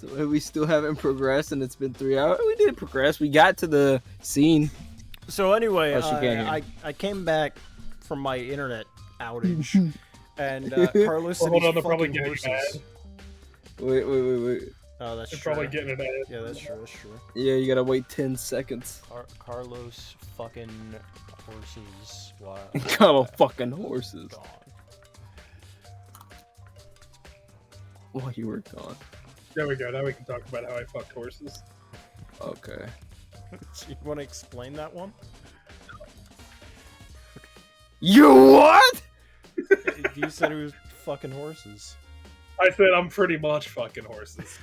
So we still haven't progressed, and it's been 3 hours. We did progress. We got to the scene. So anyway, Oh, she can't hear. I came back from my internet outage, and Carlos said Hold on, he's they're probably fucking getting horses. mad. Wait. Oh, that's They're true. probably getting it at it. Yeah, that's true. That's true. Yeah, you gotta wait 10 seconds. Carlos fucking horses. Wow. Couple fucking horses. Gone. While you were gone. There we go. Now we can talk about how I fucked horses. Okay. You want to explain that one? You what? You said it was fucking horses. I said I'm pretty much fucking horses.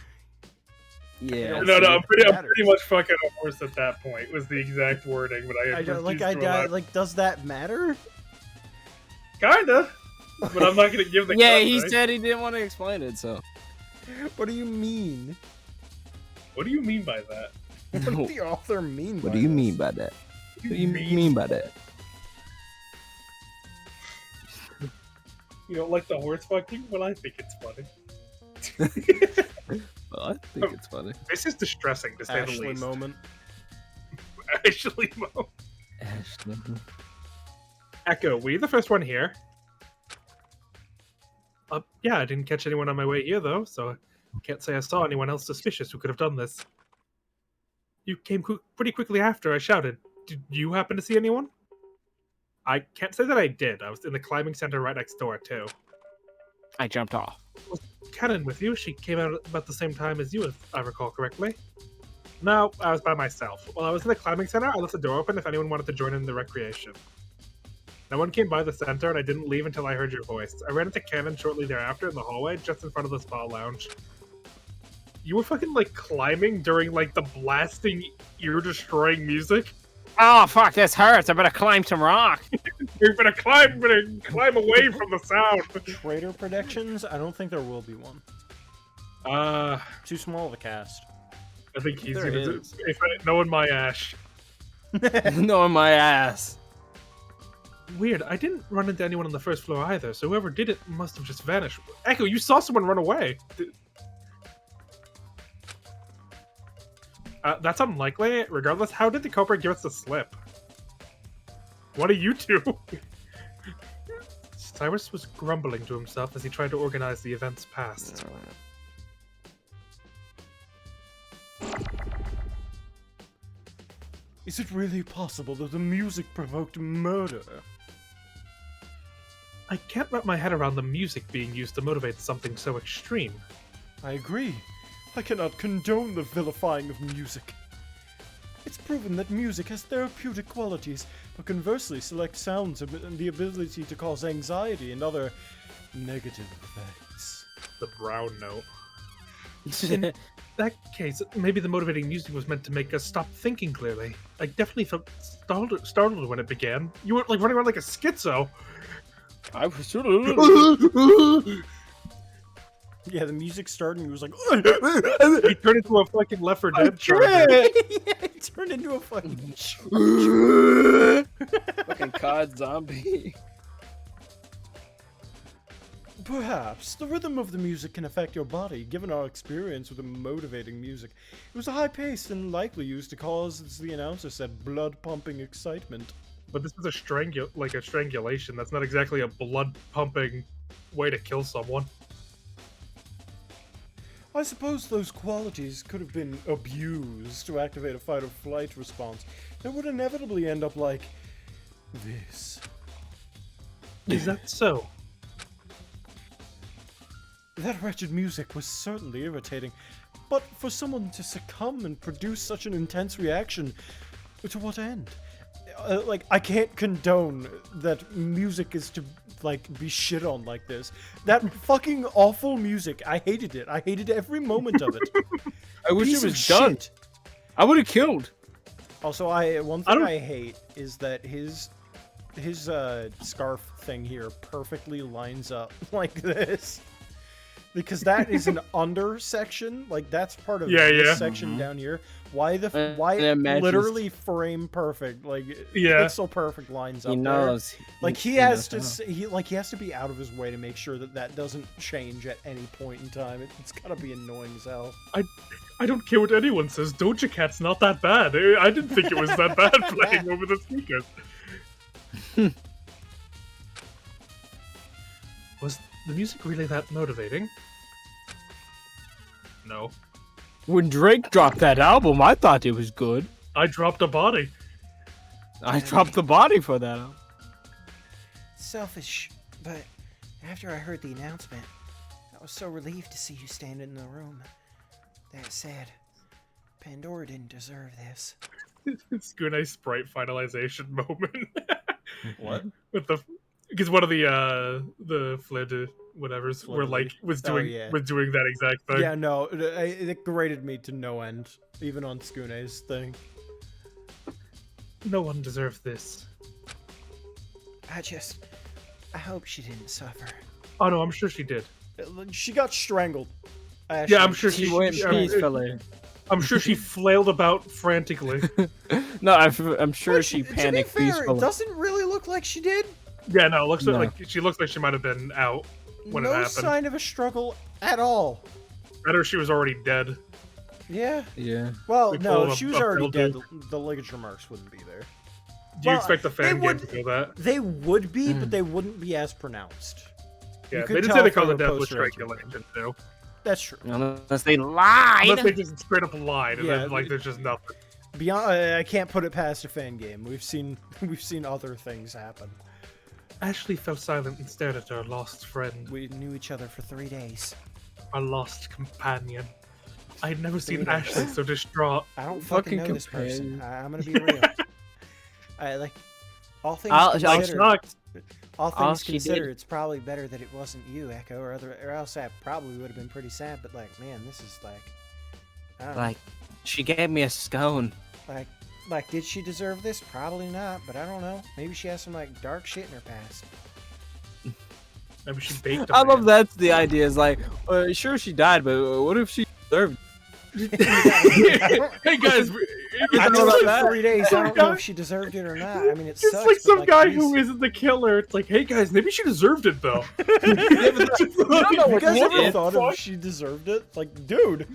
Yeah. No, I'm pretty much fucking a horse at that point. Was the exact wording, but does that matter? Kinda, but I'm not gonna give the. Yeah, cut, he right? said he didn't want to explain it, so. What do you mean? What do you mean by that? What does the author mean? What do you mean by that? What do you mean by that? You don't like the horse fucking? Well, I think it's funny. Well, I think it's funny. This is distressing to say the Ashley least. moment. Ashley moment. Ashley. Echo, were you the first one here? Yeah, I didn't catch anyone on my way here though, so I can't say I saw anyone else suspicious who could have done this. You came pretty quickly after I shouted. Did you happen to see anyone? I can't say that I did. I was in the climbing center right next door too. I jumped off. Was Cannon with you? She came out about the same time as you, if I recall correctly. No, I was by myself. While I was in the climbing center, I left the door open if anyone wanted to join in the recreation. No one came by the center, and I didn't leave until I heard your voice. I ran into Cannon shortly thereafter in the hallway, just in front of the spa lounge. You were fucking, like, climbing during, like, the blasting, ear-destroying music? Oh, fuck, this hurts. I better climb some rock. You better climb away from the sound! Traitor predictions? I don't think there will be one. Too small of a cast. I think he's There gonna is. knowing my ash. No, in my ass. Weird, I didn't run into anyone on the first floor either, so whoever did it must have just vanished. Echo, you saw someone run away! That's unlikely. Regardless, how did the culprit give us the slip? What do you do? Cyrus was grumbling to himself as he tried to organize the events past. Is it really possible that the music provoked murder? I can't wrap my head around the music being used to motivate something so extreme. I agree. I cannot condone the vilifying of music. It's proven that music has therapeutic qualities, but conversely, select sounds have the ability to cause anxiety and other negative effects. The brown note. In that case, maybe the motivating music was meant to make us stop thinking clearly. I definitely felt startled when it began. You were like running around like a schizo. I was. Yeah, the music started and he was like, He turned into a fucking Left 4 Dead charger. it turned into a fucking Fucking COD zombie. Perhaps the rhythm of the music can affect your body, given our experience with the motivating music. It was high-paced and likely used to cause, as the announcer said, blood-pumping excitement. But this is a strangulation. That's not exactly a blood-pumping way to kill someone. I suppose those qualities could have been abused to activate a fight-or-flight response that would inevitably end up like this. Is that so? That wretched music was certainly irritating, but for someone to succumb and produce such an intense reaction, to what end? I can't condone that music is to, be shit on like this. That fucking awful music, I hated it. I hated every moment of it. I wish Piece it of was done. shit. I would have killed. Also, one thing I hate is that his scarf thing here perfectly lines up like this. because that is an under section. Like that's part of Yeah, this yeah. section Mhm. down here. Why And it it matches- literally frame perfect, like Yeah. pixel perfect lines He up there. knows. Like he knows has to, how. he has to be out of his way to make sure that that doesn't change at any point in time. It's gotta be annoying as hell. I don't care what anyone says. Doja Cat's not that bad. I didn't think it was that bad playing over the speakers. Was the music really that motivating? No. When Drake dropped that album, I thought it was good. I dropped a body. I dropped the body for that album. Selfish, but after I heard the announcement, I was so relieved to see you standing in the room. That said, Pandora didn't deserve this. It's a nice sprite finalization moment. What? With the because one of the Flid whatever's were like was doing yeah. was doing that exact thing. Yeah, no, it grated me to no end, even on Skune's thing. No one deserves this. I hope she didn't suffer. Oh no, I'm sure she did. She got strangled. Yeah, I'm sure She she went peacefully. I'm sure she flailed about frantically. No, I'm sure she panicked To be fair, peacefully. it doesn't really look like she did. Yeah, no, it looks No. like she looks like she might have been out when it No happened. sign of a struggle at all. Better she was already dead. Yeah. Yeah. Well, We no, pull if a- she was a already dead, building. the ligature marks wouldn't be there. Do you Well, expect the they fan game would- to feel that? They would be, but they wouldn't be as pronounced. Yeah, You they could didn't tell say they from caused the death with poster art. strangulation, too. That's true. Unless they lied. Unless they just straight up lied, and Yeah, then like there's just nothing. Beyond, I can't put it past a fan game. We've seen other things happen. Ashley fell silent and stared at her lost friend, We knew each other for 3 days. our lost companion. I had never seen 3 days. Ashley so distraught. I don't Fucking fucking know this person. companion. I'm gonna be real. I like all things I'll considered. Sucked. All all things she considered, did- it's probably better that it wasn't you, Echo, or else I probably would have been pretty sad. But like, man, this is like, I don't know. Like, she gave me a scone. Like, did she deserve this? Probably not, but I don't know. Maybe she has some like dark shit in her past. Maybe she baked a I love man. that's the idea. Is like, sure she died, but what if she deserved? Hey guys, I know know about that. 3 days. I don't know if she deserved it or not. I mean, it just sucks. like but, some guy please- who isn't the killer. It's like, hey guys, maybe she deserved it though. don't know You what guys she ever did. thought if she deserved it? Like, dude.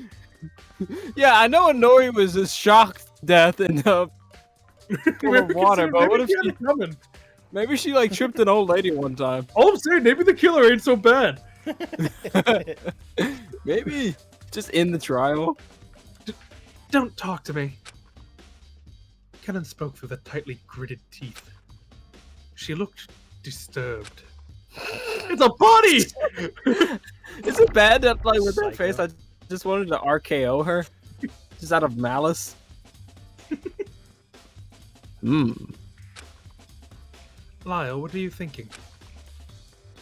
Yeah, I know Nori was a shock death in the pool of water, but what if she had she? it coming? Maybe she like tripped an old lady one time. All I'm saying, maybe the killer ain't so bad. Maybe just in the trial. Don't talk to me. Kellen spoke through the tightly gritted teeth. She looked disturbed. It's a body! Is it bad that like with that Psycho. face, I just wanted to RKO her, just out of malice? Lyle, what are you thinking?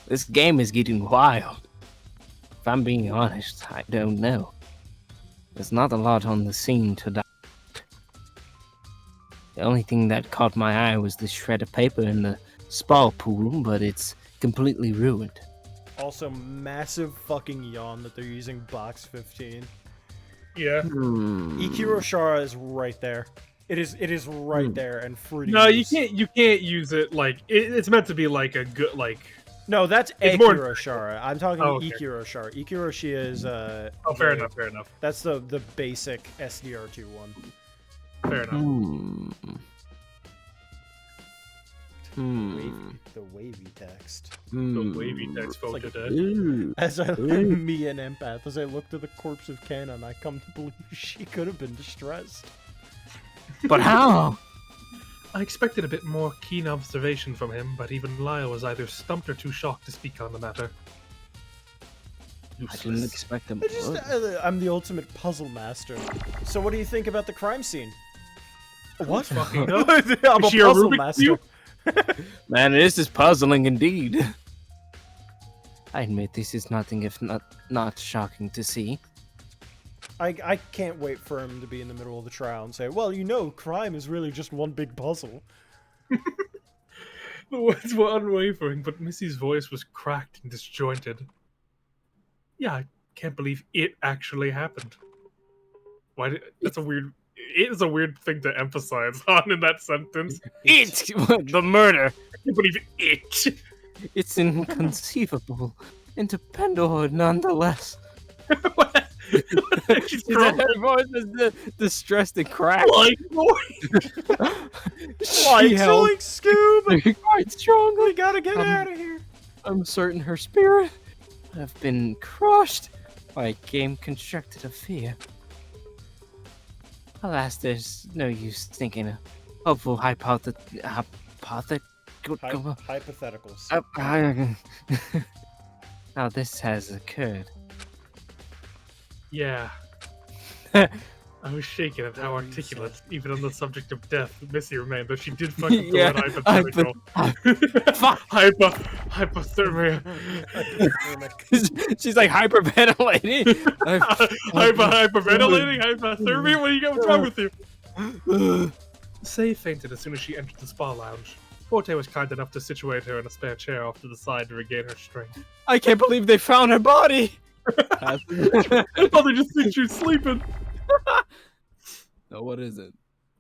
This game is getting wild. If I'm being honest, I don't know. There's not a lot on the scene today. The only thing that caught my eye was the shred of paper in the spa pool, but it's completely ruined. Also, massive fucking yawn that they're using box 15. Yeah. Ikiro Shara is right there. It is right there and free to No, use. you can't use it like it's meant to be like a good like. No, that's It's more- Ikiro Shara. I'm talking Oh, okay. Ikiro Shara. Ikiro she is Oh, fair the- enough, fair enough, That's the basic SDR2 one. fair enough. The wavy text. The wavy text vote like- today. Ooh. As I Ooh. me an empath, as I look to the corpse of Canon, I come to believe she could have been distressed. But how? I expected a bit more keen observation from him, but even Lyle was either stumped or too shocked to speak on the matter. I didn't expect them. I'm the ultimate puzzle master. So what do you think about the crime scene? What? Fucking no. I'm Is a she a puzzle Rubik's master. Cube? Man, this is puzzling indeed. I admit this is nothing if not shocking to see. I can't wait for him to be in the middle of the trial and say, well, you know, crime is really just one big puzzle. The words were unwavering, but Missy's voice was cracked and disjointed. Yeah, I can't believe it actually happened. Why? That's a weird. It is a weird thing to emphasize on in that sentence. It! The murder! I can't believe it. It's inconceivable. Into Pandora, nonetheless. She's Her voice is distressed and cracked. like, Like, She held Zoink, Scoob! quite strongly. We gotta get out of here. I'm certain her spirit have been crushed by a game constructed of fear. Alas, there's no use thinking a hopeful hypothetical. Hypotheticals. Now this has occurred. yeah. I was shaken at how articulate, even on the subject of death, Missy remained, though she did fuck up the Yeah, word hypothetical. Hypothermia. She's like hyperventilating. Hyperventilating? Hypothermia? What's wrong with you? Say fainted as soon as she entered the spa lounge. Forte was kind enough to situate her in a spare chair off to the side to regain her strength. I can't believe they found her body. Oh, they just think she's sleeping. No, what is it?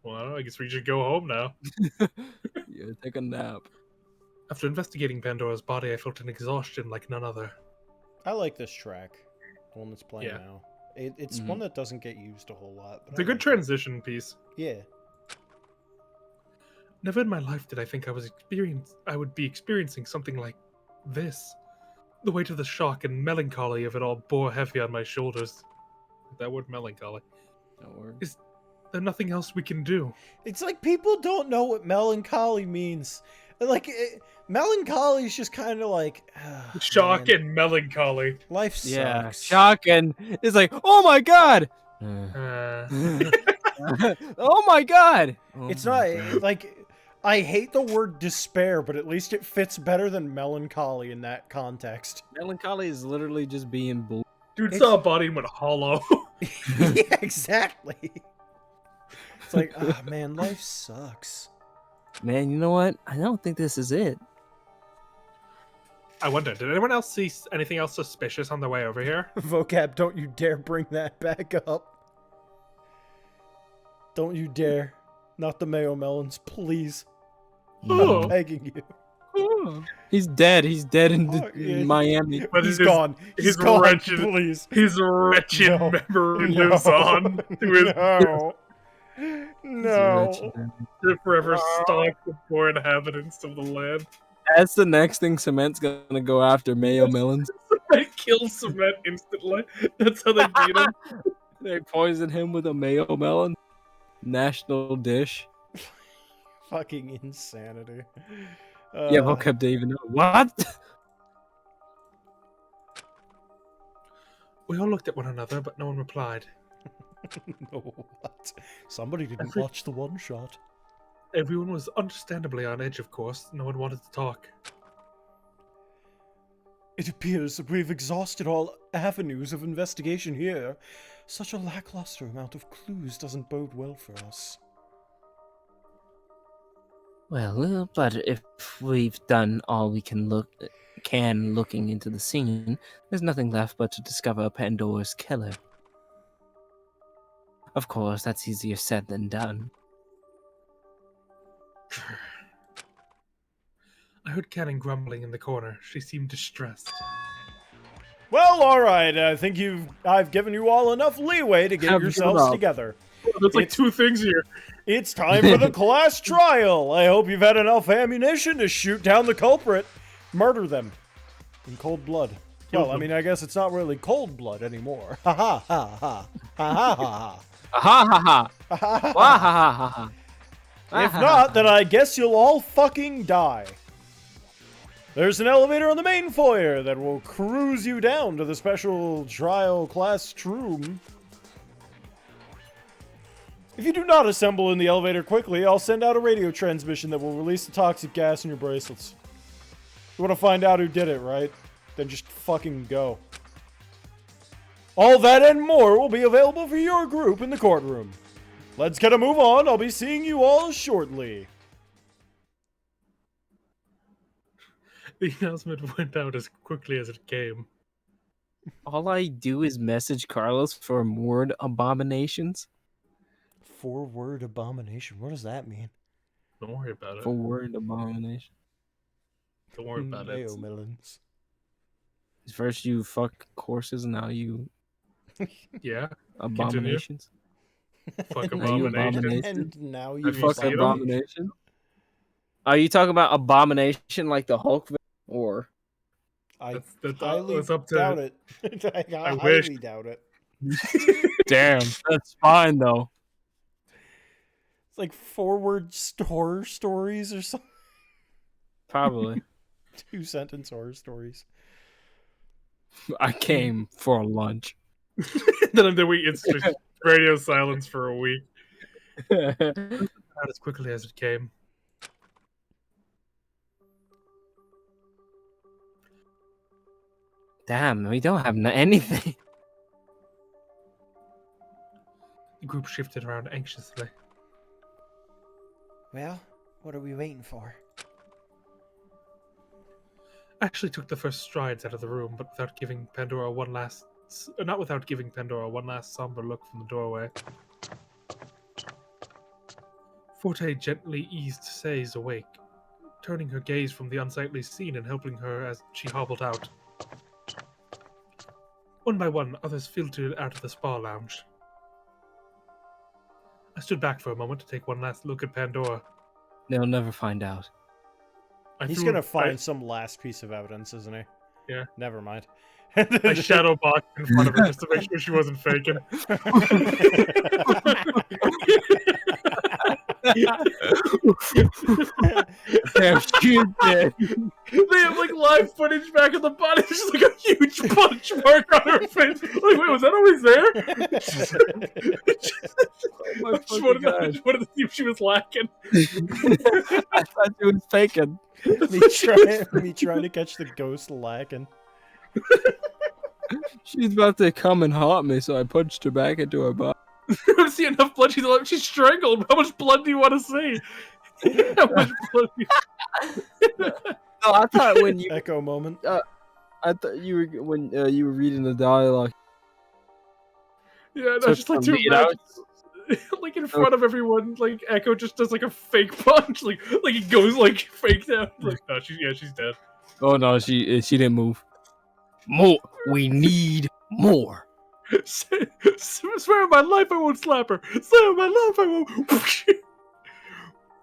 Well, I don't know, I guess we should go home now. Yeah, take a nap. After investigating Pandora's body, I felt an exhaustion like none other. I like this track. The one that's playing Yeah. now. It's one that doesn't get used a whole lot. But It's a I good like transition piece. it. Yeah. Never in my life did I think I would be experiencing something like this. The weight of the shock and melancholy of it all bore heavy on my shoulders. That word melancholy. That word. Is there nothing else we can do? It's like people don't know what melancholy means. Like, melancholy is just kind of like... Shock man, and melancholy. life sucks. Yeah, shock and it's like, oh my god. Oh my god. Oh It's my not, God. like... I hate the word despair, but at least it fits better than melancholy in that context. Melancholy is literally just being bull. Dude It's- saw a body and went hollow. Yeah, exactly. It's like, ah, man, life sucks. Man, you know what? I don't think this is it. I wonder, did anyone else see anything else suspicious on the way over here? Vocab, don't you dare bring that back up. Don't you dare. Not the mayo melons, please. Oh. I'm begging you. He's dead. He's dead in, Oh, yeah. in Miami. But He's his- gone. his He's gone, wretched- please. His wretched No. memory lives on to his No. He's No. wretched, man. to forever stalk the poor inhabitants of the land. That's the next thing Cement's gonna go after, mayo melons. They kill Cement instantly. That's how they beat him. They poison him with a mayo melon. National dish. Fucking insanity. Yeah, vocab didn't even know. What? We all looked at one another, but no one replied. What? Somebody didn't Every- watch the one shot. Everyone was understandably on edge, of course. No one wanted to talk. It appears that we've exhausted all avenues of investigation here. Such a lackluster amount of clues doesn't bode well for us. Well, but if we've done all we can looking into the scene, there's nothing left but to discover Pandora's killer. Of course, that's easier said than done. I heard Cannon grumbling in the corner. She seemed distressed. Well, alright, I think I've given you all enough leeway to get Have yourselves given up. together. There's like It's- two things here. It's time for the class trial! I hope you've had enough ammunition to shoot down the culprit. Murder them. In cold blood. Well, I mean, I guess it's not really cold blood anymore. Ha ha ha ha. Ha ha ha Ha ha ha! ha. Ha ha Wah ha. ha ha ha ha! If not, then I guess you'll all fucking die. There's an elevator on the main foyer that will cruise you down to the special trial class room. If you do not assemble in the elevator quickly, I'll send out a radio transmission that will release the toxic gas in your bracelets. You want to find out who did it, right? Then just fucking go. All that and more will be available for your group in the courtroom. Let's get a move on. I'll be seeing you all shortly. The announcement went out as quickly as it came. All I do is message Carlos for word abominations. 4-word abomination. What does that mean? Don't worry about it. For word abomination. Don't worry about it. Mayo melons. First you fuck courses, now you Yeah. abominations. Fuck Now you abomination. abomination. And now Have you you Fuck seen 'em? abomination. Are you talking about abomination like the Hulk or I That's highly it's up to. doubt it. I I wish. highly doubt it. damn, that's fine though. It's like 4-word horror stories or something. Probably. 2-sentence horror stories. I came for lunch. Then it's just radio silence for a week. Not as quickly as it came. Damn, we don't have anything. The group shifted around anxiously. Well, what are we waiting for? I actually took the first strides out of the room, but without giving Pandora one last somber look from the doorway. Forte gently eased Say's awake, turning her gaze from the unsightly scene and helping her as she hobbled out. One by one, others filtered out of the spa lounge. I stood back for a moment to take one last look at Pandora. They'll never find out. He's gonna find some last piece of evidence, isn't he? Yeah. Never mind. I shadow boxed in front of her just to make sure she wasn't faking. Damn, she's dead. They have like live footage back at the body. There's just like a huge punch mark on her face. Like, wait, was that always there? Oh my I just fucking wanted God. to see if she was lacking. I thought she was faking. me trying to catch the ghost lacking. She's about to come and haunt me, so I punched her back into her body. I don't see enough blood. She's strangled. How much blood do you want to see? How much blood? No, I thought when you, Echo moment. I thought you were when you were reading the dialogue. Yeah, no, took just like from to me, and I imagine, like in front of everyone, like Echo just does like a fake punch, like he goes like fake down. Like, no, she's dead. Oh no, she didn't move. More. We need more. Swear on my life I won't slap her. Swear on my life I won't.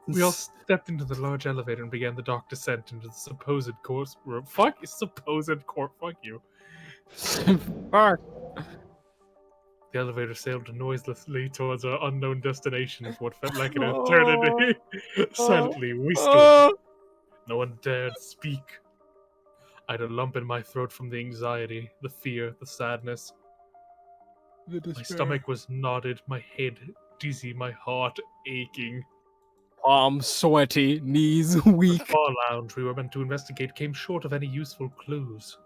We all stepped into the large elevator and began the dark descent into the supposed course room. Fuck you. Fuck. The elevator sailed noiselessly towards our unknown destination for what felt like an eternity. Silently, we stood. No one dared speak. I had a lump in my throat from the anxiety, the fear, the sadness. My stomach was knotted, my head dizzy, my heart aching. Palms sweaty, knees weak. The bar lounge we were meant to investigate came short of any useful clues.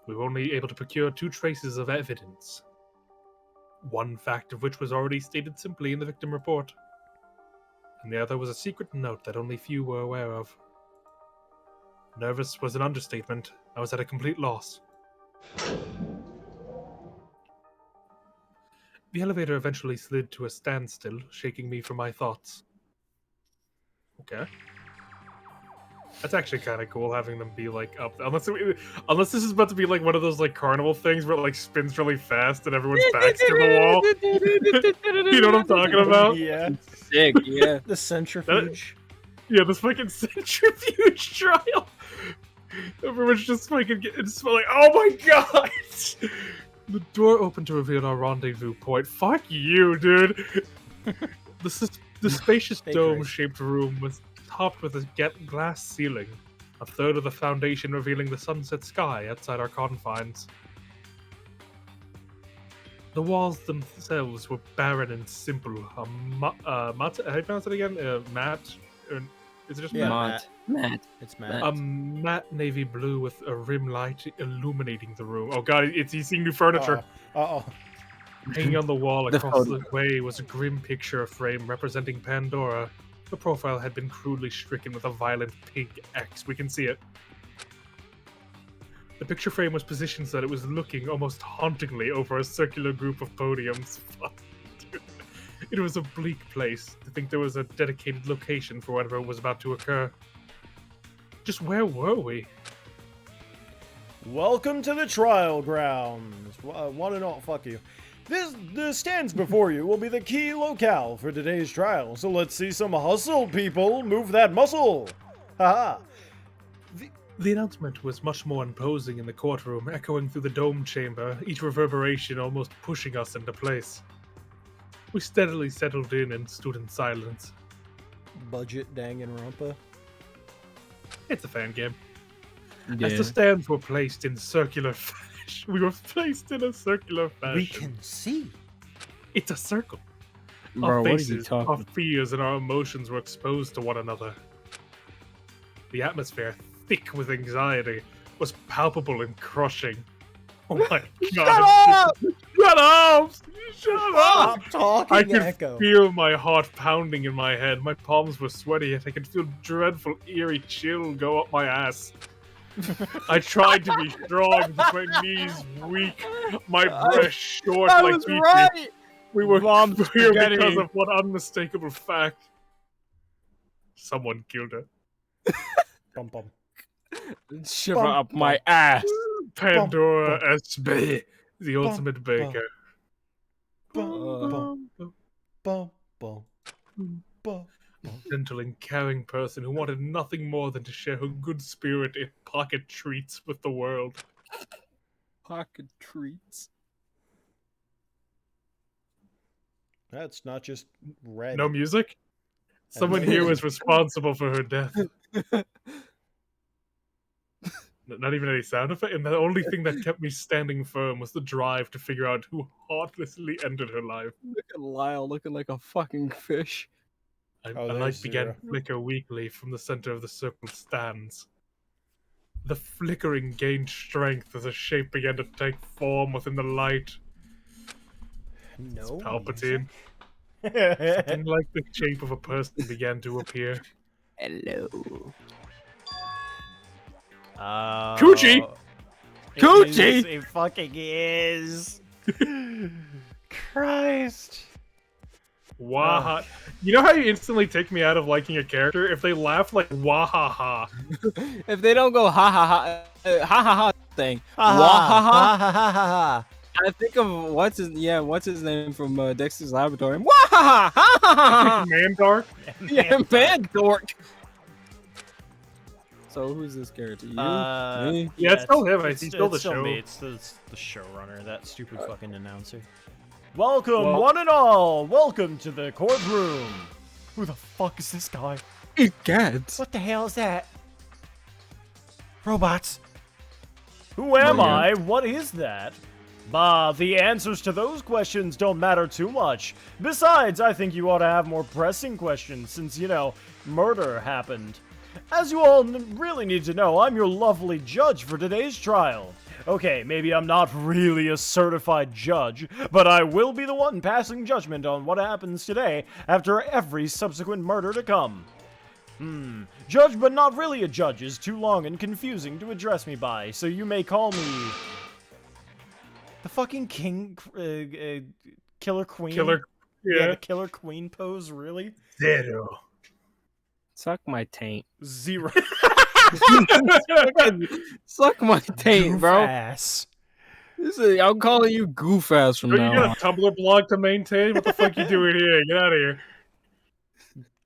We were only able to procure 2 traces of evidence. One fact of which was already stated simply in the victim report, and the other was a secret note that only few were aware of. Nervous was an understatement. I was at a complete loss. The elevator eventually slid to a standstill, shaking me from my thoughts. Okay. That's actually kind of cool having them be like up. Unless this is about to be like one of those like carnival things where it like spins really fast and everyone's backs to the wall. You know what I'm talking about? Yeah. Sick, yeah. The centrifuge. Yeah, this fucking centrifuge trial. Everyone's just fucking getting like, oh my god! The door opened to reveal our rendezvous point. Fuck you, dude. The spacious dome-shaped room was topped with a glass ceiling, a third of the foundation revealing the sunset sky outside our confines. The walls themselves were barren and simple. How do you pronounce it again? Matte? Is it just Yeah, matte? Matt. It's Matt. A matte navy blue with a rim light illuminating the room. Oh god, he's seeing new furniture. Uh-oh. Hanging on the wall The across the photo. way was a grim picture frame representing Pandora. The profile had been crudely stricken with a violent pink X. We can see it. The The picture frame was positioned so that it was looking almost hauntingly over a circular group of podiums. It was a bleak place to think there was a dedicated location for whatever was about to occur. Just where were we? Welcome to the trial grounds. One and all, fuck you. The stands before you will be the key locale for today's trial. So let's see some hustle, people. Move that muscle. Haha. The announcement was much more imposing in the courtroom, echoing through the dome chamber, each reverberation almost pushing us into place. We steadily settled in stood in silence. Budget Danganronpa. It's a fan game. Yeah. As the stands were placed in circular fashion, we were placed in a circular fashion. We can see. It's a circle. Bro, Our what are you faces, our talking? fears, and our emotions were exposed to one another. The atmosphere, thick with anxiety, was palpable and crushing. Oh my god. Shut up! Shut up! Stop talking, I could Echo. feel my heart pounding in my head. My palms were sweaty, yet I could feel dreadful, eerie chill go up my ass. I tried to be strong, but my knees weak, my breath short I like was beaches. right. We were Mom's here spaghetti. because of one unmistakable fact. Someone killed her. Bum, bum. Shiver Bum, up my ass. Pandora SB, the ultimate bum. baker. Bum, bum, bum, bum. Gentle and caring person who wanted nothing more than to share her good spirit in pocket treats with the world. Pocket treats. That's not just red. No music? Someone here was responsible for her death. Not even any sound effect? And the only thing that kept me standing firm was the drive to figure out who heartlessly ended her life. Look at Lyle looking like a fucking fish. A there's light began Zero. to flicker weakly from the center of the circle stands. The flickering gained strength as a shape began to take form within the light. No. Palpatine. Something like the shape of a person began to appear. Hello. Coochie! Coochie! It fucking is. Christ. Waha. You know how you instantly take me out of liking a character? If they laugh like wahaha. If they don't go ha ha ha ha ha ha thing, Ha Wahaha. ha ha ha. I think of what's his name from Dexter's Laboratory. Wahaha ha ha ha. Mandark? Yeah, man, dork. So who's this character? You? Me? Yeah, it's still him. He's still the show. Me. It's the showrunner, that stupid fucking announcer. Welcome, Well- one and all. Welcome to the courtroom. Who the fuck is this guy? Eat cats. What the hell is that? Robots. Who am I? What is that? Bah, the answers to those questions don't matter too much. Besides, I think you ought to have more pressing questions since, you know, murder happened. As you all really need to know, I'm your lovely judge for today's trial. Okay, maybe I'm not really a certified judge, but I will be the one passing judgment on what happens today after every subsequent murder to come. Judge but not really a judge is too long and confusing to address me by, so you may call me... the fucking king... killer queen? Killer. Yeah, Yeah. the killer queen pose, really? Zero. Suck my taint. Zero. Suck my taint, bro. Ass. I'm calling you goof ass from Don't you now on. got a Tumblr blog to maintain? What the fuck you doing here? Get out of here.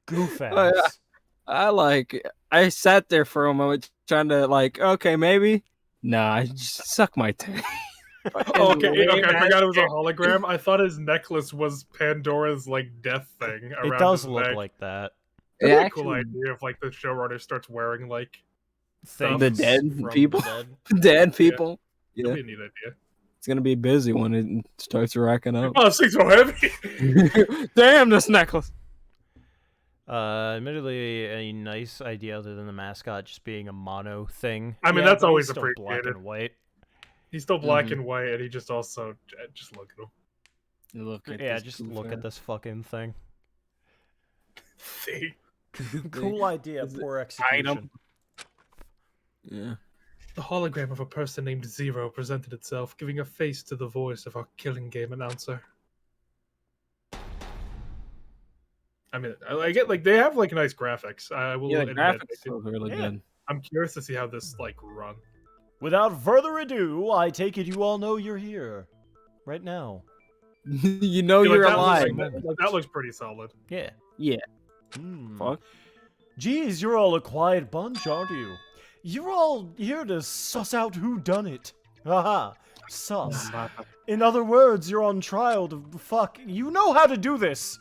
Goof ass. Oh, yeah. I sat there for a moment trying to okay, maybe. Nah, I just suck my taint. Okay, I forgot it was a hologram. I thought his necklace was Pandora's death thing around It does his look neck. like that. That'd be a Actually- cool idea if the showrunner starts wearing Things The dead from people? the dead. Dead people. That'd Yeah, be a neat idea. it's gonna be busy when it starts racking up. Oh, this thing's so heavy. Damn, this necklace. Admittedly, a nice idea other than the mascot just being a mono thing. I mean, Yeah, that's but always Still black appreciated. and white. He's still black Mhm. and white, and he just also just look at him. Look at Yeah, this just goof look ass. at this fucking thing. See, Cool idea, Is it poor execution. Yeah. The hologram of a person named Zero presented itself, giving a face to the voice of our killing game announcer. I mean, I get like they have like nice graphics. I will Yeah, the admit. graphics look really Yeah. good. I'm curious to see how this like run. Without further ado, I take it you all know you're here. Right now. You know Like, you're that alive. that looks pretty solid. Yeah. Yeah. Hmm. Fuck. Geez, you're all a quiet bunch, aren't you? You're all here to suss out who done it. Haha. Sus. In other words, you're on trial to fuck. You know how to do this.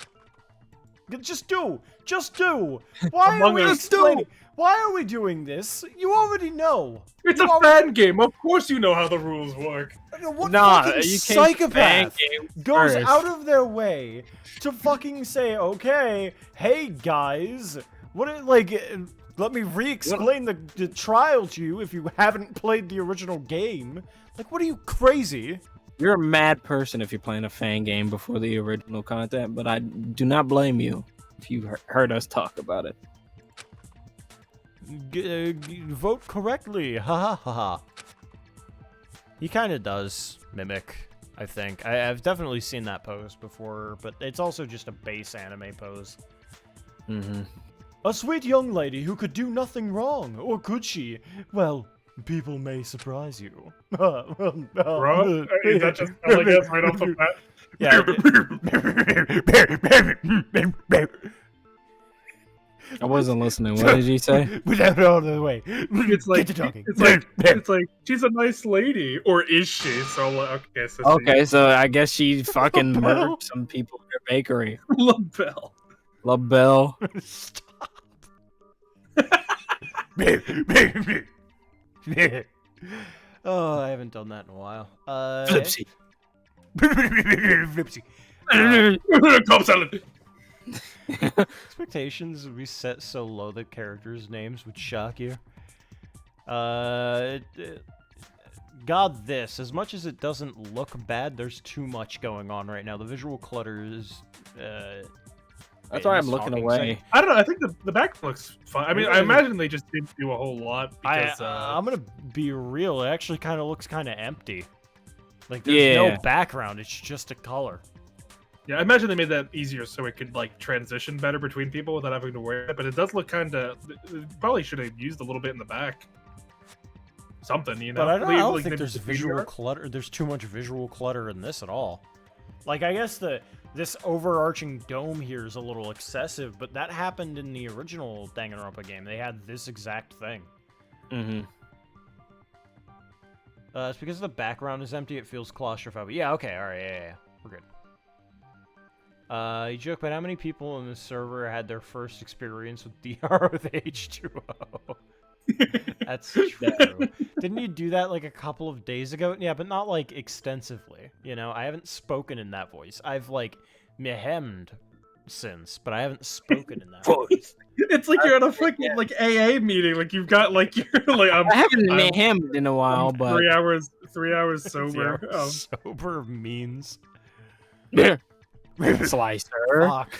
Just do. Just do. Why are Among we Us. explaining? Why are we doing this? You already know. It's You a already- fan game. Of course, you know how the rules work. What Nah, fucking you can't fan psychopath game goes first. out of their way to fucking say, okay, hey guys, let me re-explain the trial to you if you haven't played the original game. Like, what are you, crazy? You're a mad person if you're playing a fan game before the original content, but I do not blame you if you heard us talk about it. Vote correctly, ha ha ha ha. He kind of does mimic, I think. I've definitely seen that pose before, but it's also just a base anime pose. Mm-hmm. A sweet young lady who could do nothing wrong, or could she? Well, people may surprise you. Bro, is that just I guess right off the bat? Yeah. I wasn't listening. What did you say? Without all the way. It's like Get to talking. it's like she's a nice lady, or is she? So okay, so Okay, so I guess she fucking murdered some people in her bakery. LaBelle. LaBelle. Stop. Oh, I haven't done that in a while. Flipsy. Flipsy. Cobb salad. Expectations would be set so low that characters' names would shock you. God, this. As much as it doesn't look bad, there's too much going on right now. The visual clutter is... That's why I'm it's looking talking away. I don't know. I think the back looks fun. I mean, I imagine they just didn't do a whole lot because I'm gonna be real. It actually kind of looks kind of empty. Like there's no Yeah. background. It's just a color. yeah, I imagine they made that easier so it could like transition better between people without having to wear it. But it does look kind of. Probably should have used a little bit in the back. Something, you know. But I don't Like, think maybe there's the visual figure clutter. There's too much visual clutter in this at all. Like I guess this overarching dome here is a little excessive, but that happened in the original Danganronpa game. They had this exact thing. Mm-hmm. It's because the background is empty, it feels claustrophobic. Yeah, okay, alright, yeah. We're good. You joke about how many people in this server had their first experience with DR with H2O. That's true. Didn't you do that like a couple of days ago? Yeah, but not like extensively. You know, I haven't spoken in that voice. I've like mehemmed since, but I haven't spoken in that voice. It's like you're at a fucking like AA meeting. Like you've got like you're like I haven't I'm- met him in a while, I'm but 3 hours sober. Sober means. Slicer. Fuck.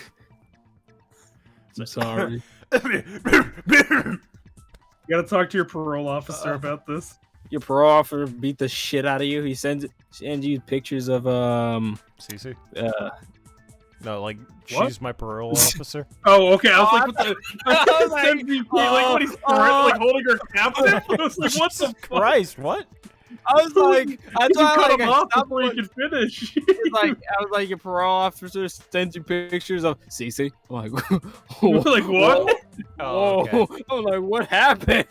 I'm sorry. You gotta talk to your parole officer about this. Your parole officer beat the shit out of you. He sends you pictures of Cece? uh No, like, What? she's my parole officer. Oh, okay. I was like, what the? I was like, MVP, like what he's like holding her captive. I was like, what the fuck? Christ, what? I was like, You cut him off stopped before you looking. can finish. I was like, your parole officer sends you pictures of Cece. I'm like, Like, what? Oh, okay. I'm like, what happened?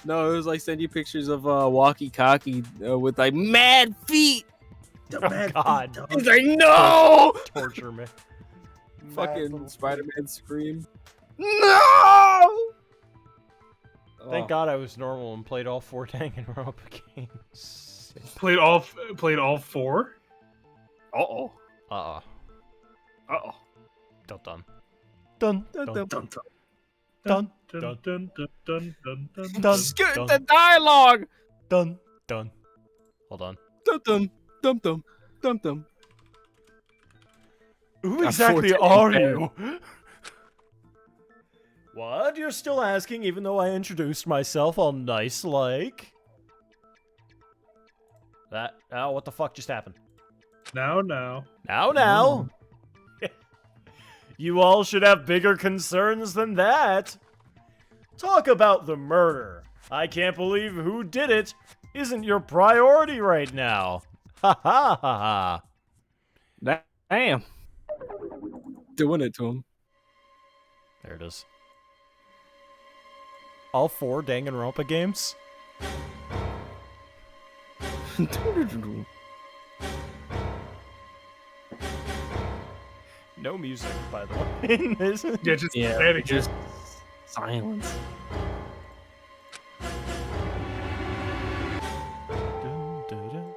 No, it was like send you pictures of walkie-talkie with like mad feet. Oh, God. He's like, no! Torture me. Fucking Spider-Man scream. No! Thank God I was normal and played all 4 Danganronpa games. Played all 4. Uh-oh. Uh-oh. Uh-oh. Dun. Dun dun Dun dun dun dun dun dun dun dun dun dun. dun Skip the dialogue! dun. Done. Hold on. Dum-dum. Dum-dum. Dum-dum. Who Got exactly 14 are there. you? What? You're still asking even though I introduced myself all nice like? Oh, what the fuck just happened? No. Now. You all should have bigger concerns than that. Talk about the murder. I can't believe who did it isn't your priority right now. Ha ha ha ha. Damn. Doing it to him. There it is. All 4 Danganronpa games? No music, by the way. in this. Yeah, just Yeah, just silence. Dun, dun, dun.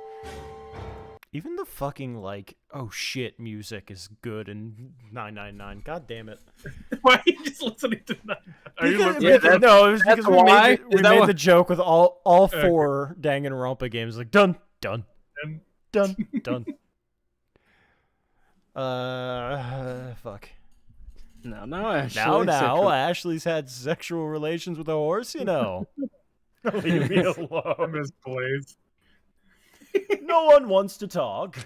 Even the fucking, like, oh shit music is good in 999. God damn it. Why are you just listening to that? Are you Because- listening Yeah, to that's- no, it was that's because we why? made, Is that made why? the joke with all Okay. 4 Danganronpa games. Like, dun, dun, And- dun, dun. Fuck. No, Ashley. Now, Ashley's had sexual relations with a horse, you know. Leave me alone. Miss Blaze. No one wants to talk.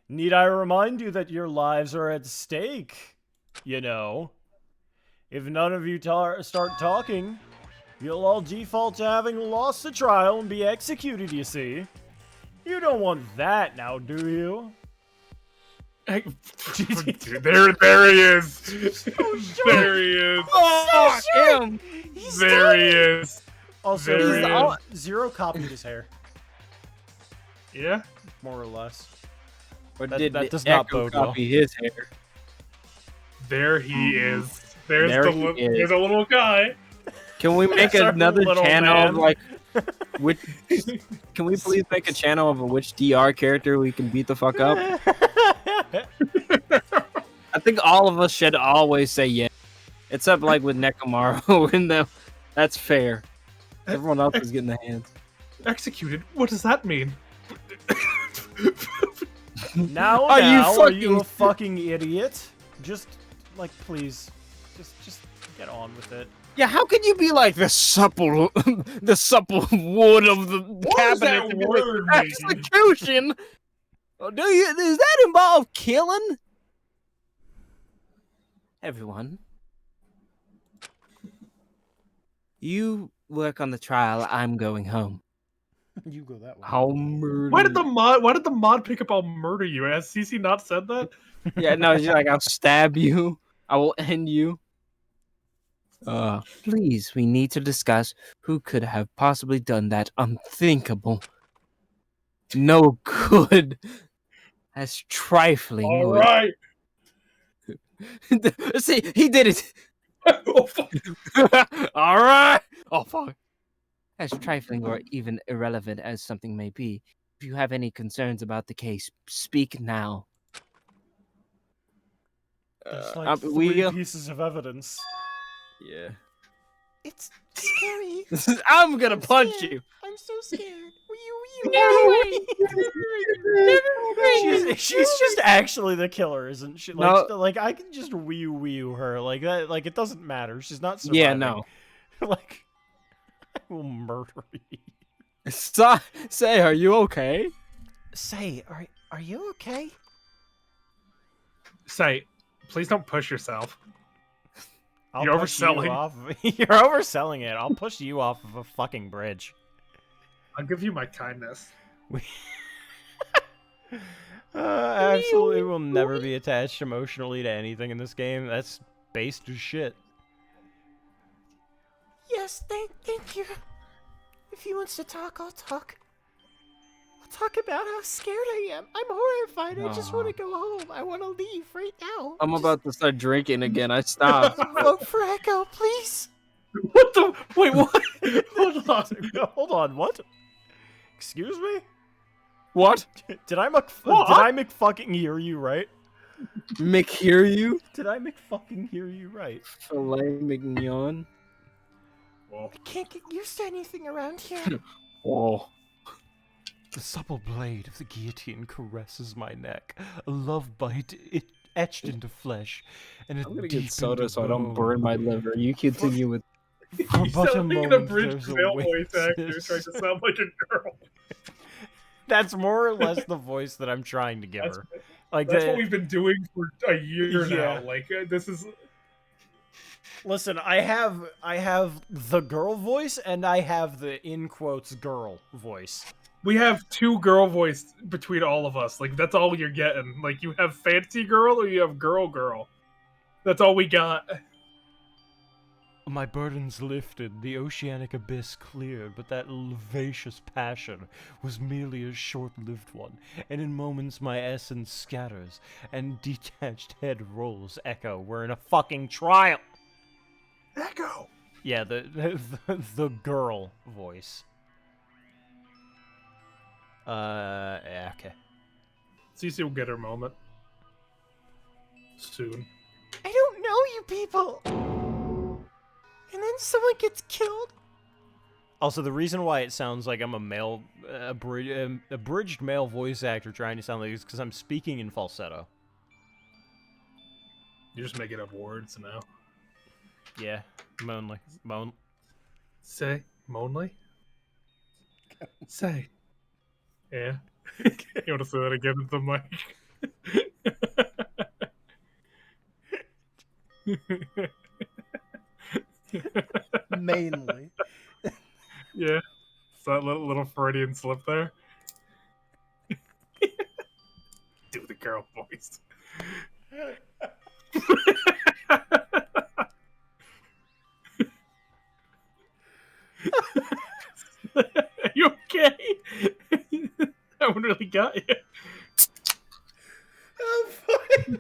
Need I remind you that your lives are at stake? You know. If none of you start talking, you'll all default to having lost the trial and be executed, you see. You don't want that now, do you? Hey, dude, there he is. There he is. Oh, him! There he is. Also, There he is. Zero copied his hair, Yeah. more or less. Or That- did that the does not Echo bode well. copy his hair? There he is. There's There the he li- is. there's a little guy. Can we make Sorry, another little channel of man. like which? Can we please make a channel of which DR character we can beat the fuck up? I think all of us should always say yeah, except like with Nekomaru. And that's fair. Everyone else is getting the hands. Executed? What does that mean? Now, Are you are you fucking- a fucking idiot? Just, like, please, just get on with it. Yeah, how can you be like the supple, the supple wood of the What does cabinet? that to be like, word mean? execution. Oh, does that involve killing? Everyone, you work on the trial. I'm going home. You go that way. I'll murder. Why did the mod pick up I'll murder you? Has CC not said that? Yeah, no, she's like, I'll stab you. I will end you. Please, we need to discuss who could have possibly done that unthinkable. No good. That's trifling. All right. See, he did it. Oh, fuck. All right. Oh, fuck. As trifling or even irrelevant as something may be, if you have any concerns about the case, speak now. There's like we, 3 pieces of evidence. yeah. It's scary. I'm gonna punch you. I'm so scared. She's just actually the killer, isn't she? Like, No. like I can just wee her like that. Like it doesn't matter. She's not surviving. Yeah, no. Like I will murder you. Say, are you okay? Say, are you okay? Say, please don't push yourself. I'll You're push you overselling. off. You're overselling it. I'll push you off of a fucking bridge. I'll give you my kindness. Absolutely will never be attached emotionally to anything in this game. That's based as shit. Yes, thank you. If he wants to talk, I'll talk. I'll talk about how scared I am. I'm horrified. I just want to go home. I want to leave right now. I'm Just about to start drinking again. I stopped. vote for Echo, please. What the? Wait, what? Hold on. Hold on, what? Excuse me? What? Did I What? McFucking hear you right? Mick, hear you? Did I McFucking hear you right? Filet mignon. Well, I can't get used to anything around here. Whoa. The supple blade of the guillotine caresses my neck. A love bite, it etched into flesh, and I'm gonna deep get soda into so I don't bone. burn my liver. You continue with. For You but a sound like an moment, abridged there's a male voice actor oasis. trying to sound like a girl. That's more or less the voice that I'm trying to give That's, her. Like that's what we've been doing for a year Yeah. now. Like this is. Listen, I have the girl voice and I have the in quotes girl voice. We have two girl voice between all of us. Like that's all you're getting. Like you have fancy girl or you have girl. That's all we got. My burdens lifted, the oceanic abyss cleared, but that vivacious passion was merely a short-lived one, and in moments my essence scatters, and detached head rolls echo. We're in a fucking trial! Echo. Yeah, the girl voice. Yeah, okay. Cece will get her moment. Soon. I don't know you people. And then someone gets killed. Also, the reason why it sounds like I'm a male, abridged male voice actor trying to sound like this is because I'm speaking in falsetto. You're just making up words now. Yeah, moanly. Moan. Say, Monly? Say. Yeah. You want to say that again with the mic? Mainly. Yeah. It's that little Freudian slip there. Do the girl voice. Are you okay? That one really got you. I'm fine.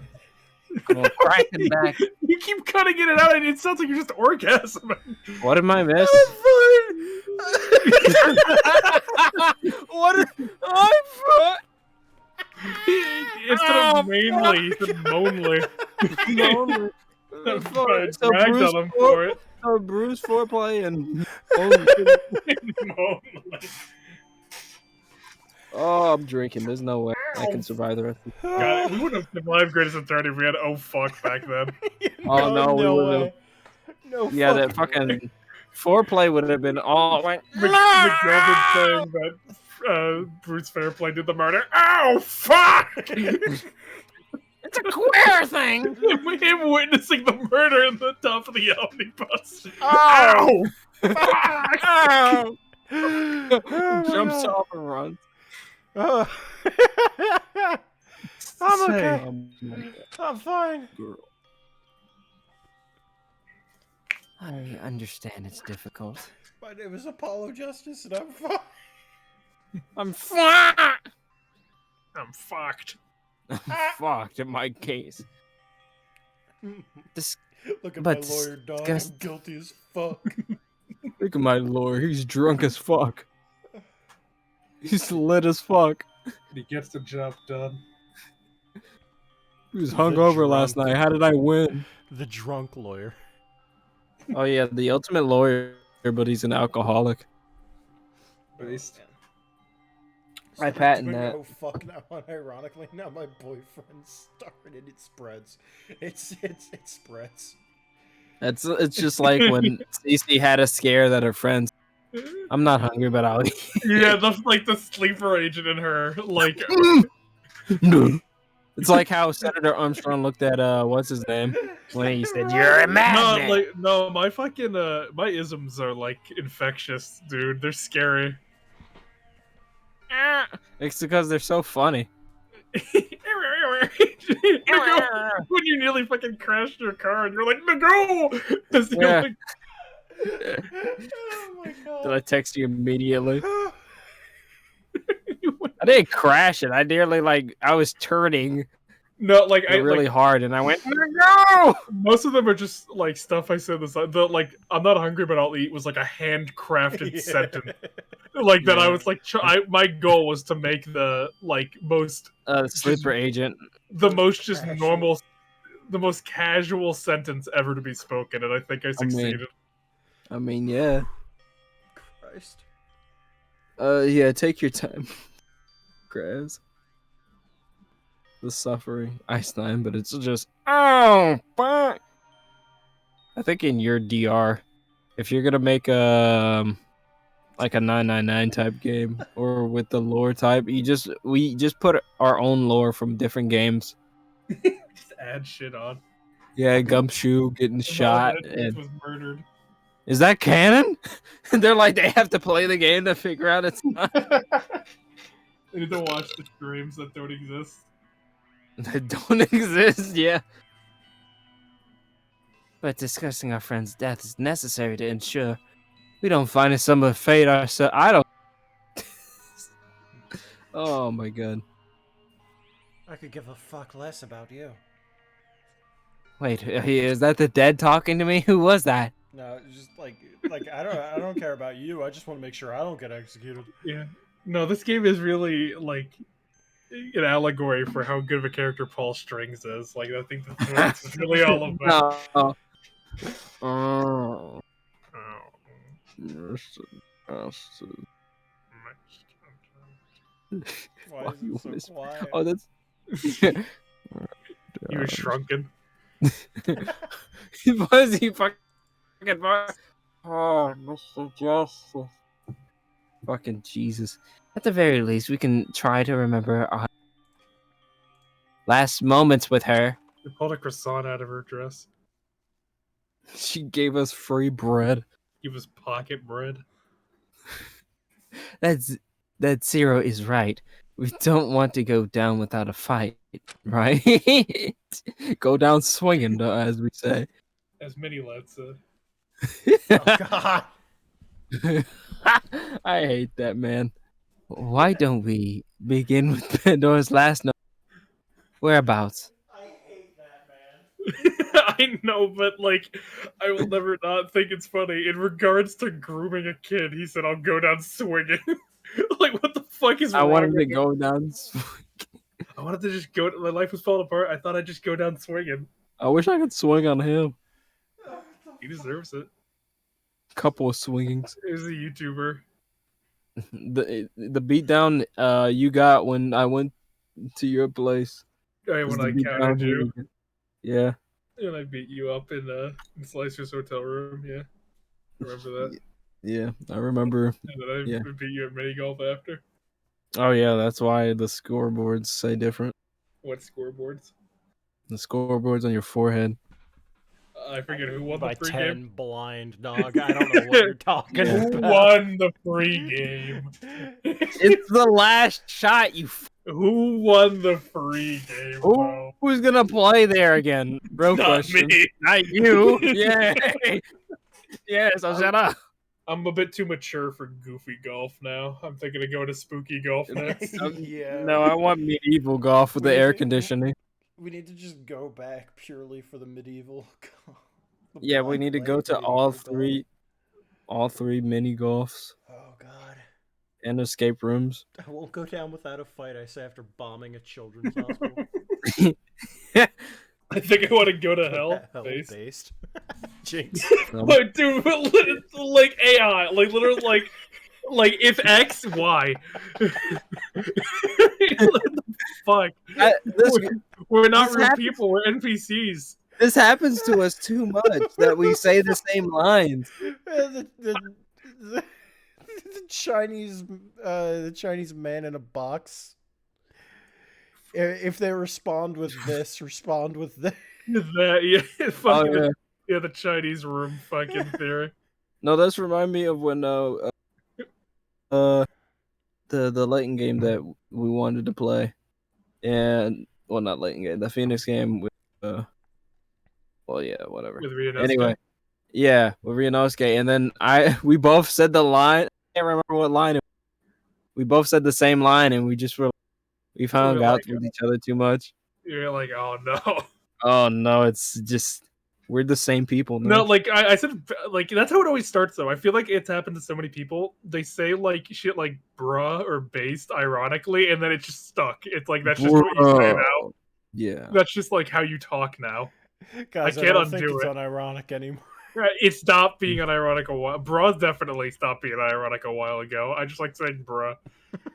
Well, cracking back. You keep cutting in and out, and it sounds like you're just orgasming. What did I miss? I'm fine. What? I'm fine. Instead of mainly, he said moanly. Lonely. I So dragged Bruce on him for it. So Bruce foreplay and Moanly. oh, I'm drinking. There's no way I can survive the rest of the God, we wouldn't have survived Greatest of 30 if we had oh fuck back then. Oh, no, we would've- way. No Yeah, that fucking way. fucking foreplay would have been all like. McGovern saying that Bruce Fairplay did the murder. Oh fuck! It's a queer thing. Him witnessing the murder in the top of the omnibus. Oh, Ow! oh. Jumps off and runs. Oh. I'm okay. My I'm fine. girl. I understand it's difficult. My name is Apollo Justice, and I'm fine. I'm fucked. I'm fucked. I'm fucked in my case. This Look at But my lawyer, dog. disgust- I'm guilty as fuck. look at my lawyer. He's drunk as fuck. He's lit as fuck. He gets the job done. He was The hungover last drunk. night. How did I win? The drunk lawyer. Oh yeah, the ultimate lawyer, but he's an alcoholic. Based. I patent that. Oh fuck! Now, unironically, now my boyfriend's started. It spreads. It spreads. It's just like when Cece had a scare that her friends. I'm not hungry, but I'll eat. Yeah, that's like the sleeper agent in her. Like, It's like how Senator Armstrong looked at what's his name when he said, "You're a no, madman." like no, my fucking my isms are like infectious, dude. They're scary. It's because they're so funny. When you nearly fucking crashed your car and you're like, "Nego!" As you're Yeah. like, Oh my god. Did I text you immediately? I didn't crash it. I nearly I was turning no, like I really like, hard, and I went, "No!" most of them are just like stuff I said this the like I'm not hungry but I'll eat was like a handcrafted sentence. Like that I Yeah. was like my goal was to make the like most Sleeper agent. the most just Casual. normal the most casual sentence ever to be spoken, and I think I succeeded. I mean, yeah. Christ. Yeah. Take your time, Kraz. the suffering Einstein, but it's just oh fuck. I think in your DR, if you're gonna make like a 999 type game or with the lore type, we just put our own lore from different games. Just add shit on. Yeah, Gumshoe getting shot. And was murdered. Is that canon? They're like they have to play the game to figure out it's not. They need to watch the streams that don't exist. That don't exist. Yeah. But discussing our friend's death is necessary to ensure we don't find a similar fate ourselves. I don't. Oh my god. I could give a fuck less about you. Wait, is that the dead talking to me? Who was that? No, just like I don't care about you. I just want to make sure I don't get executed. Yeah. No, this game is really like an allegory for how good of a character Paul Strings is. Like I think that's what it's really all about. No. Oh. Why is it so quiet? Oh, that's. He was shrunken. Was he fucking? Oh, Mr. Justice. Fucking Jesus. At the very least, we can try to remember our last moments with her. They pulled a croissant out of her dress. She gave us free bread. He was pocket bread. That Zero is right. We don't want to go down without a fight, right? Go down swinging, as we say. As many lads said. Oh god. I hate that, man. Why don't we begin with Pandora's last note? Whereabouts? I hate that, man. I know, but like, I will never not think it's funny. In regards to grooming a kid, he said, "I'll go down swinging." Like, what the fuck is I wrong wanted with to me? go down. I wanted to just go. My life was falling apart. I thought I'd just go down swinging. I wish I could swing on him. He deserves it. Couple of swingings. He's a YouTuber. The beatdown you got when I went to your place. When was I the countered beatdown you, Yeah. and I beat you up in Slicer's hotel room. Yeah, remember that? Yeah, I remember. And then I Yeah. beat you at mini golf after. Oh yeah, that's why the scoreboards say different. What scoreboards? The scoreboards on your forehead. I forget who won By the free 10 game. blind dog. I don't know what you're talking Yeah. Who about. won the free game? It's the last shot, you. Who won the free game, bro? Who's gonna play there again? Real Not question. me. Not you. Yeah. Yeah. So shut up. I'm a bit too mature for goofy golf now. I'm thinking of going to spooky golf next. Yeah. No, I want medieval golf with the air conditioning. We need to just go back purely for the medieval. The Yeah, we black need to go light to medieval all three mini golfs golf. Oh god. and escape rooms. I won't go down without a fight, I say, after bombing a children's hospital. I think I want to go to hell. Face. Based. Jinx. But dude, like AI, like literally, like if X, Y. What the fuck? We're not this real happens- people. We're NPCs. This happens to us too much that we say the same lines. the Chinese man in a box. If they respond with this, respond with this. That yeah, Oh, fucking, yeah. the Chinese room fucking theory. No, this remind me of when the Leighton game that we wanted to play, and well, not Leighton game, the Phoenix game with well, yeah, whatever. With Ryunosuke. Anyway, yeah, with Ryunosuke, and then we both said the line. I can't remember what line. We both said the same line, and we found were out like- with each other too much. You're like, oh no. Oh no, it's just we're the same people. No, Man. like I said, like that's how it always starts. Though I feel like it's happened to so many people. They say like shit like "bruh" or "based" ironically, and then it just stuck. It's like that's just what you say now. Yeah. That's just like how you talk now. Guys, I can't don't think undo it's it. unironic anymore. It stopped being unironic a while. Bruh definitely stopped being ironic a while ago. I just like saying bruh.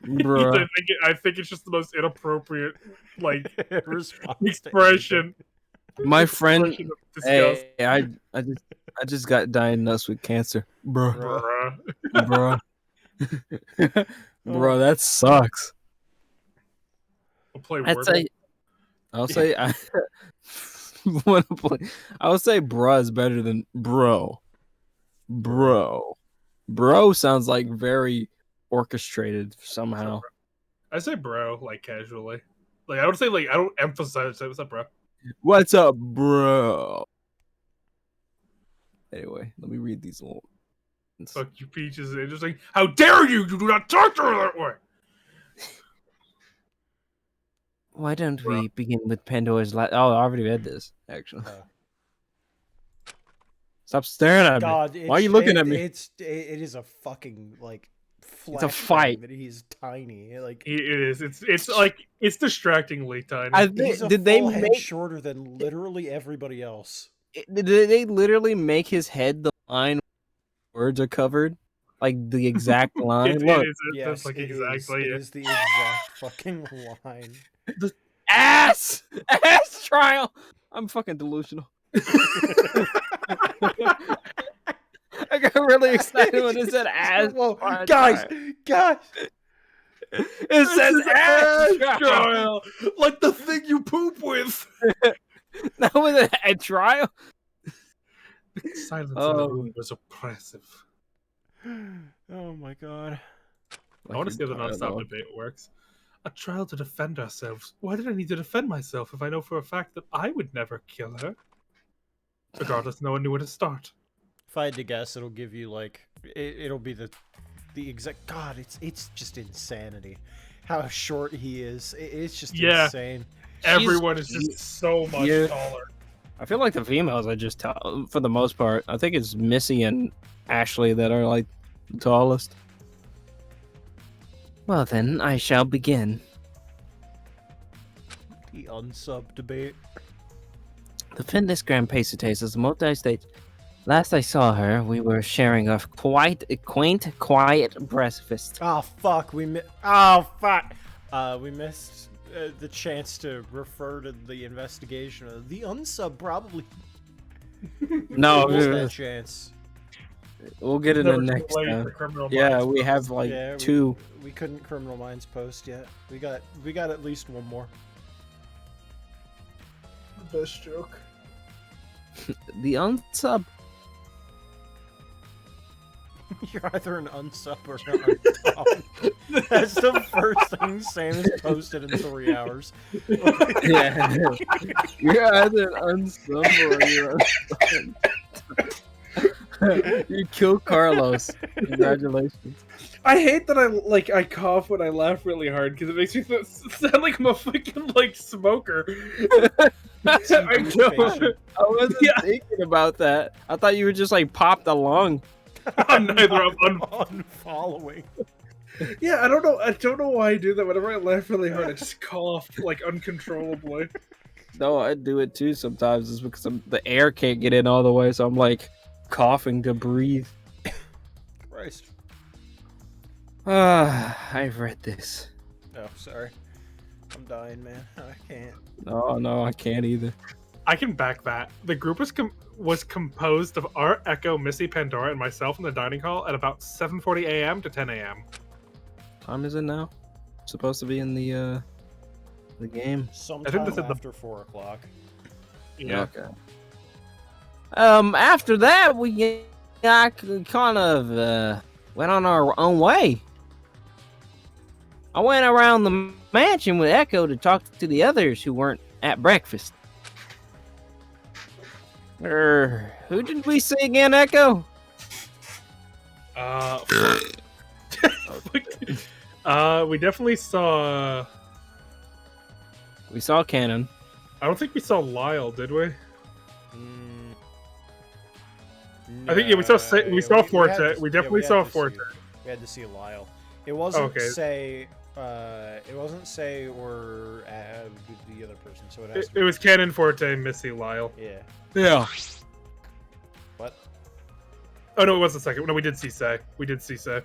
Bruh. I think it's just the most inappropriate like Response to expression. My friend, Expression of disgust. hey, I just got diagnosed with cancer, bro, Bruh. bro, bro. That sucks. I'll play I'd Wordle. say, I'll say, I want to play. I would say, bruh is better than bro. Bro sounds like very orchestrated somehow. I say bro like casually. Like I would say like I don't emphasize it. What's up, bro? What's up, bro? Anyway, let me read these little. Fuck you, Peaches. It's just like, how dare you? You do not talk to her that way. Why don't we begin with Pandora's last? Oh, I already read this actually. Stop staring at God, me. Why are you looking at me? It is a fucking like. It's a fight. That he's tiny. Like It is. It's like it's distractingly tiny. he's a did they full head make shorter than literally everybody else. did they literally make his head the line where words are covered? Like the exact line? Look, That's like exactly It is the exact fucking line. ass trial. I'm fucking delusional. I got really excited when it said ass. Whoa, guys, it says ass trial. Like the thing you poop with. Not with a trial. The silence in the room was oppressive. Oh my god. I want to see how the non-stop debate works. A trial to defend ourselves. Why did I need to defend myself if I know for a fact that I would never kill her? Regardless, no one knew where to start. If I had to guess, it'll give you like it'll be the exact. God, it's just insanity. How short he is. It's just insane. Everyone is just so much taller. I feel like the females are just tall for the most part. I think it's Missy and Ashley that are like the tallest. Well then, I shall begin. The unsub debate. The Fitness Grand Pacetes is a multi-stage. Last I saw her, we were sharing a quite quaint, quiet breakfast. Oh fuck, we missed the chance to refer to the investigation. The unsub probably. No, missed that chance. We'll get it in next time. Yeah, we have like two. We couldn't Criminal Minds post yet. We got at least one more. The best joke. The unsub. You're either an unsub or an unsub. That's the first thing Sam has posted in 3 hours. Yeah. You're either an unsub or you're unsub. You killed Carlos. Congratulations. I hate that I cough when I laugh really hard because it makes me sound like I'm a fucking like smoker. I wasn't thinking about that. I thought you were just like popped a lung. I'm neither. I'm unfollowing. Yeah, I don't know. I don't know why I do that. Whenever I laugh really hard, I just cough like uncontrollably. No, I do it too sometimes. It's because the air can't get in all the way, so I'm like coughing to breathe. Christ. I've read this. Oh, sorry. I'm dying, man. I can't. No, I can't either. I can back that. The group was composed of Art, Echo, Missy, Pandora, and myself in the dining hall at about 7:40 a.m. to 10 a.m. Time is it now? Supposed to be in the game. Sometime after 4 o'clock. Yeah. Okay. After that, we kind of went on our own way. I went around the mansion with Echo to talk to the others who weren't at breakfast. Who did we see again, Echo? We definitely saw. We saw Cannon. I don't think we saw Lyle, did we? I think we saw Forte. We definitely saw Forte. We had to see Lyle. It wasn't say. It wasn't say or the other person. So it was Cannon, Forte, Missy, Lyle. Yeah. Yeah. What? Oh no, it was the second. No, we did see Say. We did see Say.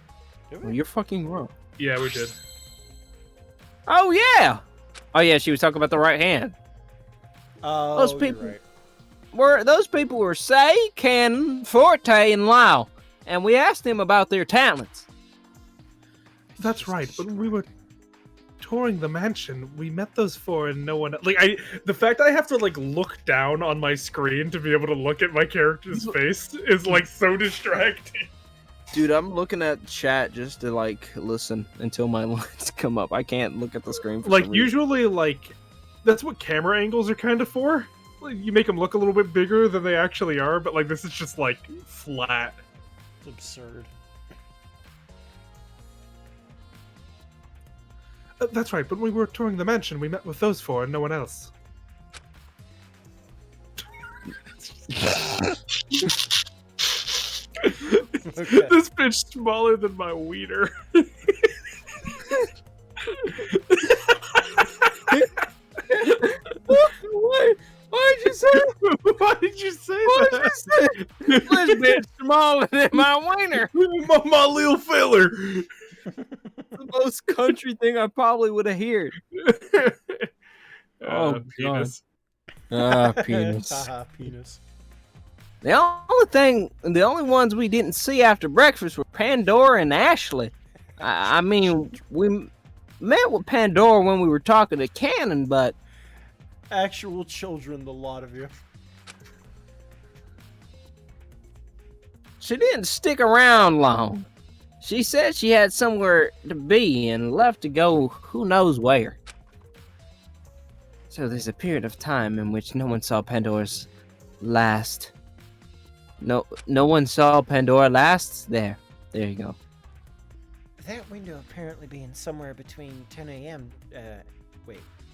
Well, you're fucking wrong. Yeah, we did. Oh yeah. Oh yeah, she was talking about the right hand. Oh, Those you're people- right. Those people were Say, Cannon, Forte, and Lau, and we asked them about their talents. That's right. But when we were touring the mansion, we met those four and no one. The fact I have to look down on my screen to be able to look at my character's face is so distracting. Dude, I'm looking at chat just to listen until my lines come up. I can't look at the screen for some reason. Usually, that's what camera angles are kind of for. You make them look a little bit bigger than they actually are, but this is just flat. It's absurd. That's right, but when we were touring the mansion, we met with those four and no one else. Okay. This bitch smaller than my wiener. Why'd you say that? Why did you say Why'd that? you say this bitch smaller than my wiener? my little feller. The most country thing I probably would have heard. Oh, penis. Penis. Haha, penis. The only ones we didn't see after breakfast were Pandora and Ashley. I mean, we met with Pandora when we were talking to Cannon, but Actual children, the lot of you. she didn't stick around long. She said she had somewhere to be and left to go who knows where. So there's a period of time in which no one saw Pandora's last. No one saw Pandora last. There you go. That window apparently being somewhere between 10 a.m.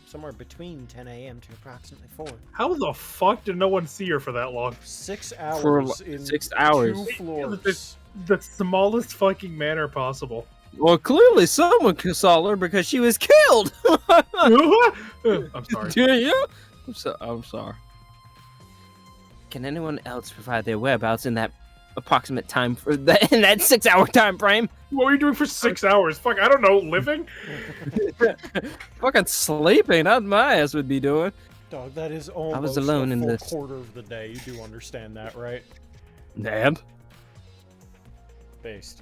Somewhere between 10 a.m. to approximately 4. How the fuck did no one see her for that long? 6 For hours in 6 hours. 2 floors. The smallest fucking manner possible. Well, clearly someone saw her because she was killed. I'm sorry. Do you? I'm sorry. Can anyone else provide their whereabouts in that approximate time for that in that 6 hour time frame? What were you doing for 6 hours? Fuck, I don't know. Living? Fucking sleeping. That's what my ass would be doing. Dog, that is almost was alone a in full this. quarter of the day. You do understand that, right? Damn. Based.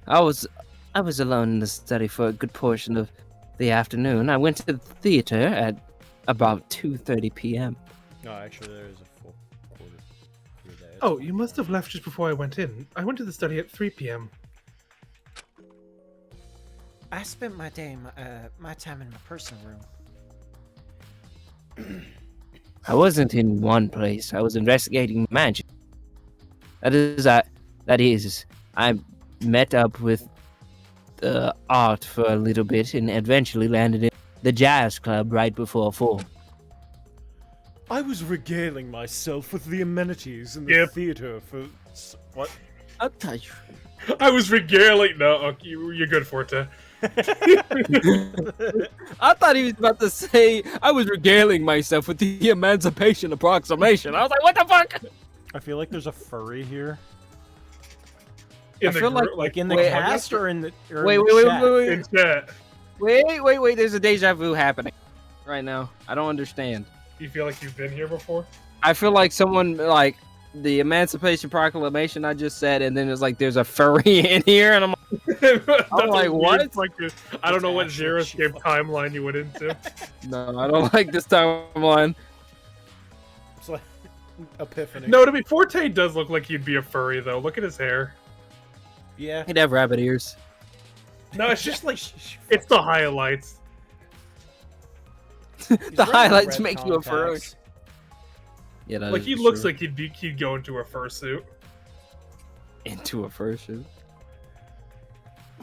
I was alone in the study for a good portion of the afternoon. I went to the theater at about 2:30 p.m. No, actually, there is a full quarter of the day. Oh, you must have left just before I went in. I went to the study at 3 p.m. I spent my day, my time in my personal room. I wasn't in one place. I was investigating magic. That is, I met up with the art for a little bit and eventually landed in the jazz club right before 4. I was regaling myself with the amenities in the Yep. theater for... What? I'll tell you. I was regaling. No, okay, you're good, Forte. I thought he was about to say I was regaling myself with the Emancipation Approximation. I was like, what the fuck? I feel like there's a furry here. In I the feel like- group, Like in the Wait, cast or in the Wait, in the chat? in chat. wait. There's a deja vu happening right now. I don't understand. You feel like you've been here before? I feel like someone like the Emancipation Proclamation I just said, and then it's like there's a furry in here, and I'm like, That's like, a what? weird fucking- I don't know what Actually, Xeriscape timeline you went into. no, I don't like this timeline. It's like epiphany. No, to be Forte does look like he'd be a furry though. Look at his hair. Yeah. He'd have rabbit ears. No, it's just like it's the highlights. He's The wearing highlights red make you a furry. contacts. Yeah, that Like is he looks true. like he'd go into a fursuit. Into a fursuit.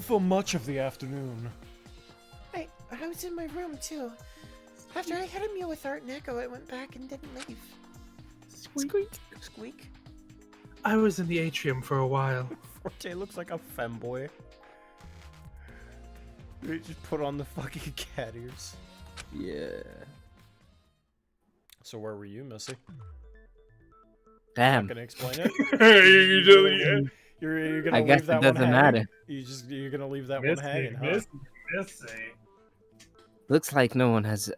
For much of the afternoon. I was in my room too. After I had a meal with Art and Echo, I went back and didn't leave. Squeak. Squeak. I was in the atrium for a while. Forte looks like a femboy. They just put on the fucking cat ears. Yeah. So where were you, Missy? Damn. Not gonna explain it. You're gonna I guess leave that it doesn't one hanging. matter. You're gonna leave that one hanging, huh? Missy. Looks like no one has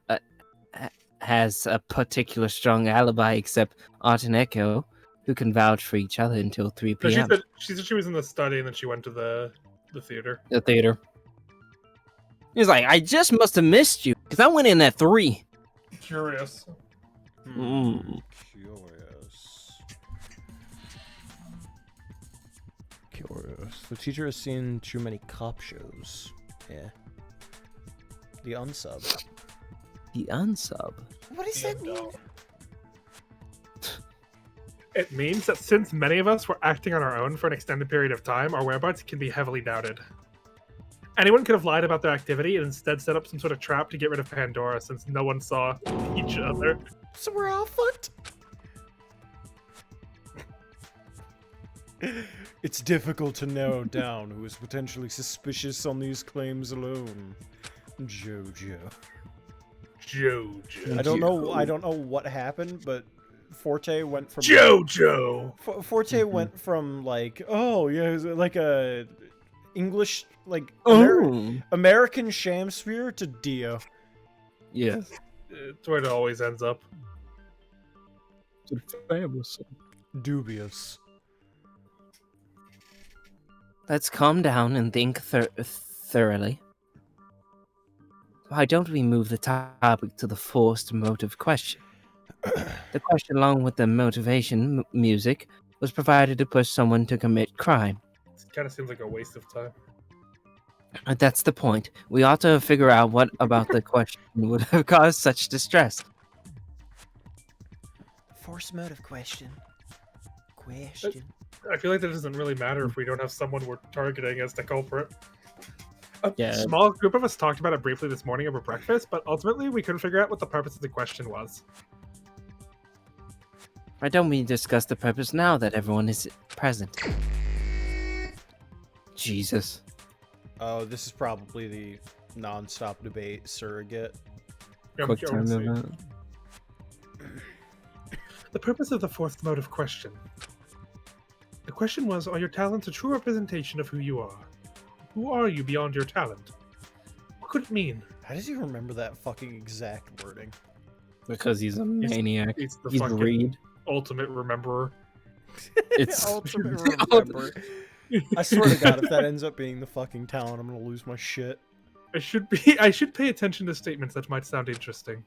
a particular strong alibi except Art and Echo, who can vouch for each other until 3 No, p.m. she said she was in the study and then she went to the theater. The theater. He's like, I just must have missed you because I went in at 3. Curious. Curious. The teacher has seen too many cop shows. Yeah. The unsub. The unsub. What does that mean? It means that since many of us were acting on our own for an extended period of time, our whereabouts can be heavily doubted. Anyone could have lied about their activity and instead set up some sort of trap to get rid of Pandora since no one saw each other. So we're all fucked? It's difficult to narrow down who is potentially suspicious on these claims alone. Jojo. Jojo. I don't know what happened, but Forte went from Jojo. Forte went from like, oh yeah, it was like a English like American Shamsphere to Dio. Yes. It's where it always ends up. Dubious. Let's calm down and think thoroughly. Why don't we move the topic to the forced motive question? The question, along with the motivation music, was provided to push someone to commit crime. It kind of seems like a waste of time. That's the point. We ought to figure out what about the question would have caused such distress. Force motive question. I feel like that doesn't really matter if we don't have someone we're targeting as the culprit. A small group of us talked about it briefly this morning over breakfast, but ultimately we couldn't figure out what the purpose of the question was. Why don't we discuss the purpose now that everyone is present? Jesus. Oh, this is probably the non-stop debate surrogate. Quick time event. The purpose of the fourth motive question. The question was, are your talents a true representation of who you are? Who are you beyond your talent? What could it mean? How does he remember that fucking exact wording? Because he's a maniac. He's the He's fucking Reed. ultimate rememberer. It's ultimate remember. I swear to God, if that ends up being the fucking talent, I'm gonna lose my shit. I should pay attention to statements that might sound interesting.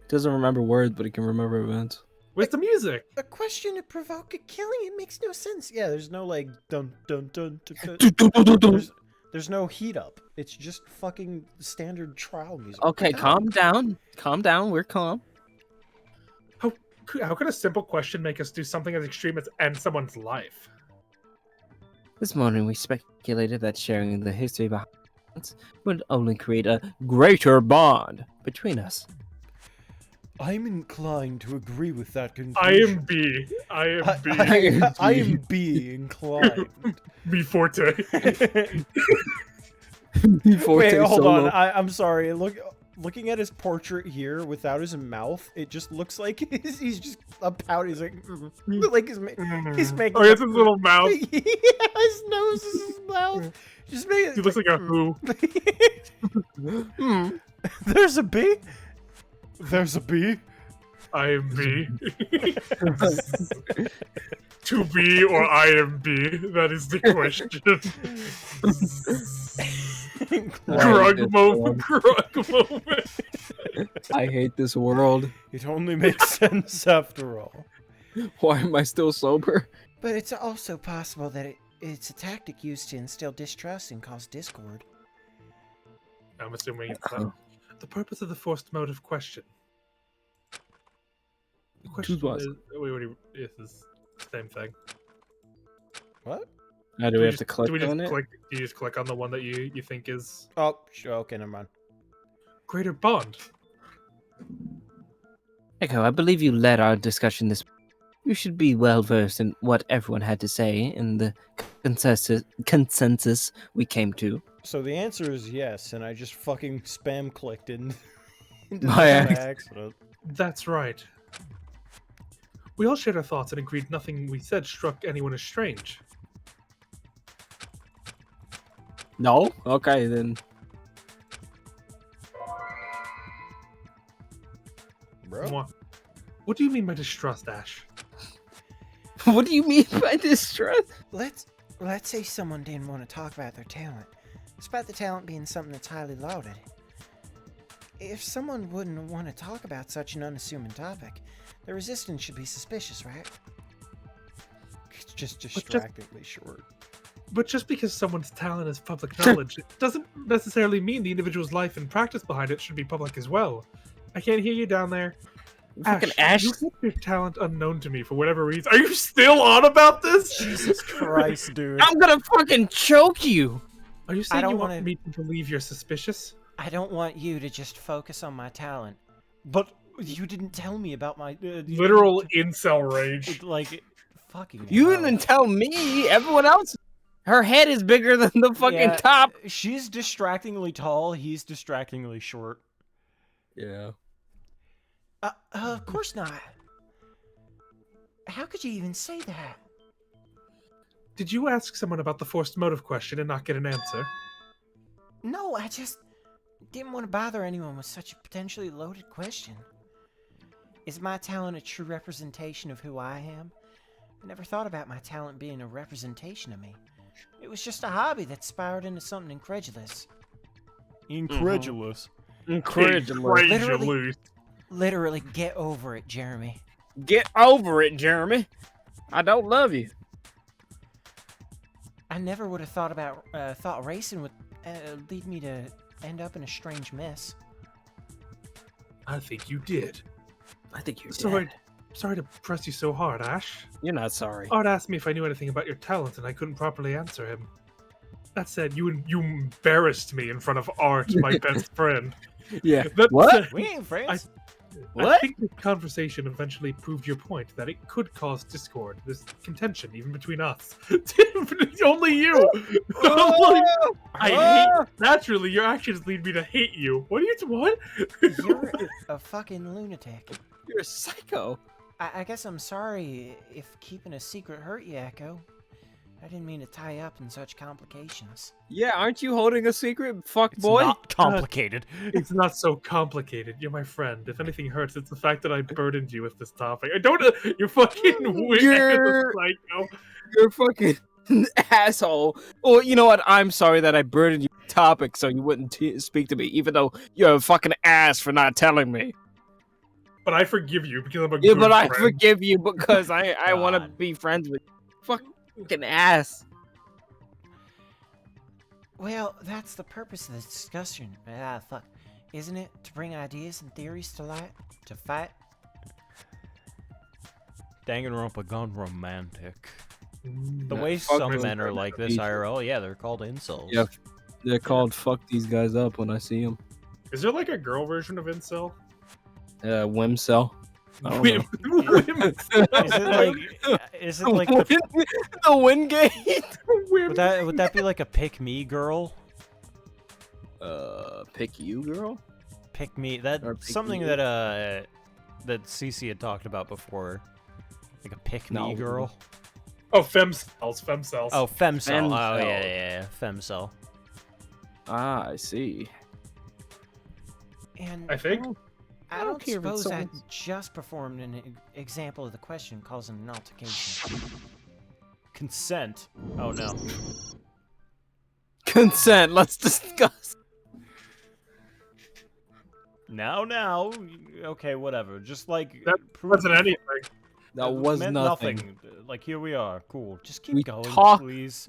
Doesn't remember words, but he can remember events. Where's the music? A question to provoke a killing? It makes no sense. Yeah, there's no like dun dun dun dun. dun. There's no heat up. It's just fucking standard trial music. Okay, calm down. Calm down. We're calm. How could a simple question make us do something as extreme as end someone's life? This morning we speculated that sharing the history behind us would only create a greater bond between us. I'm inclined to agree with that conclusion. I am B. I am B inclined. B Forte. Wait, hold on. I'm sorry. Looking at his portrait here without his mouth, it just looks like he's just a pout. He's like, like he's making. Oh, he has his little mouth. Yeah, his nose is his mouth. Just make it. He looks like a who. There's a B. There's a B. I am B. To be or I am B? That is the question. Grug moment. I hate this world. It only makes sense after all. Why am I still sober? But it's also possible that it's a tactic used to instill distrust and cause discord. I'm assuming it's the purpose of the forced motive question. The question is this same thing. What? Now do we have to click on it? Do you just click on the one that you think is... Oh, sure. Okay, never mind. Greater bond. Echo, I believe you led our discussion this. You should be well versed in what everyone had to say in the consensus we came to. So the answer is yes, and I just fucking spam clicked into by accident. That's right. We all shared our thoughts and agreed nothing we said struck anyone as strange. No? Okay, then. Bro. Mwah. What do you mean by distrust, Ash? What do you mean by distrust? Let's say someone didn't want to talk about their talent, despite the talent being something that's highly lauded. If someone wouldn't want to talk about such an unassuming topic, the resistance should be suspicious, right? It's just distractingly short. But just because someone's talent is public knowledge, it doesn't necessarily mean the individual's life and practice behind it should be public as well. I can't hear you down there. Fucking Ash. You kept your talent unknown to me for whatever reason. Are you still on about this? Jesus Christ, dude. I'm gonna fucking choke you. Are you saying don't you want wanna- me to believe you're suspicious? I don't want you to just focus on my talent. But you didn't tell me about my... Literal incel rage. Like, fucking You hell. didn't tell me. Everyone else. Her head is bigger than the fucking Yeah, top. She's distractingly tall, he's distractingly short. Yeah. Of course not. How could you even say that? Did you ask someone about the forced motive question and not get an answer? No, I just didn't want to bother anyone with such a potentially loaded question. Is my talent a true representation of who I am? I never thought about my talent being a representation of me. It was just a hobby that spiraled into something incredulous. Incredulous. Incredulous. Literally, get over it, Jeremy. Get over it, Jeremy. I don't love you. I never would have thought racing would lead me to end up in a strange mess. I think you did. I think you're Sorry to press you so hard, Ash. You're not sorry. Art asked me if I knew anything about your talent, and I couldn't properly answer him. That said, you embarrassed me in front of Art, my best friend. Yeah. That What? said, We ain't friends. I What? think the conversation eventually proved your point that it could cause discord, this contention, even between us. Only you. I hate. Naturally, your actions lead me to hate you. What? You're a fucking lunatic. You're a psycho. I guess I'm sorry if keeping a secret hurt you, Echo. I didn't mean to tie you up in such complications. Yeah, aren't you holding a secret, fuck It's boy? not complicated. It's not so complicated. You're my friend. If anything hurts, it's the fact that I burdened you with this topic. I don't. You're fucking weird, You're- psycho. You're a fucking asshole. Well, you know what? I'm sorry that I burdened you with the topic so you wouldn't speak to me, even though you're a fucking ass for not telling me. But I forgive you because I'm a Yeah, good but I friend. forgive you because I want to God. be friends with you. Fucking ass. Well, that's the purpose of this discussion. Fuck. Isn't it? To bring ideas and theories to light? To fight? Danganronpa gone romantic. Mm, The that way fuck some was men are romantic. like this IRL, yeah, they're called incels. Yeah. They're called fuck these guys up when I see them. Is there like a girl version of incel? Wimcel. I don't Whim- Is it like the, the Wingate? would that be like a pick me girl? Pick you, girl? Pick me that Or pick something you. that Cece had talked about before. Like a pick me No. girl. Oh, femcells. Oh, femcel. Oh Femcel. yeah, femcel. Ah, I see. And I think. I don't don't care if it's suppose I someone's- just performed an example of the question causing an altercation. Consent. Oh no. Consent. Let's discuss. Now. Okay, whatever. Just like That prove- wasn't anything. That it was meant nothing. Like here we are. Cool. Just keep We going, talk- please.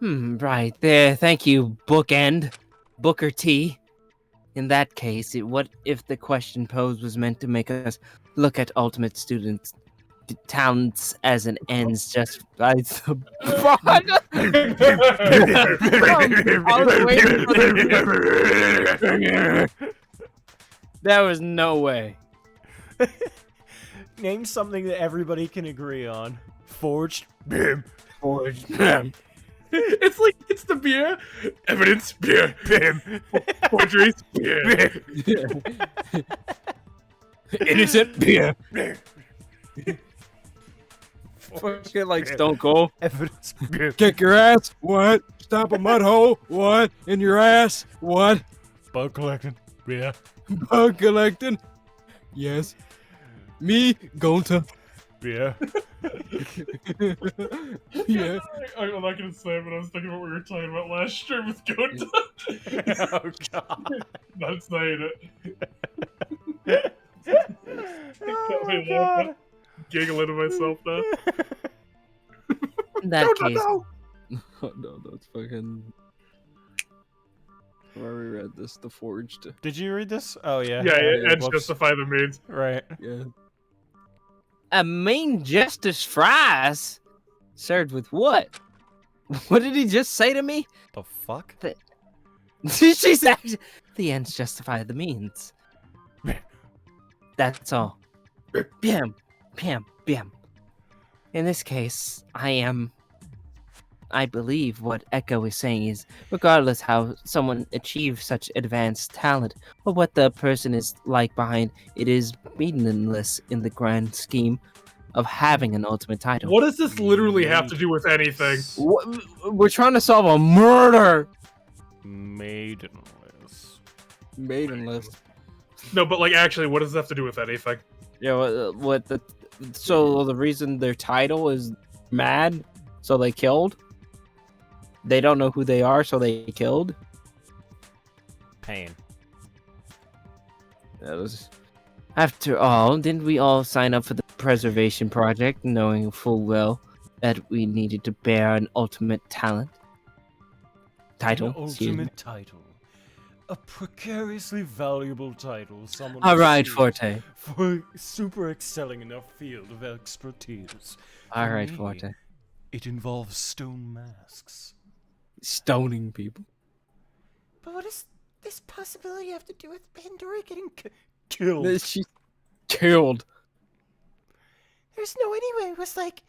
Right there. Thank you, Bookend. Booker T. In that case, what if the question posed was meant to make us look at ultimate students' talents as an ends justifies the I was waiting for the- There was no way. Name something that everybody can agree on. Forged. It's the beer. Evidence, beer. Forgeries, beer. Innocent beer. Fucking like Stone Cold. Evidence. Kick your ass. What? Stop a mud hole. What? In your ass. What? Bug collecting. Yeah. Bug collecting. Yes. Me going to. Yeah. Yeah. I'm not gonna say, but I was thinking what we were talking about last stream with Goat Oh god. Not saying it. Oh god. Giggling to myself now. In that No, case. no, Oh, no, that's fucking. Where we read this, The Forged. Did you read this? Oh yeah. Yeah, and whoops. justify the means. Right. Yeah. A main justice fries? Served with what? What did he just say to me? The fuck? She's actually. The ends justify the means. That's all. Bam, bam, bam. In this case, I believe what Echo is saying is, regardless how someone achieves such advanced talent, or what the person is like behind, it is meaningless in the grand scheme of having an ultimate title. What does this literally have to do with anything? We're trying to solve a murder! Maidenless. Maidenless. No, but like actually, what does this have to do with anything? Yeah, so the reason their title is mad, so they killed? They don't know who they are, so they killed? Pain. That was... After all, didn't we all sign up for the preservation project, knowing full well that we needed to bear an ultimate talent? Title? An excuse me. ultimate title. A precariously valuable title. Someone Alright, receives Forte. for super excelling in a field of expertise. Alright, me, Forte. It involves stone masks. Stoning people. But what does this possibility have to do with Pandora getting Killed. She's killed. There's no anyway was like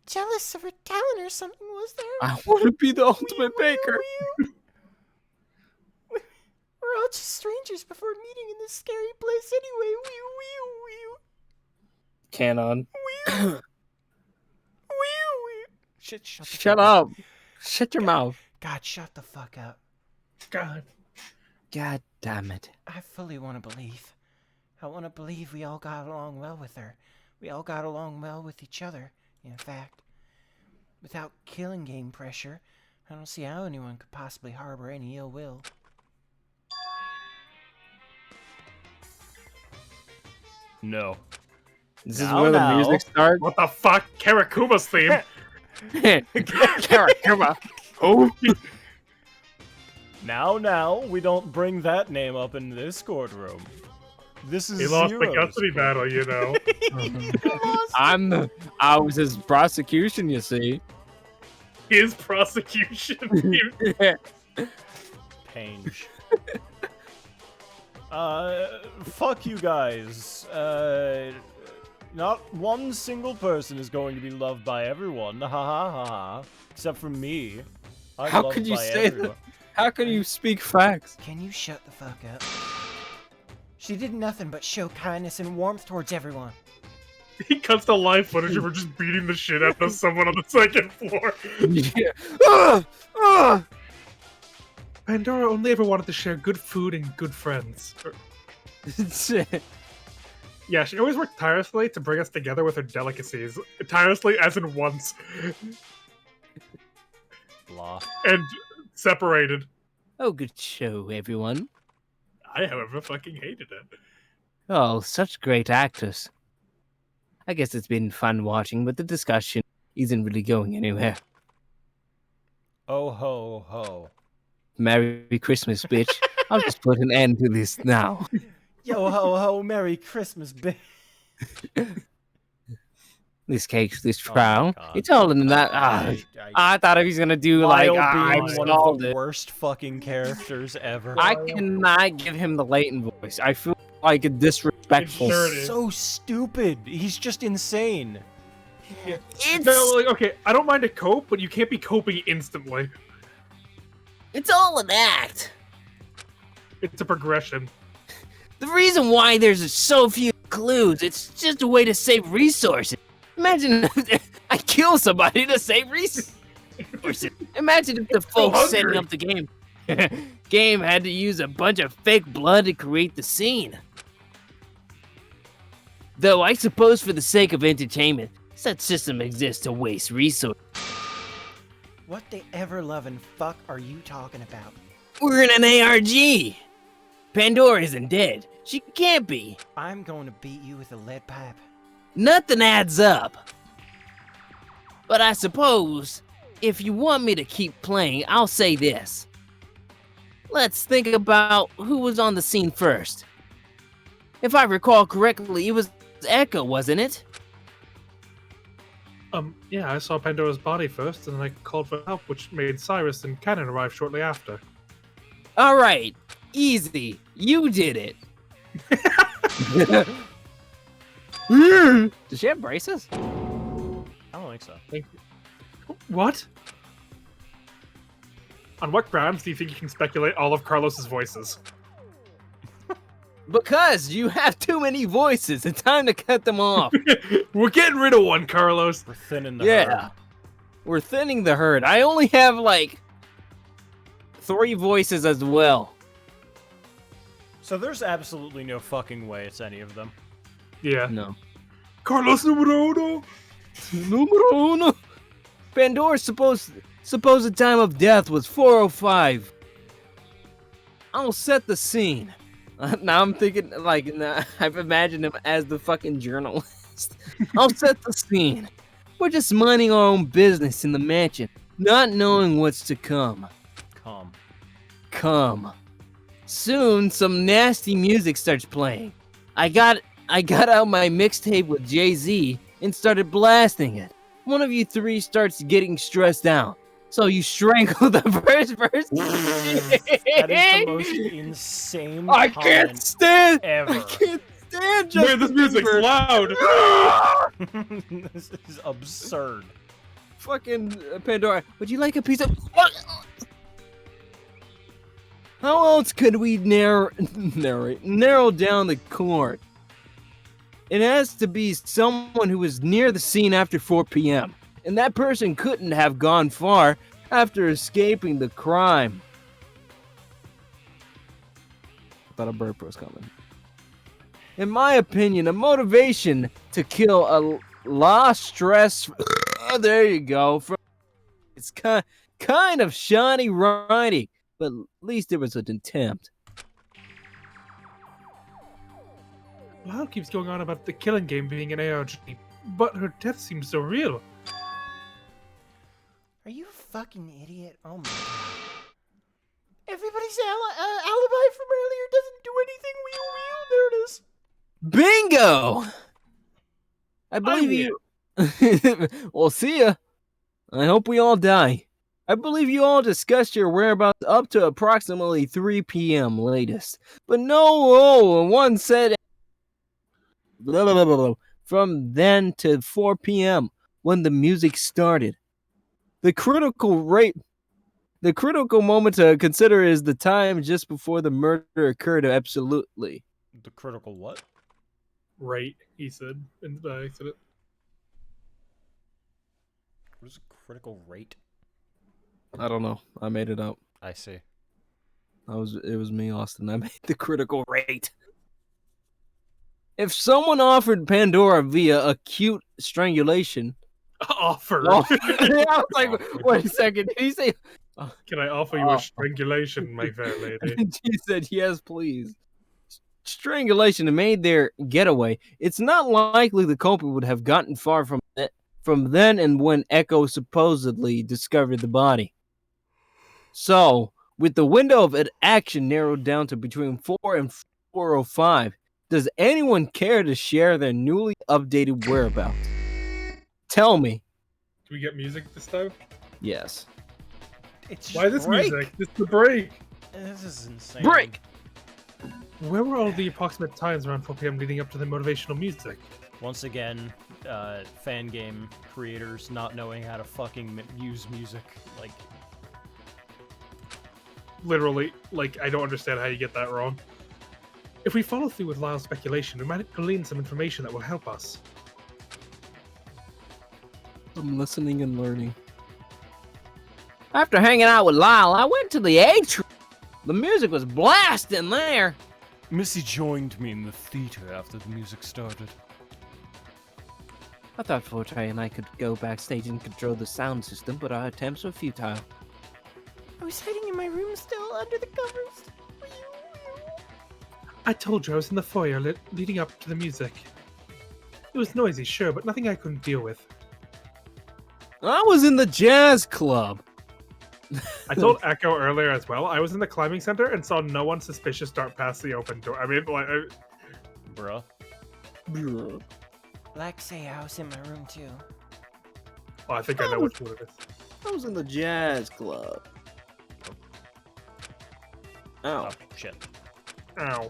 jealous of her talent or something, was there? I want to be the ultimate baker. We're all just strangers before meeting in this scary place anyway. Wee. Canon. Shut Up. Shut your mouth. God, shut the fuck up. God. God damn it. I fully want to believe. I want to believe we all got along well with her. We all got along well with each other, in fact. Without killing game pressure, I don't see how anyone could possibly harbor any ill will. No. This is Now, where the now. music starts. What the fuck? Karakuma's theme. Karakuma. Oh. Now, we don't bring that name up in this courtroom. This is He lost the Zero's custody courtroom. battle, you know. I was his prosecution, you see. His prosecution. Pange. Fuck you guys. Not one single person is going to be loved by everyone. Ha ha ha ha. Except for me. I'm How loved could you by say everyone. that? How can you speak facts? Can you shut the fuck up? She did nothing but show kindness and warmth towards everyone. He cuts the live footage of her just beating the shit out of someone on the second floor. Yeah. Pandora only ever wanted to share good food and good friends. Yeah, she always worked tirelessly to bring us together with her delicacies. Tirelessly as in once. Blah. And separated. Oh, good show, everyone. I, however, fucking hated it. Oh, such great actors. I guess it's been fun watching, but the discussion isn't really going anywhere. Oh ho ho. Merry Christmas, bitch. I'll just put an end to this now. Yo ho ho, Merry Christmas, bitch. This case, this Oh my trial, God. it's all in that. I thought he was gonna do like, Lyle I being one of solved the it. worst fucking characters ever. I cannot give him the latent voice. I feel like a disrespectful. Sure it is. So stupid. He's just insane. It's No, like, okay, I don't mind a cope, but you can't be coping instantly. it's all an act. It's a progression. The reason why there's so few clues. It's just a way to save resources. Imagine if I kill somebody to save resources. Imagine if the folks setting up the game had to use a bunch of fake blood to create the scene. Though I suppose for the sake of entertainment, such system exists to waste resources. What the ever-loving fuck are you talking about? We're in an ARG. Pandora isn't dead. She can't be. I'm going to beat you with a lead pipe. Nothing adds up. But I suppose, if you want me to keep playing, I'll say this. Let's think about who was on the scene first. If I recall correctly, it was Echo, wasn't it? Yeah, I saw Pandora's body first, and then I called for help, which made Cyrus and Cannon arrive shortly after. Alright, easy. You did it. Does she have braces? I don't think so. Thank you. What? On what grounds do you think you can speculate all of Carlos's voices? Because you have too many voices. It's time to cut them off. We're getting rid of one, Carlos. We're thinning the herd. We're thinning the herd. I only have like 3 voices as well. So there's absolutely no fucking way it's any of them. Yeah. No. Carlos numero uno. Numero uno. Pandora's supposed time of death was 4:05. I'll set the scene. Now I'm thinking, like, I've imagined him as the fucking journalist. I'll set the scene. We're just minding our own business in the mansion, not knowing what's to come. Come. Soon, some nasty music starts playing. I got out my mixtape with Jay-Z and started blasting it. One of you 3 starts getting stressed out. So you strangle the first person. That is the most insane I can't stand ever. I can't stand just Man, this music's loud. This is absurd. Fucking Pandora. Would you like a piece of? How else could we narrow down the court? It has to be someone who was near the scene after 4 p.m. And that person couldn't have gone far after escaping the crime. I thought a burp was coming. In my opinion, a motivation to kill a lost stress. Oh, there you go. It's kind of shoddy writing, but at least it was an attempt. Lyle keeps going on about the killing game being an ARG, but her death seems so real. Are you a fucking idiot? Oh my god. Everybody's alibi from earlier doesn't do anything real. There it is. Bingo! I believe you. Well, see ya. I hope we all die. I believe you all discussed your whereabouts up to approximately 3 p.m. latest. But one said from then to 4 p.m. when the music started. The critical moment to consider is the time just before the murder occurred. Absolutely. The critical what? Right, he said. And I said it. What is a critical rate? I don't know. I made it up. I see. It was me, Austin. I made the critical rate. If someone offered Pandora via acute strangulation, Offer. I was like, wait a second. Did he say? Can I offer you a strangulation, my fair lady? She said, yes, please. Strangulation made their getaway. It's not likely the culprit would have gotten far from then and when Echo supposedly discovered the body. So, with the window of action narrowed down to between 4 and 4:05, does anyone care to share their newly updated whereabouts? Tell me. Do we get music this time? Yes. It's Why this break. music? This is the break. This is insane. Break! Where were all the approximate times around 4 p.m. leading up to the motivational music? Once again, fan game creators not knowing how to fucking use music. Like, Literally, like, I don't understand how you get that wrong. If we follow through with Lyle's speculation, we might glean some information that will help us. I'm listening and learning. After hanging out with Lyle, I went to the atrium. The music was blasting there. Missy joined me in the theater after the music started. I thought Forte and I could go backstage and control the sound system, but our attempts were futile. I was hiding in my room still, under the covers. I told you I was in the foyer leading up to the music. It was noisy, sure, but nothing I couldn't deal with. I was in the jazz club. I told Echo earlier as well, I was in the climbing center and saw no one suspicious dart past the open door. I mean, like... Bruh. Lapse, I was in my room too. I think I know which one it is. I was in the jazz club. Ow. Oh, shit. Ow.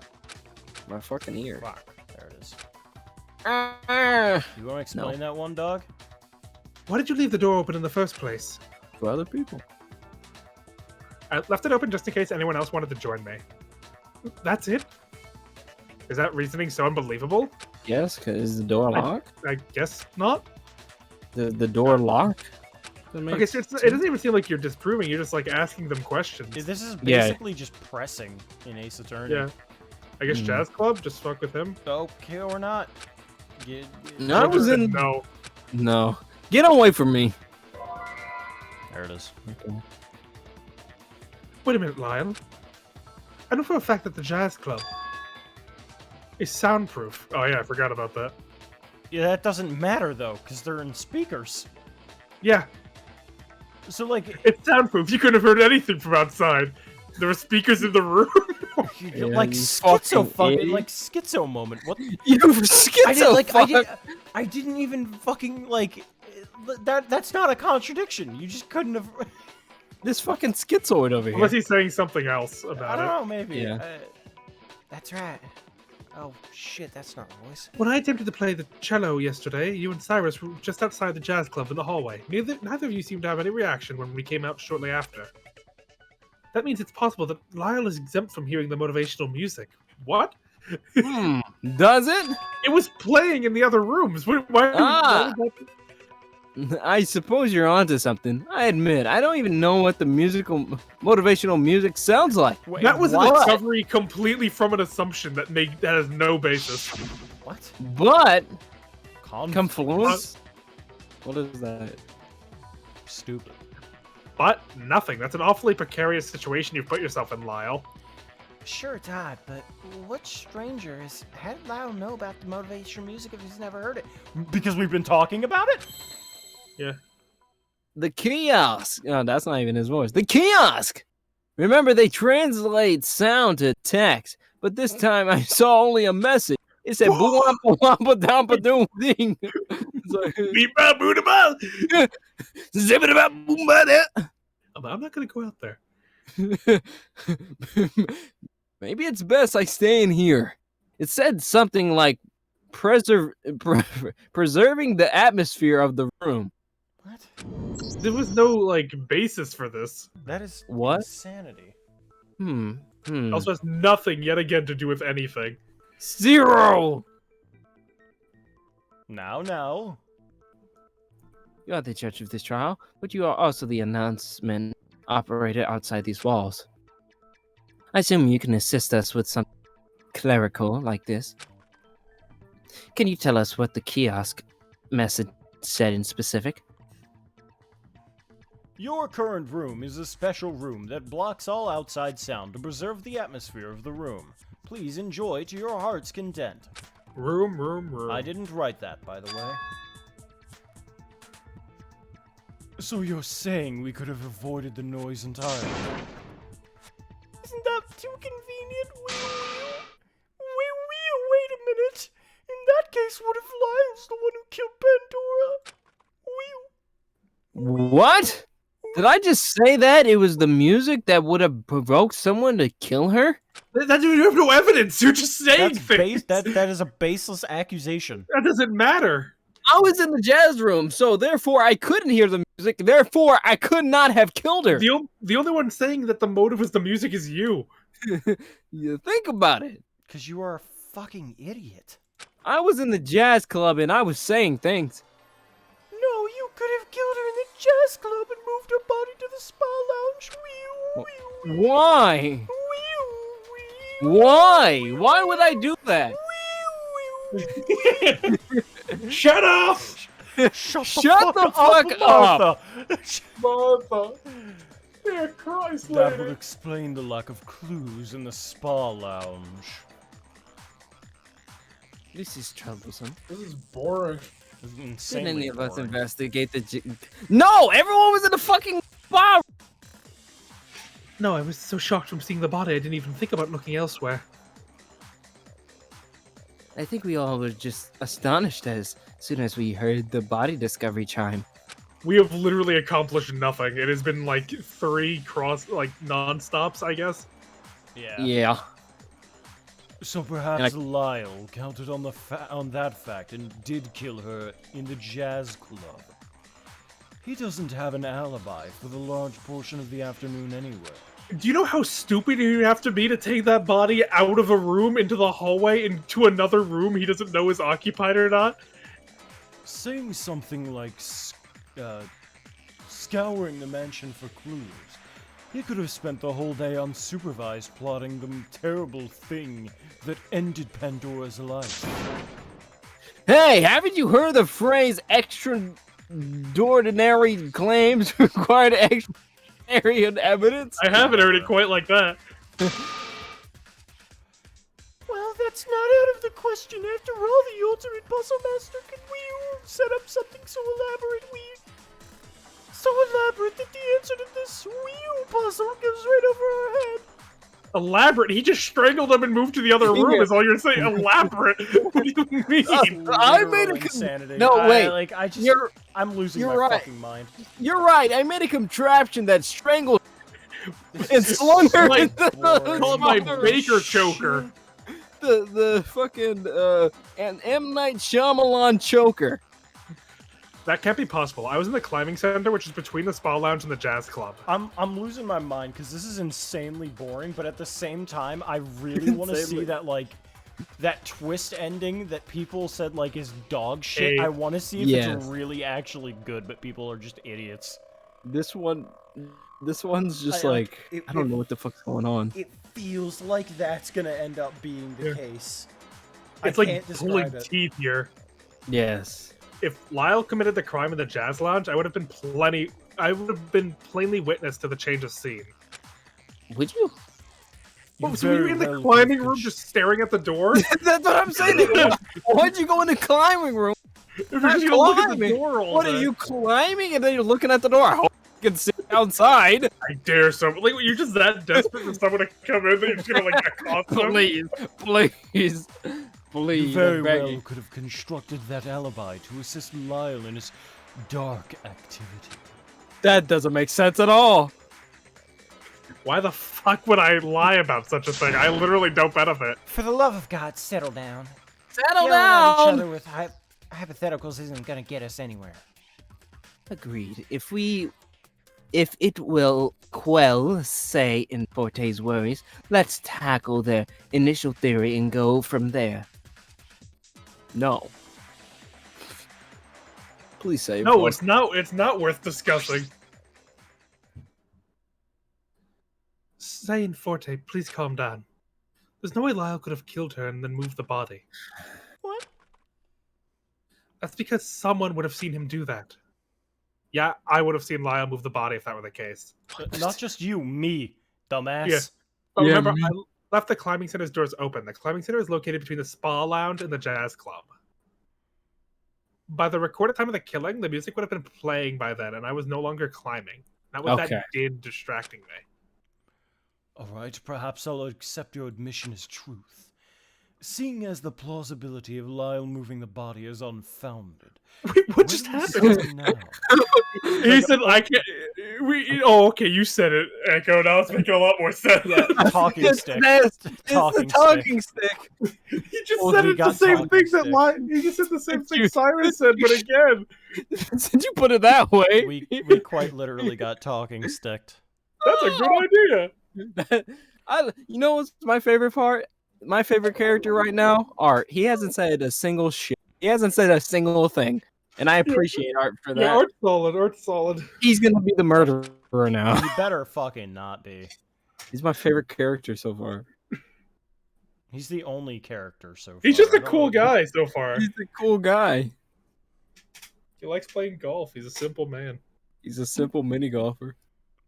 My fucking ear. Fuck. There it is. Ah. You want to explain that one, dog? Why did you leave the door open in the first place? For other people. I left it open just in case anyone else wanted to join me. That's it? Is that reasoning so unbelievable? Yes, because is the door locked? I guess not. The door locked? Okay, so it doesn't even seem like you're disproving, you're just like asking them questions. This is basically just pressing in Ace Attorney. Yeah. I guess Jazz Club, just fuck with him. Okay or not? No, I was in... No. No. Get away from me. There it is. Okay. Wait a minute, Lyle. I know for a fact that the Jazz Club is soundproof. Oh yeah, I forgot about that. Yeah, that doesn't matter though, because they're in speakers. Yeah, So like, it's soundproof. You couldn't have heard anything from outside. There were speakers in the room. Yeah, like you schizo fucking idiot. like schizo moment. What? You schizo I didn't even fucking like that's not a contradiction. You just couldn't have. This fucking schizoid over here. Unless he's saying something else I about don't it. know, maybe. Yeah. That's right. Oh shit, that's not a voice. When I attempted to play the cello yesterday, you and Cyrus were just outside the jazz club in the hallway. Neither of you seemed to have any reaction when we came out shortly after. That means it's possible that Lyle is exempt from hearing the motivational music. What? Does it? It was playing in the other rooms. Why Ah. why would that- I suppose you're onto something. I admit, I don't even know what the motivational music sounds like. Wait, that was a what? discovery completely from an assumption that has no basis. What? But Confluence. confluence. What is that? Stupid. But nothing. That's an awfully precarious situation you've put yourself in, Lyle. Sure, it's odd, but what stranger how did Lyle know about the motivational music if he's never heard it? Because we've been talking about it. Yeah. The kiosk. Oh, that's not even his voice. The kiosk. Remember, they translate sound to text, but this time I saw only a message. It said "boompa wampa dampa doom ding." I'm not gonna go out there. Maybe it's best I stay in here. It said something like preserving the atmosphere of the room. What? There was no like basis for this. That is What? insanity. It also has nothing yet again to do with anything. 0. Now. You are the judge of this trial, but you are also the announcement operator outside these walls. I assume you can assist us with some clerical like this. Can you tell us what the kiosk message said in specific? Your current room is a special room that blocks all outside sound to preserve the atmosphere of the room. Please enjoy to your heart's content. Room. I didn't write that, by the way. So you're saying we could have avoided the noise entirely? Isn't that too convenient? Wait a minute. In that case, what if Lyle's the one who killed Pandora? What? Did I just say that it was the music that would have provoked someone to kill her? You have no evidence. You're just saying things. That is a baseless accusation. That doesn't matter. I was in the jazz room, so therefore I couldn't hear the music. Therefore, I could not have killed her. The only one saying that the motive was the music is you. You think about it. Because you are a fucking idiot. I was in the jazz club and I was saying things. No, you could have killed her in the jazz club and moved her body to the spa lounge. Why? Why? Why would I do that? Shut up! Shut the fuck up! Martha. Dear Christ, That lady. would explain the lack of clues in the spa lounge. This is troublesome. This is boring. This is Did insanely any of us boring. investigate the No! Everyone was in the fucking bar! No, I was so shocked from seeing the body, I didn't even think about looking elsewhere. I think we all were just astonished as soon as we heard the body discovery chime. We have literally accomplished nothing. It has been like 3 non-stops, I guess. Yeah. So perhaps Lyle counted on that fact and did kill her in the jazz club. He doesn't have an alibi for the large portion of the afternoon anyway. Do you know how stupid you have to be to take that body out of a room into the hallway into another room he doesn't know is occupied or not? Saying something like scouring the mansion for clues. He could have spent the whole day unsupervised plotting the terrible thing that ended Pandora's life. Hey, haven't you heard the phrase extraordinary claims required extraordinary evidence? I haven't heard it quite like that. Well, that's not out of the question. After all, the ultimate puzzle master can set up something so elaborate that the answer to this puzzle goes right over our head. Elaborate? He just strangled him and moved to the other room is all you're saying. Elaborate? What do you mean? I made a insanity. No, wait. I'm losing you're my right. fucking mind. You're right. I made a contraption that strangled and slung her like into the Called my mother- Baker choker. The fucking an M. Night Shyamalan choker. That can't be possible. I was in the climbing center, which is between the spa lounge and the jazz club. I'm losing my mind because this is insanely boring, but at the same time, I really want to see that twist ending that people said like is dog shit. Hey. I want to see if Yes. it's really actually good, but people are just idiots. This one's just I I don't know what the fuck's going on. It feels like that's gonna end up being the Yeah. case. It's like pulling teeth here. Yes. If Lyle committed the crime in the jazz lounge, I would have been plainly witness to the change of scene. Would you? What, so were you in the climbing room just staring at the door? That's what I'm saying. Why'd you go in the climbing room? Because you don't look at the climbing. door all What day. are you climbing and then you're looking at the door? I hope you can sit outside. I dare someone. Like, you're just that desperate for someone to come in that you're just gonna like accost them? Please. You very I'm well begging. could have constructed that alibi to assist Lyle in his dark activity. That doesn't make sense at all. Why the fuck would I lie about such a thing? I literally don't benefit. For the love of God, settle down. Settle Yelling at each down. other with hypotheticals isn't gonna get us anywhere. Agreed. If it will quell, say, in Forte's worries, let's tackle their initial theory and go from there. No. Please say No, Forte. it's not. It's not worth discussing. Saint Forte, please calm down. There's no way Lyle could have killed her and then moved the body. What? That's because someone would have seen him do that. Yeah, I would have seen Lyle move the body if that were the case. Not just you, me, dumbass. Yeah. But Yeah, remember, me- I left the climbing center's doors open. The climbing center is located between the spa lounge and the jazz club. By the recorded time of the killing, the music would have been playing by then, and I was no longer climbing. That was Okay. that did distracting me. All right, perhaps I'll accept your admission as truth. Seeing as the plausibility of Lyle moving the body is unfounded. Wait, what where just do we happened? stand now? He said, "I can't." Oh, okay, you said it, Echo. Now it's making a lot more sense. Yeah, talking stick. It's the Talking talking stick. He just Well, said he it the got same talking thing that stick. He just said the same thing You- Cyrus said, but again. Since you put it that way. We quite literally got talking sticked. That's a good idea. You know what's my favorite part? my favorite character right now, Art. He hasn't said a single shit. He hasn't said a single thing, and I appreciate Art for that. Yeah, Art's solid. Art's solid. He's gonna be the murderer now. He better fucking not be. He's my favorite character so far. He's the only character so far. He's just I a don't cool know. guy so far. He's a cool guy. He likes playing golf. He's a simple man. He's a simple mini golfer.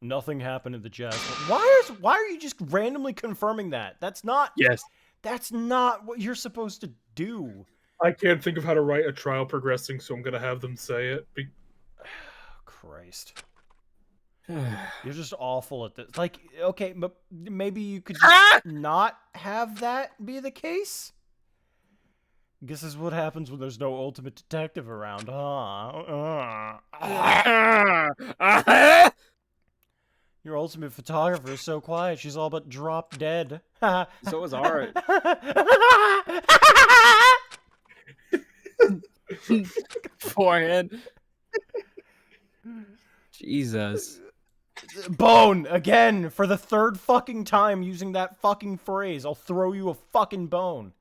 Nothing happened in the jazz. Why are you just randomly confirming that? That's not what you're supposed to do. I can't think of how to write a trial progressing, so I'm gonna have them say it. Christ. You're just awful at this. Like, okay, but maybe you could just not have that be the case? Guess this is what happens when there's no ultimate detective around, huh? Your ultimate photographer is so quiet, she's all but drop dead. So is Art. Forehead. Jesus. Bone, again, for the third fucking time using that fucking phrase. I'll throw you a fucking bone.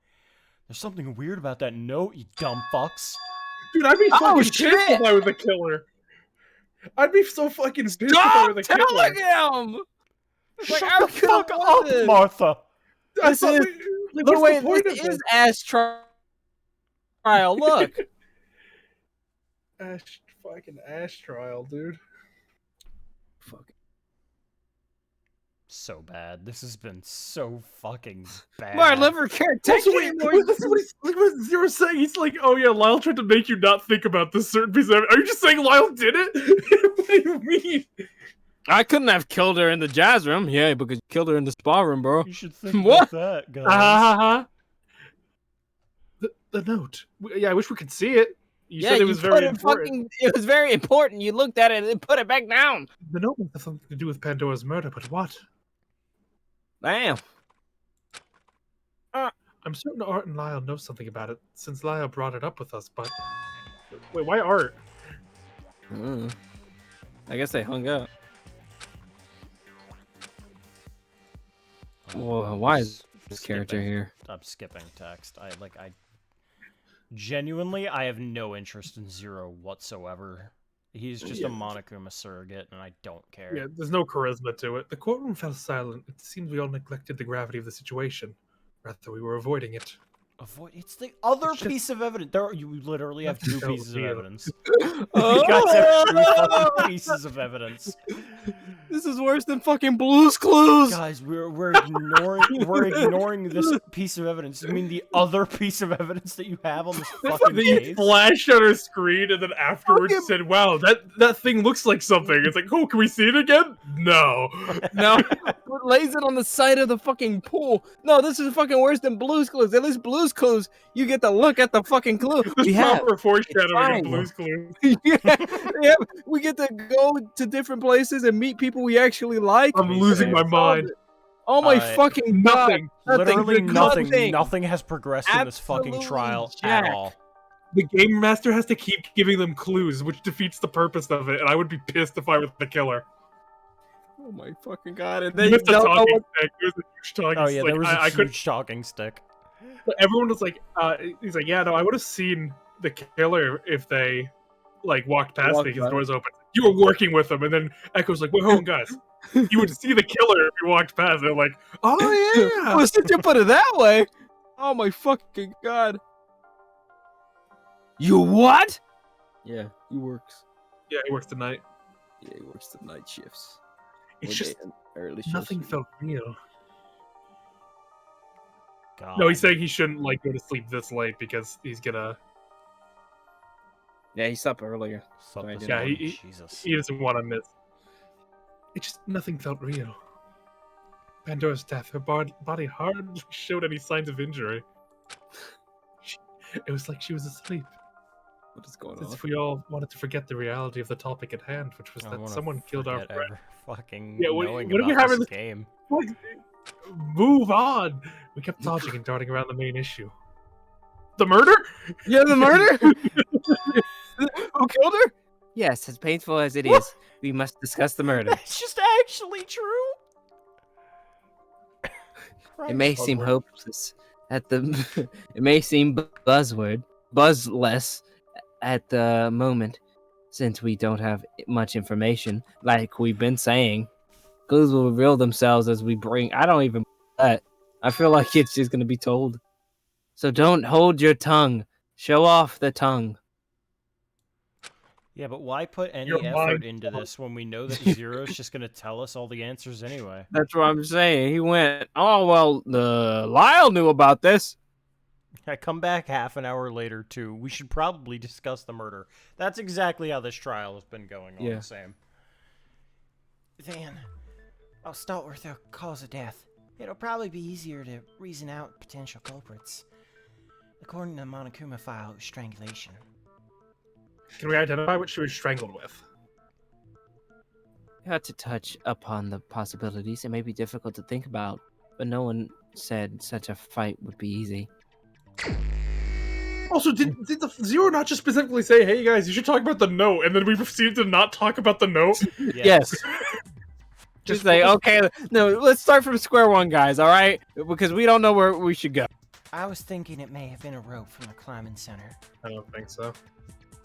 There's something weird about that note, you dumb fucks. Dude, I'd be fucking pissed shit! if I were the killer. I'd be so fucking pissed if I Stop were the killer. telling him! Shut how the could fuck I up, want this? Martha. This is- like, But what's wait, the point this of is ass trial. Look. Fucking ass trial, dude. Fuck. So bad. This has been so fucking bad. My liver can't take Also, it wait, anymore. that's what you were saying. He's like, oh yeah, Lyle tried to make you not think about this certain piece of evidence. Are you just saying Lyle did it? What do you mean? I couldn't have killed her in the jazz room. Yeah, because you killed her in the spa room, bro. You should think What? about that, guys. The note. Yeah, I wish we could see it. You Yeah, said it you was put very it important. It was very important. You looked at it and put it back down. The note must have something to do with Pandora's murder, but what? Damn. I'm certain Art and Lyle know something about it, since Lyle brought it up with us, but... Wait, why Art? I guess they hung up. Well, why is this character here? I'm skipping text. I genuinely, I have no interest in Zero whatsoever. He's just a Monokuma surrogate, and I don't care. Yeah, there's no charisma to it. The courtroom fell silent. It seemed we all neglected the gravity of the situation. Rather, we were avoiding it. It's the other It's just- piece of evidence. You literally have two No, pieces of yeah. evidence. You guys have two fucking pieces of evidence. This is worse than fucking Blue's Clues. Guys, we're ignoring this piece of evidence. You mean the other piece of evidence that you have on this fucking They case? flashed on our screen and then afterwards Fucking- said, wow, that thing looks like something. It's like, oh, can we see it again? No. No, it lays it on the side of the fucking pool. No, this is fucking worse than Blue's Clues. At least Blue's Clues, you get to look at the fucking clue. There's We have. proper foreshadowing fine. of Blue's Clues. Yeah, we get to go to different places and meet people we actually like. I'm losing my mind. Oh my Alright. fucking god. Nothing. Literally nothing. Nothing. Nothing has progressed in this fucking Absolutely trial jack. at all. The game master has to keep giving them clues, which defeats the purpose of it, and I would be pissed if I were the killer. Oh my fucking god. And They then missed a don't know talking what- stick. It was a huge talking Oh yeah, stick. there was a I could. huge talking stick. Everyone was like, he's like, yeah, no, I would have seen the killer if they like walked past Walked me because by. the door's open. You were working with them, and then Echo's like, wait, hold on, guys. You would see the killer if you walked past. They're like, oh yeah. Well, since you put it that way. Oh my fucking god. You what? Yeah, he works. Yeah, he works tonight. Yeah, he works the night shifts. It's Or just day and early shifts. nothing felt real. God. No, he's saying he shouldn't like go to sleep this late because he's gonna. Yeah, he slept earlier. Slept Yeah, this Yeah, morning. he- Jesus. He doesn't want to miss. It just nothing felt real. Pandora's death, her body hardly showed any signs of injury. It was like she was asleep. What is going As on? if we all wanted to forget the reality of the topic at hand, which was I that wanna someone killed our forget friend. ever fucking Yeah, knowing what do we about have this in this- game. Like, move on. We kept dodging and darting around the main issue. The murder? Yeah, the murder? Who killed her? Yes, as painful as it is, we must discuss the murder. That's just actually true. Right. It may seem Buzzword. hopeless at the. It may seem buzzless at the moment, since we don't have much information. Like we've been saying, clues will reveal themselves as we bring. I don't even. That. I feel like it's just gonna be told. So don't hold your tongue. Show off the tongue. Yeah, but why put any Your effort mind into this when we know that Zero's just gonna tell us all the answers anyway? That's what I'm saying. He went. Oh well, the Lyle knew about this. I come back half an hour later too. We should probably discuss the murder. That's exactly how this trial has been going on, Yeah. Sam. Then, I'll start with the cause of death. It'll probably be easier to reason out potential culprits. According to the Monokuma file, it was strangulation. Can we identify what she was strangled with? You had to touch upon the possibilities. It may be difficult to think about, but no one said such a fight would be easy. Also, did the Zero not just specifically say, "Hey guys, you should talk about the note," and then we proceeded to not talk about the note? Yes. Just say, okay, no, let's start from square one, guys, all right? Because we don't know where we should go. I was thinking it may have been a rope from the climbing center. I don't think so.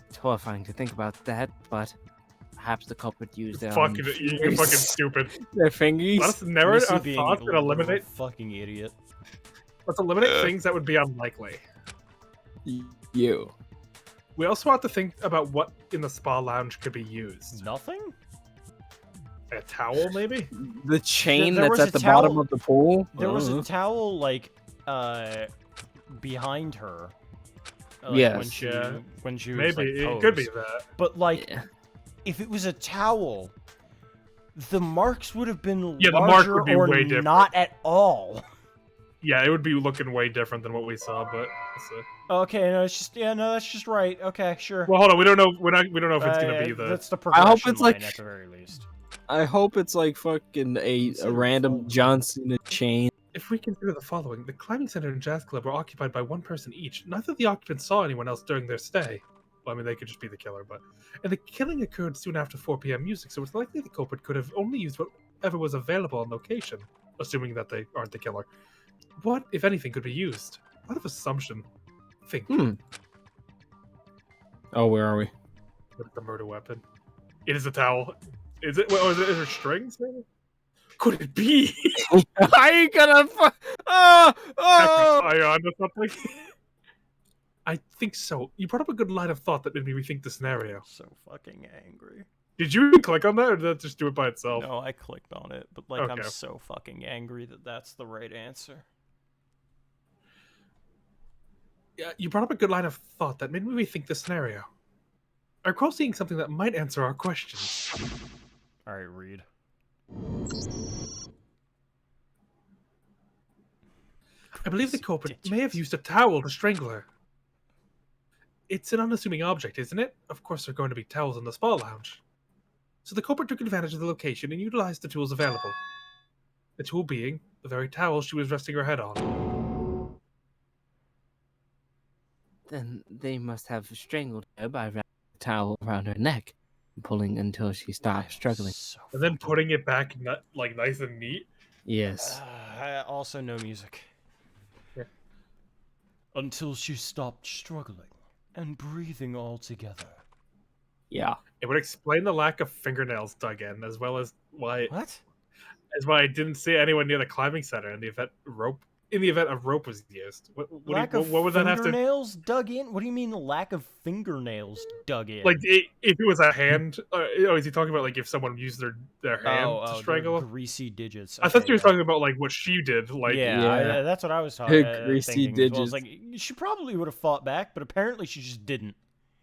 It's horrifying to think about that, but perhaps the culprit used their Fucking, you're fucking stupid. their fingers. Let us narrow Missy our being thoughts a and eliminate. literal fucking idiot. Let's eliminate things that would be unlikely. You. We also have to think about what in the spa lounge could be used. Nothing? A towel, maybe? The chain There that's was at a the towel- bottom of the pool. There was a Uh-huh. towel like behind her. When Yes. she Yeah. when she was Maybe like, it could be posed. that. But like, Yeah. if it was a towel, the marks would have been Yeah, the mark larger would be or way different. not at all. Yeah, it would be looking way different than what we saw, but we'll see. Okay, no, it's just that's just right. Okay, sure. Well, hold on. We don't know. We don't know if it's gonna Yeah, be the. That's the I hope progression it's like- line at the very least. I hope it's like fucking a Consider random full. John Cena chain. If we consider the following, the climbing center and jazz club were occupied by one person each. Neither of the occupants saw anyone else during their stay. Well, I mean, they could just be the killer, but. And the killing occurred soon after 4 p.m. music, so it's likely the culprit could have only used whatever was available on location, assuming that they aren't the killer. What, if anything, could be used? A lot of assumption. Think. Oh, where are we? With the murder weapon. It is a towel. Is it? Or is there strings? Maybe? Could it be? I ain't gonna. Oh! Are you onto something? I think so. You brought up a good line of thought that made me rethink the scenario. So fucking angry. Did you even click on that, or did that just do it by itself? No, I clicked on it, but like I'm Okay. so fucking angry that that's the right answer. Yeah, you brought up a good line of thought that made me rethink the scenario. I recall seeing something that might answer our questions. All right, read. I believe the culprit may have used a towel to strangle her. It's an unassuming object, isn't it? Of course, there are going to be towels in the spa lounge. So the culprit took advantage of the location and utilized the tools available. The tool being the very towel she was resting her head on. Then they must have strangled her by wrapping a towel around her neck, and pulling until she stopped struggling. So And then putting it back like nice and neat. Yes. also no music. Yeah. Until she stopped struggling and breathing altogether. Yeah. It would explain the lack of fingernails dug in, as well as why I didn't see anyone near the climbing center in the event a rope was used. What would that have to? fingernails dug in? What do you mean lack of fingernails dug in? Like, if it was a hand, is he talking about like if someone used their hand to their strangle? greasy digits. I thought Okay, you were yeah. talking about like what she did. Like, Yeah. That's what I was talking. Greasy thinking as well. digits. It's like she probably would have fought back, but apparently she just didn't.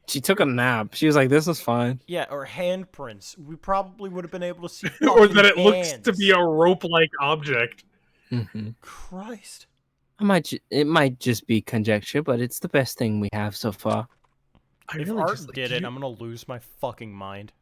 She took a nap. She was like, "This is fine." Yeah, or handprints. We probably would have been able to see. or fucking that it looks to hands. be a rope-like object. Mm-hmm. Christ. It might just be conjecture, but it's the best thing we have so far. I If really Art just, like, did do it, you- I'm gonna lose my fucking mind.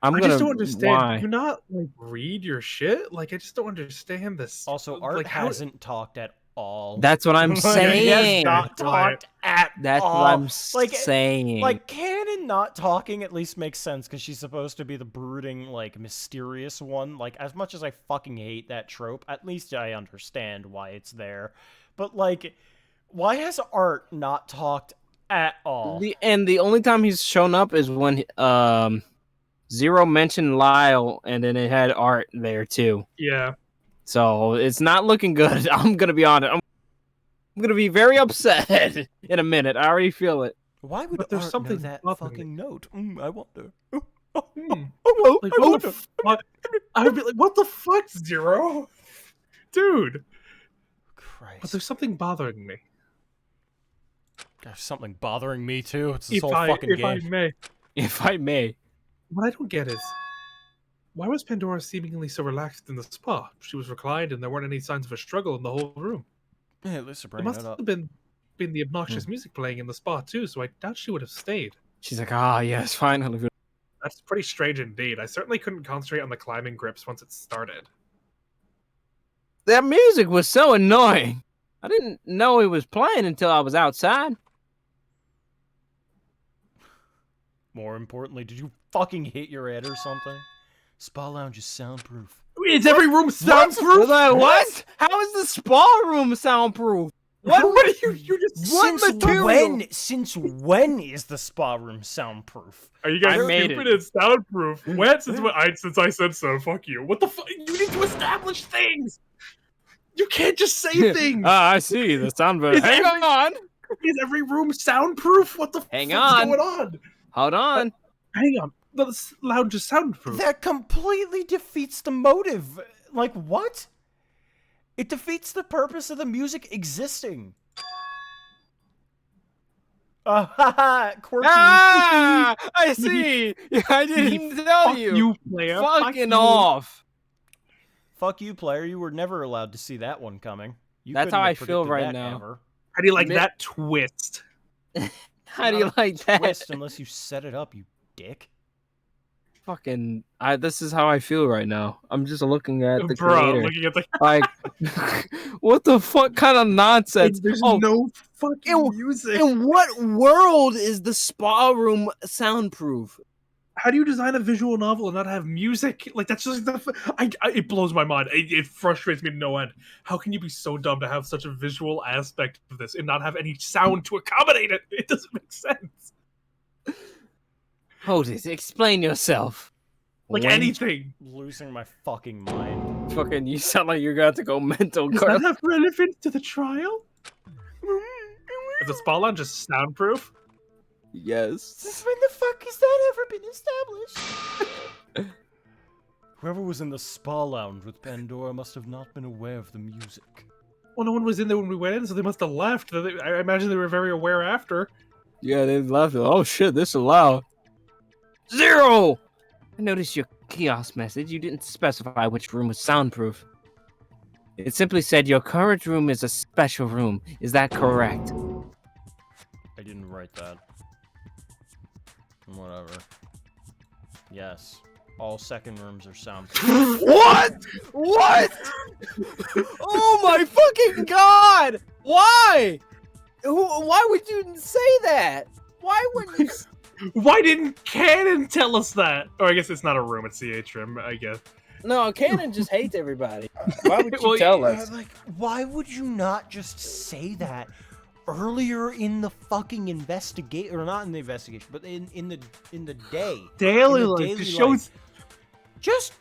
I'm I gonna. just don't understand. Why? Do you not like read your shit? Like, I just don't understand this. Also, Art like, how- hasn't talked at all. That's what I'm Like, saying. He has not Quiet. talked at That's all. what I'm Like, saying. Like, canon not talking at least makes sense because she's supposed to be the brooding, like, mysterious one. Like, as much as I fucking hate that trope, at least I understand why it's there. But, like, why has Art not talked at all? The only time he's shown up is when Zero mentioned Lyle, and then it had Art there too. Yeah. So it's not looking good. I'm gonna be honest. I'm gonna be very upset in a minute. I already feel it. Why would But there's Art something know that bothering fucking note? I wonder. Like, what the fuck? I'd be like, what the fuck, Zero? Dude. Christ. But there's something bothering me. There's something bothering me too. It's this If whole fucking I game. may. If I may. What I don't get is, why was Pandora seemingly so relaxed in the spa? She was reclined and there weren't any signs of a struggle in the whole room. Yeah, let's It bring must it up. have been the obnoxious music playing in the spa too, so I doubt she would have stayed. She's like, ah, yes, finally. That's pretty strange indeed. I certainly couldn't concentrate on the climbing grips once it started. That music was so annoying. I didn't know it was playing until I was outside. More importantly, did you fucking hit your head or something? Spa lounge is soundproof. Is every room soundproof? What? How is the spa room soundproof? What are you just What material? Since when is the spa room soundproof? Are you guys I made stupid? it. It's soundproof. When? Since I said so. Fuck you. What the fuck? You need to establish things. You can't just say things. Ah, I see. The sound bit. Is Hang every- on. Is every room soundproof? What the Hang fuck's on. going on? Hold on. Hang on. The lounge is soundproof. That completely defeats the motive. Like, what? It defeats the purpose of the music existing. Haha, quirky. Ah, I see. I didn't tell Fuck you, player. Fuck Fucking you. off. Fuck you, player. You were never allowed to see that one coming. You That's couldn't how have I feel predicted right that now. ever. How do you like Mi- that twist? How do you like that? Twist unless you set it up, you dick. Fucking, this is how I feel right now. I'm just looking at the Bro, creator. looking at the. Like, what the fuck kind of nonsense? There's Oh, no fucking Ew, music. in what world is the spa room soundproof? How do you design a visual novel and not have music? Like that's just it blows my mind. It frustrates me to no end. How can you be so dumb to have such a visual aspect of this and not have any sound to accommodate it? It doesn't make sense. Hold it. Explain yourself. Like When- anything. Losing my fucking mind. Fucking, you sound like you're going to go mental. Does Carl. that have relevance to the trial? Is the spa lounge just soundproof? Yes. Since when the fuck has that ever been established? Whoever was in the spa lounge with Pandora must have not been aware of the music. Well, no one was in there when we went in, so they must have left. I imagine they were very aware after. Yeah, they left. Oh shit, this is loud. Zero! I noticed your kiosk message. You didn't specify which room was soundproof. It simply said your current room is a special room. Is that correct? I didn't write that. Whatever. Yes. All second rooms are soundproof. What? What? Oh my fucking god! Why? Why would you say that? Why would you? Why didn't Canon tell us that? Or I guess it's not a room, it's the atrium, I guess. No, Canon just hates everybody. Why would you Well, tell us? Like, why would you not just say that earlier in the fucking investigation, or not in the investigation, but in the day? Daily In the life, daily the show's Just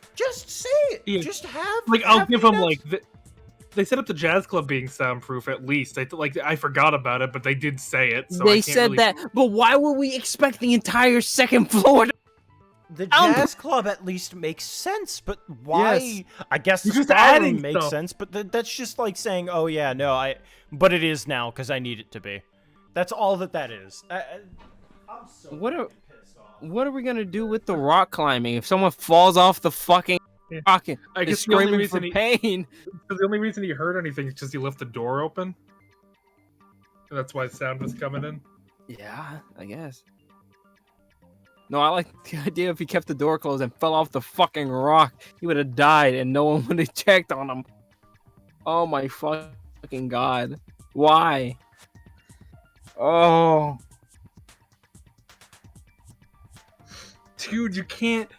say it. Yeah. Just have. like I'll have give the them like they set up the jazz club being soundproof at least. I forgot about it, but they did say it. So I They can't said really... that, but why would we expect the entire second floor to... The jazz club at least makes sense, but why? Yes. I guess the You're just spa adding room makes stuff. sense, but that's just like saying, "Oh yeah, no, but it is now because I need it to be." That's all that is. I'm so What are pissed off. what are we gonna do with the rock climbing if someone falls off the fucking Yeah. rock and I is guess the only screaming reason for he- pain? The only reason he heard anything is because he left the door open. And that's why sound was coming in. Yeah, I guess. No, I like the idea if he kept the door closed and fell off the fucking rock, he would have died and no one would have checked on him. Oh my fucking god. Why? Oh. dude, you can't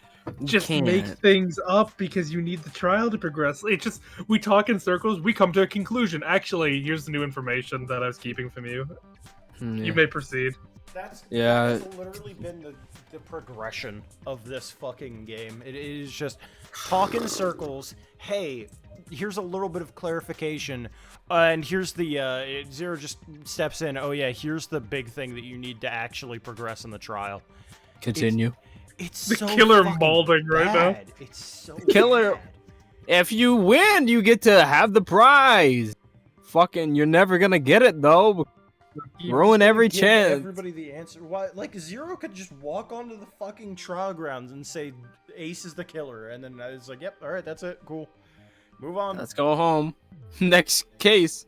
just can't. make things up because you need the trial to progress. It's just, we talk in circles, we come to a conclusion. Actually, here's the new information that I was keeping from you. You may proceed. That's Yeah. That's literally been the progression of this fucking game. It is just talk in circles. Hey, here's a little bit of clarification, and here's the Zero just steps in. Oh yeah, here's the big thing that you need to actually progress in the trial. Continue. It's The so killer fucking maulding right now. bad. It's so Killer- bad. If you win, you get to have the prize. Fucking, you're never gonna get it though. Ruin every Give chance. Everybody the answer. Why? Like Zero could just walk onto the fucking trial grounds and say Ace is the killer, and then it's like, yep, all right, that's it, cool, move on. Let's go home. Next case.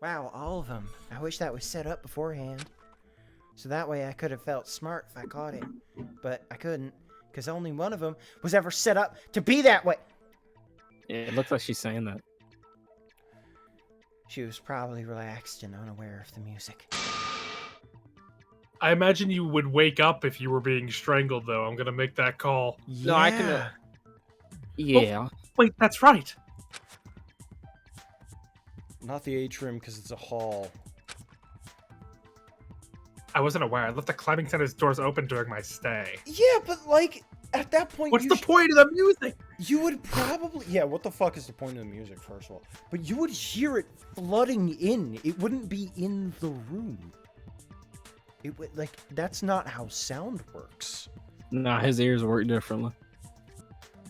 Wow, all of them. I wish that was set up beforehand. So that way I could have felt smart if I caught it. But I couldn't, because only one of them was ever set up to be that way. Yeah, it looks like she's saying that. She was probably relaxed and unaware of the music. I imagine you would wake up if you were being strangled, though. I'm gonna make that call. Yeah. No, I can. Yeah. Wait, that's right. Not the atrium because it's a hall. I wasn't aware. I left the climbing center's doors open during my stay. Yeah, but like at that point, What's the point of the music? You would probably what the fuck is the point of the music, first of all? But you would hear it flooding in. It wouldn't be in the room. It would that's not how sound works. Nah, his ears work differently.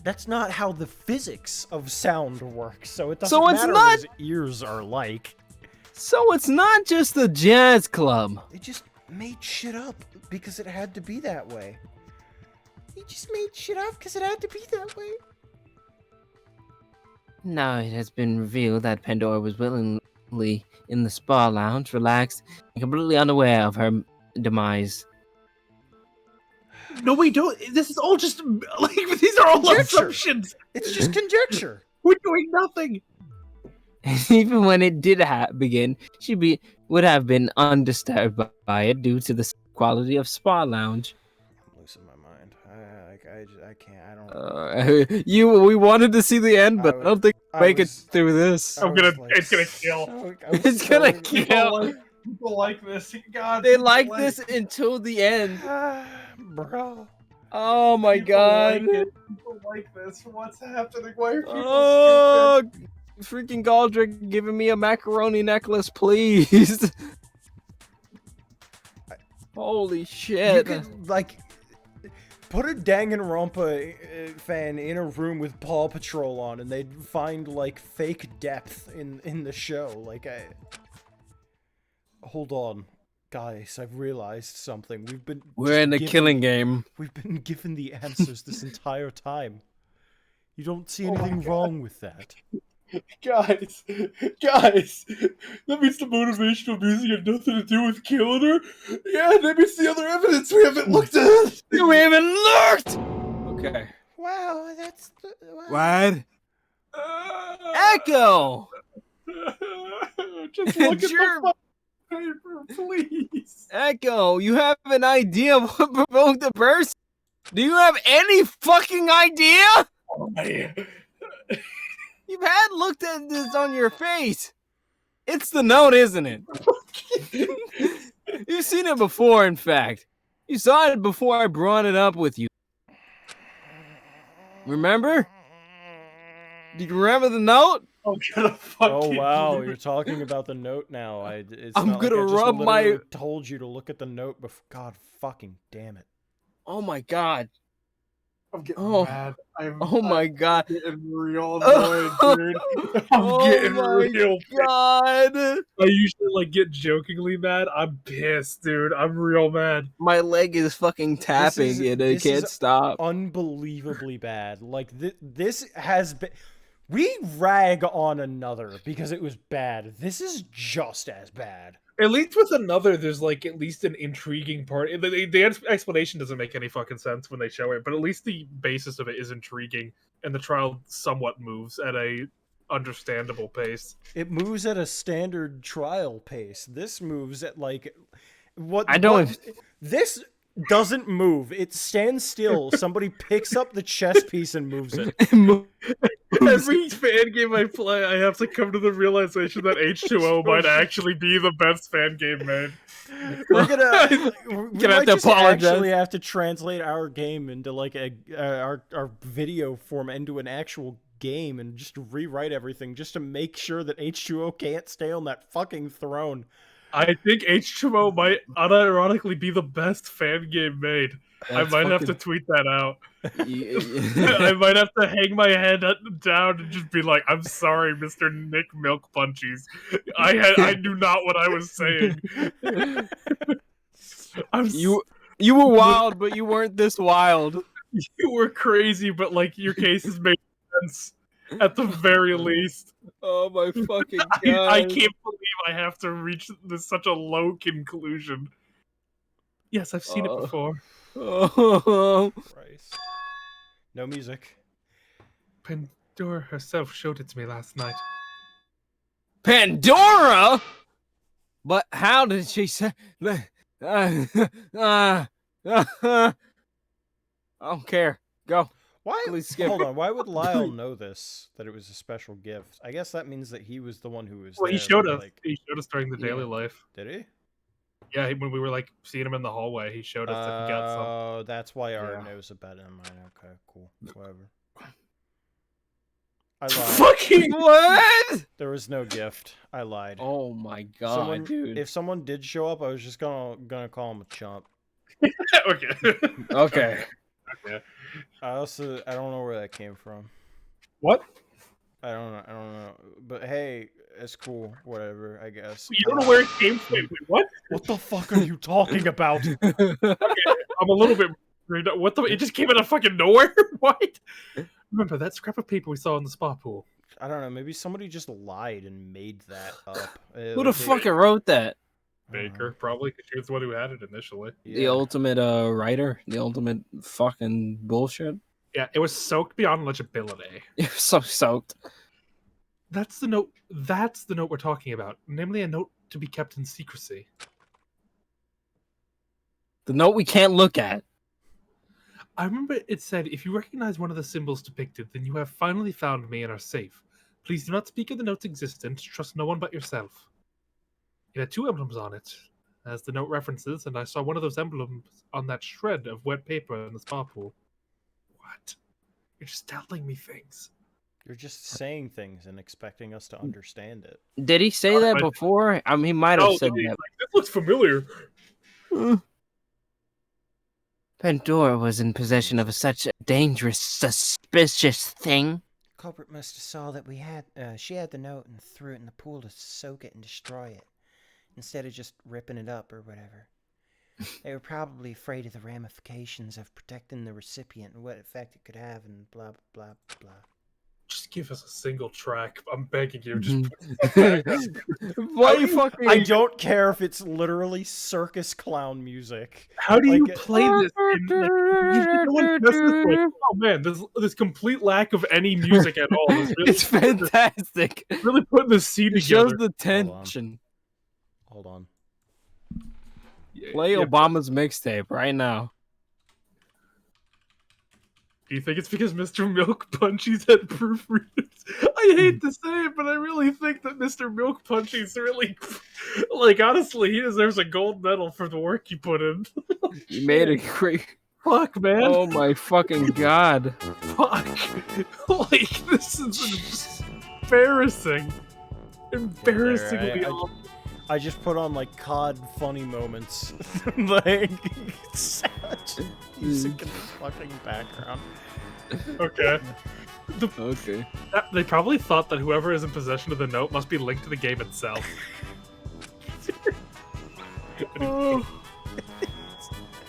That's not how the physics of sound works. So it doesn't So it's matter not- what his ears are like. So it's not just the jazz club. They just made shit up because it had to be that way. He just made shit up because it had to be that way. Now it has been revealed that Pandora was willingly in the spa lounge, relaxed, and completely unaware of her demise. No, we don't. This is all just like these are all Conjecture. assumptions. It's just conjecture. We're doing nothing. And even when it did begin, she would have been undisturbed by it due to the quality of spa lounge. I'm losing my mind. I can't. I don't. We wanted to see the end, but I don't think I we make it was- through this. I'm gonna. It's gonna kill. It's gonna kill. People like this. God, They people like this until the end. Bro. Oh my people god. Like it. People like this. What's happening? Why are people Oh, freaking Galdrick giving me a macaroni necklace, please. Holy You shit. could put a Danganronpa fan in a room with Paw Patrol on, and they'd find fake depth in the show. Hold on, guys. I've realized something. We're in the killing game. We've been given the answers this entire time. You don't see Oh my anything God. wrong with that. Guys, that means the motivational music had nothing to do with killing her. Yeah, that means the other evidence we haven't looked at. We haven't looked. Okay. Wow, that's What? Echo. Just look at Sure. the paper, please. Echo, you have an idea of what provoked the person? Do you have any fucking idea? Oh, man. You've had looked at this on your face. It's the note, isn't it? You've seen it before, in fact. You saw it before I brought it up with you. Remember? Do you remember the note? I'm gonna fucking. Oh wow, you're talking about the note now. It's I'm not like gonna I just rub my- literally told you to look at the note before. God fucking damn it. Oh my god. I'm getting Oh. mad. Oh my god. getting real Oh. annoyed, dude. I'm Oh getting my real. God. I usually get jokingly mad. I'm pissed, dude. I'm real mad. My leg is fucking tapping is- and I this can't is stop. Unbelievably bad. This has been. We rag on another because it was bad. This is just as bad. At least with another, there's at least an intriguing part. The explanation doesn't make any fucking sense when they show it, but at least the basis of it is intriguing, and the trial somewhat moves at a understandable pace. It moves at a standard trial pace. This moves at What? I don't. This doesn't move. It stands still. Somebody picks up the chess piece and moves it. Every fan game I play, I have to come to the realization that H2O might actually be the best fan game made. We're gonna. We Gonna have might to just apologize. actually have to translate our game into like our video form into an actual game and just rewrite everything just to make sure that H2O can't stay on that fucking throne. I think H2O might unironically be the best fan game made. That's I might have to fucking- tweet that out. I Yeah. might have to hang my head down and just be like, "I'm sorry, Mr. Nick Milk Punchies. I knew not what I was saying." You were wild, but you weren't this wild. You were crazy, but like your cases made sense at the very least. Oh my fucking god! I can't believe I have to reach such a low conclusion. Yes, I've seen it before. Oh. Christ. No music. Pandora herself showed it to me last night. Pandora. But how did she say? I don't care. Go. Why? Please skip. Hold on. Why would Lyle know this? That it was a special gift? I guess that means that he was the one who was. Well, he there, showed but, us. like- He showed us during the daily Yeah. life. Did he? Yeah, when we were like seeing him in the hallway, he showed us that he got some. Oh, that's why Art Yeah. knows about it. Mine. Okay, cool. Whatever. I lied. Fucking What? There was no gift. I lied. Oh my god, Someone- dude. If someone did show up, I was just gonna call him a chump. okay. Okay. Okay. I don't know where that came from. What? I don't know. But hey, it's cool. Whatever, I guess. You don't know where it came from? Wait, what? What the fuck are you talking about? I'm a little bit. What the? It just came out of fucking nowhere. What? Remember that scrap of paper we saw in the spa pool? I don't know. Maybe somebody just lied and made that up. Who the fuck wrote that? Baker, probably, because she was the one who had it initially. The ultimate writer, the ultimate fucking bullshit. Yeah, it was soaked beyond legibility. You're so soaked. That's the note. That's the note we're talking about. Namely, a note to be kept in secrecy. The note we can't look at. I remember it said, "If you recognize one of the symbols depicted, then you have finally found me and are safe. Please do not speak of the note's existence. Trust no one but yourself." It had 2 emblems on it, as the note references, and I saw one of those emblems on that shred of wet paper in the spa pool. What? You're just telling me things. You're just saying things and expecting us to understand it. Did he say that I- before? I mean, he might have said he's that. like, this looks familiar. Pandora was in possession of such a dangerous, suspicious thing. Culprit must have saw that she had the note and threw it in the pool to soak it and destroy it, instead of just ripping it up or whatever. They were probably afraid of the ramifications of protecting the recipient and what effect it could have, and blah blah blah. Just give us a single track. I'm begging you. Just Why you fucking? I don't care if it's literally circus clown music. How do you Like, play this? No one does this, like, oh man, this complete lack of any music at all. Is really, It's fantastic. really putting this scene It shows together. the tension. Hold on. Play Yeah, Obama's mixtape right now. Do you think it's because Mr. Milk Punchies had proofreaders? I hate to say it, but I really think that Mr. Milk Punchies really, like, honestly, he deserves a gold medal for the work he put in. You made it great. Fuck, man. Oh my fucking god. Fuck. Like, this is embarrassing. Embarrassingly I- awful. I just put on like COD funny moments. Like such music in the fucking background. Okay. Okay. They probably thought that whoever is in possession of the note must be linked to the game itself.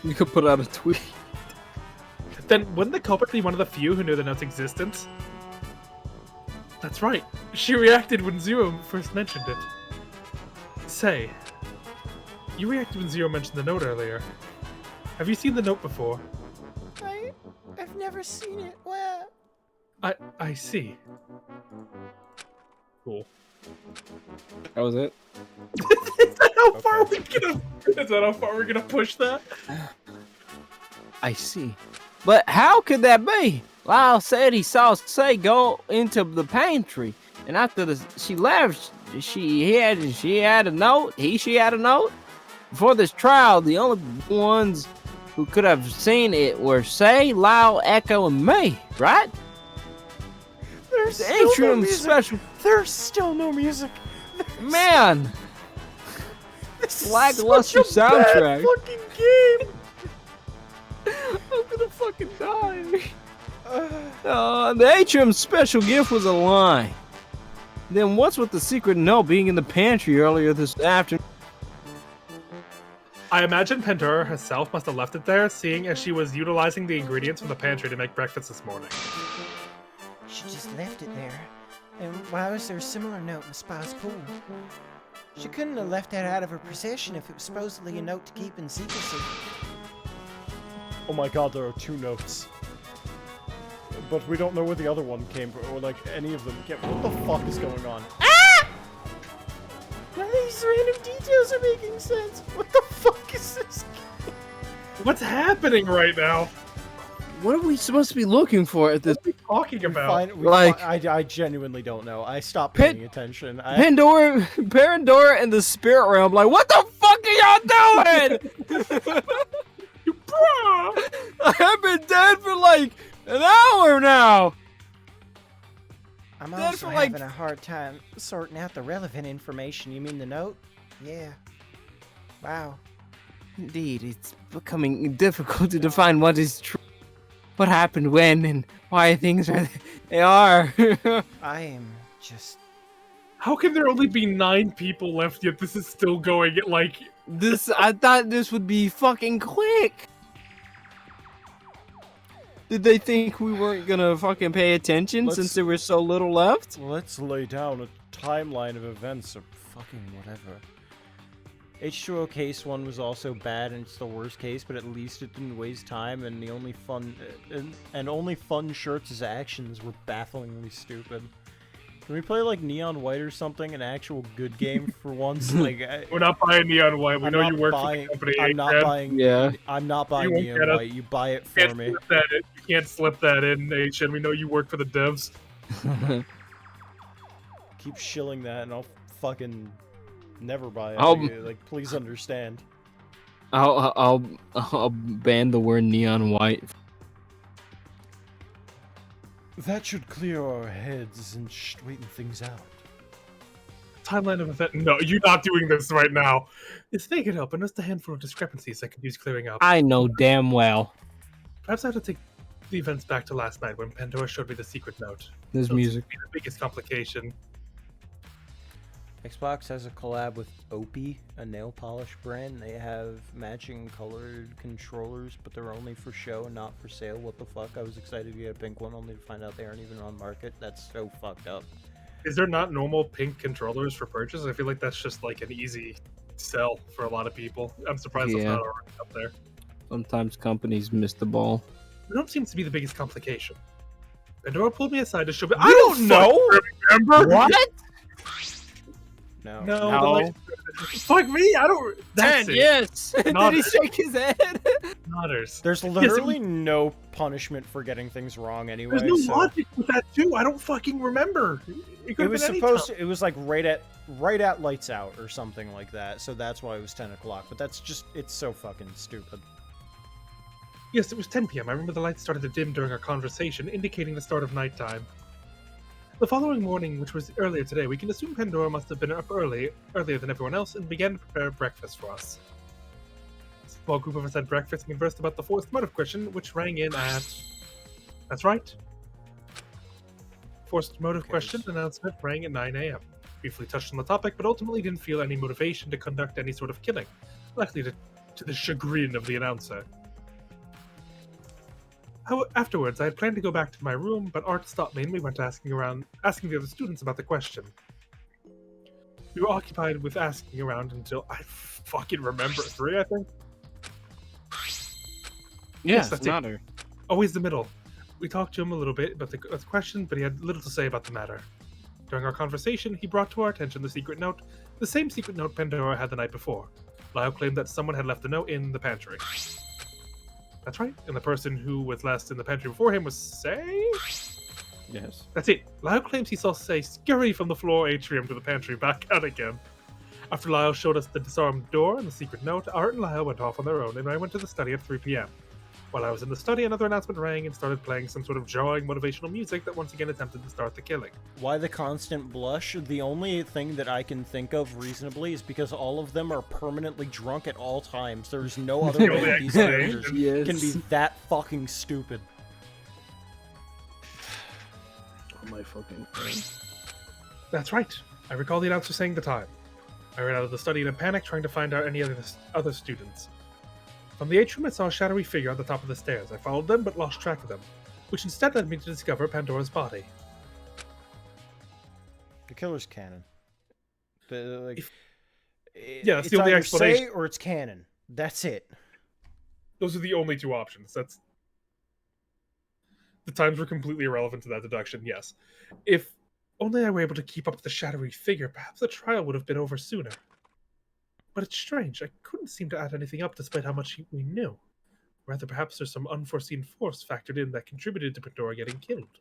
You could put out a tweet. Then wouldn't the culprit be one of the few who knew the note's existence? That's right. She reacted when Zero first mentioned it. Say, you reacted when Zero mentioned the note earlier. Have you seen the note before? I've never seen it. Well, I see. Cool. That was it. Is that how far Okay. we're gonna push that? I see. But how could that be? Lyle said he saw Say go into the pantry, and after she left, she had a note. She had a note. Before this trial, the only ones who could have seen it were Say, Lyle, Echo, and me. Right? There's The still no atrium music. special. There's still no music. Man, This is lackluster such a bad soundtrack. fucking game. I'm gonna fucking die. The atrium special gift was a lie. Then what's with the secret note being in the pantry earlier this afternoon? I imagine Pandora herself must have left it there, seeing as she was utilizing the ingredients from the pantry to make breakfast this morning. She just left it there. And why was there a similar note in the spy's pool? She couldn't have left that out of her possession if it was supposedly a note to keep in secrecy. Oh my god, there are 2 notes. But we don't know where the other one came from, or like any of them came. What the fuck is going on? None of these random details are making sense. What the fuck is this? What's happening right now? What are we supposed to be looking for at this? What are we talking about? I genuinely don't know. I stopped paying attention. Pandora and the spirit realm. Like, what the fuck are y'all doing? Bruh! I've been dead for like an hour now. I'm Dead also for, like- having a hard time sorting out the relevant information. You mean the note? Yeah. Wow. Indeed, it's becoming difficult to define what is true, what happened when, and why things are they are. I am just... How can there only be 9 people left yet this is still going at like... I thought this would be fucking quick. Did they think we weren't gonna fucking pay attention since there was so little left? Let's lay down a timeline of events or fucking whatever. H2O case 1 was also bad and it's the worst case, but at least it didn't waste time, and the only fun only fun Shirts' actions were bafflingly stupid. Can we play like Neon White or something, an actual good game for once? Like We're not buying Neon White. We I'm know not you work buying, for the company. I'm not Chad. buying. Yeah. I'm not buying won't Neon get us. White. You buy it You for me. You can't slip that in, H, and we know you work for the devs. Keep shilling that, and I'll fucking never buy it. I'll- Like, please understand. I'll ban the word neon white. That should clear our heads and straighten things out. Timeline of event. No, you're not doing this right now. It's thinking up, and just a handful of discrepancies that could use clearing up. I know damn well. Perhaps I have to take the events back to last night when Pandora showed me the secret note. This It'll music. be the biggest complication. Xbox has a collab with Opie, a nail polish brand. They have matching colored controllers, but they're only for show and not for sale. What the fuck? I was excited to get a pink one, only to find out they aren't even on market. That's so fucked up. Is there not normal pink controllers for purchase? I feel like that's just like an easy sell for a lot of people. I'm surprised it's Yeah. not already up there. Sometimes companies miss the ball. The note seems to be the biggest complication. Pandora pulled me aside to show me. I don't know. Remember What? No. No. No. The light- Fuck me. I don't. That's it. Yes. Did he Nodders. shake his head? Nodders. There's literally no punishment for getting things wrong anyway. There's no so logic with that too. I don't fucking remember. it was supposed to, it was like right at lights out or something like that. So that's why it was 10 o'clock. But that's just, it's so fucking stupid. Yes, it was 10 p.m. I remember the lights started to dim during our conversation, indicating the start of nighttime. The following morning, which was earlier today, we can assume Pandora must have been up earlier than everyone else, and began to prepare breakfast for us. A small group of us had breakfast and conversed about the forced motive question, which rang in at... That's right. Forced motive question announcement rang at 9 a.m. Briefly touched on the topic, but ultimately didn't feel any motivation to conduct any sort of killing, likely to the chagrin of the announcer. Afterwards, I had planned to go back to my room, but Art stopped me and we went asking the other students about the question. We were occupied with asking around until I fucking remember 3, I think. Yes, that's not it. her. Always the middle. We talked to him a little bit about the question, but he had little to say about the matter. During our conversation, he brought to our attention the secret note, the same secret note Pandora had the night before. Lyle claimed that someone had left the note in the pantry. That's right, and the person who was last in the pantry before him was Say? Yes. That's it. Lyle claims he saw Say scurry from the floor atrium to the pantry back out again. After Lyle showed us the disarmed door and the secret note, Art and Lyle went off on their own, and I went to the study at 3 p.m. While I was in the study, another announcement rang and started playing some sort of jarring motivational music that once again attempted to start the killing. Why the constant blush? The only thing that I can think of reasonably is because all of them are permanently drunk at all times. There's no other The way only that these explanation. characters can be that fucking stupid. Oh my fucking thing. That's right. I recall the announcer saying the time. I ran out of the study in a panic, trying to find out any other students. From the atrium, I saw a shadowy figure on the top of the stairs. I followed them, but lost track of them, which instead led me to discover Pandora's body. The killer's canon. Yeah, that's it's the only either explanation. Say or it's canon. That's it. Those are the only two options. That's the times were completely irrelevant to that deduction. Yes, if only I were able to keep up with the shadowy figure, perhaps the trial would have been over sooner. But it's strange. I couldn't seem to add anything up despite how much we knew. Rather, perhaps there's some unforeseen force factored in that contributed to Pandora getting killed.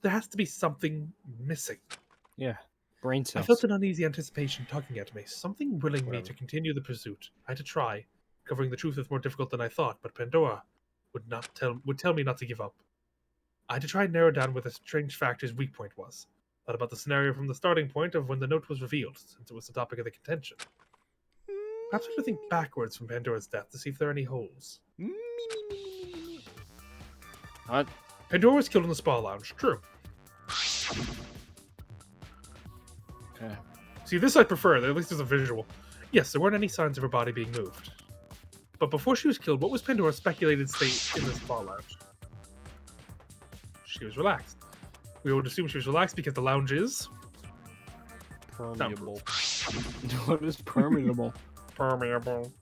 There has to be something missing. Yeah. Brain I cells. felt an uneasy anticipation tugging at me, something willing me Whatever. to continue the pursuit. I had to try. Covering the truth was more difficult than I thought, but Pandora would tell me not to give up. I had to try and narrow down where the strange factor's weak point was. Thought about the scenario from the starting point of when the note was revealed, since it was the topic of the contention. Perhaps I should think backwards from Pandora's death to see if there are any holes. What? Pandora was killed in the spa lounge, true. Okay. See, this I prefer, at least as a visual. Yes, there weren't any signs of her body being moved. But before she was killed, what was Pandora's speculated state in the spa lounge? She was relaxed. We would assume she was relaxed because the lounge is Permeable. What is permeable? permeable.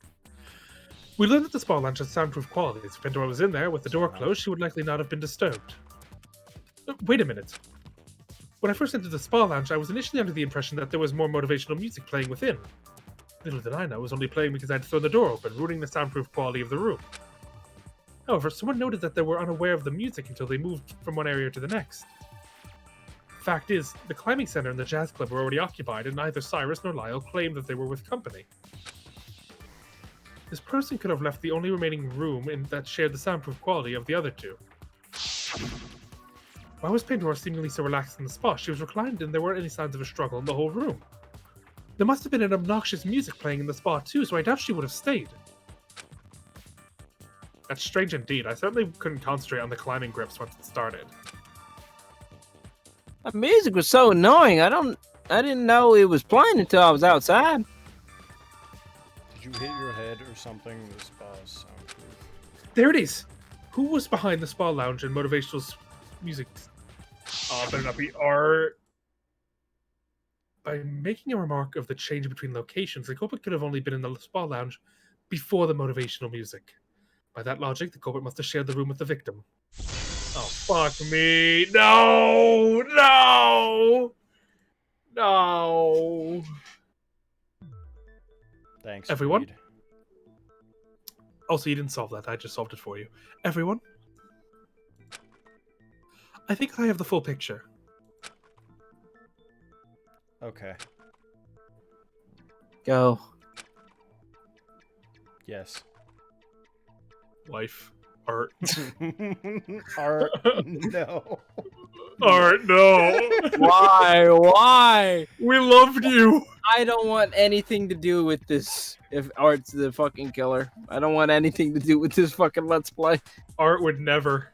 We learned that the spa lounge has soundproof qualities. If Pandora was in there with the door closed, she would likely not have been disturbed. Wait a minute. When I first entered the spa lounge, I was initially under the impression that there was more motivational music playing within. Little did I know it was only playing because I had thrown the door open, ruining the soundproof quality of the room. However, someone noted that they were unaware of the music until they moved from one area to the next. Fact is, the climbing center and the jazz club were already occupied, and neither Cyrus nor Lyle claimed that they were with company. This person could have left the only remaining room that shared the soundproof quality of the other two. Why was Pandora seemingly so relaxed in the spa? She was reclined and there weren't any signs of a struggle in the whole room. There must have been an obnoxious music playing in the spa too, so I doubt she would have stayed. That's strange indeed. I certainly couldn't concentrate on the climbing grips once it started. The music was so annoying. I didn't know it was playing until I was outside. Did you hit your head or something? The spa is soundproof. There it is! Who was behind the spa lounge and motivational music? Better not be Art. By making a remark of the change between locations, the culprit could have only been in the spa lounge before the motivational music. By that logic, the culprit must have shared the room with the victim. Oh, fuck me. No! No! No! Thanks, Everyone? Reed. Also, you didn't solve that. I just solved it for you. Everyone? I think I have the full picture. Okay. Go. Yes. Life. Art. Art, no. Art, no! Why? Why? We loved you! I don't want anything to do with this. If Art's the fucking killer, I don't want anything to do with this fucking Let's Play. Art would never.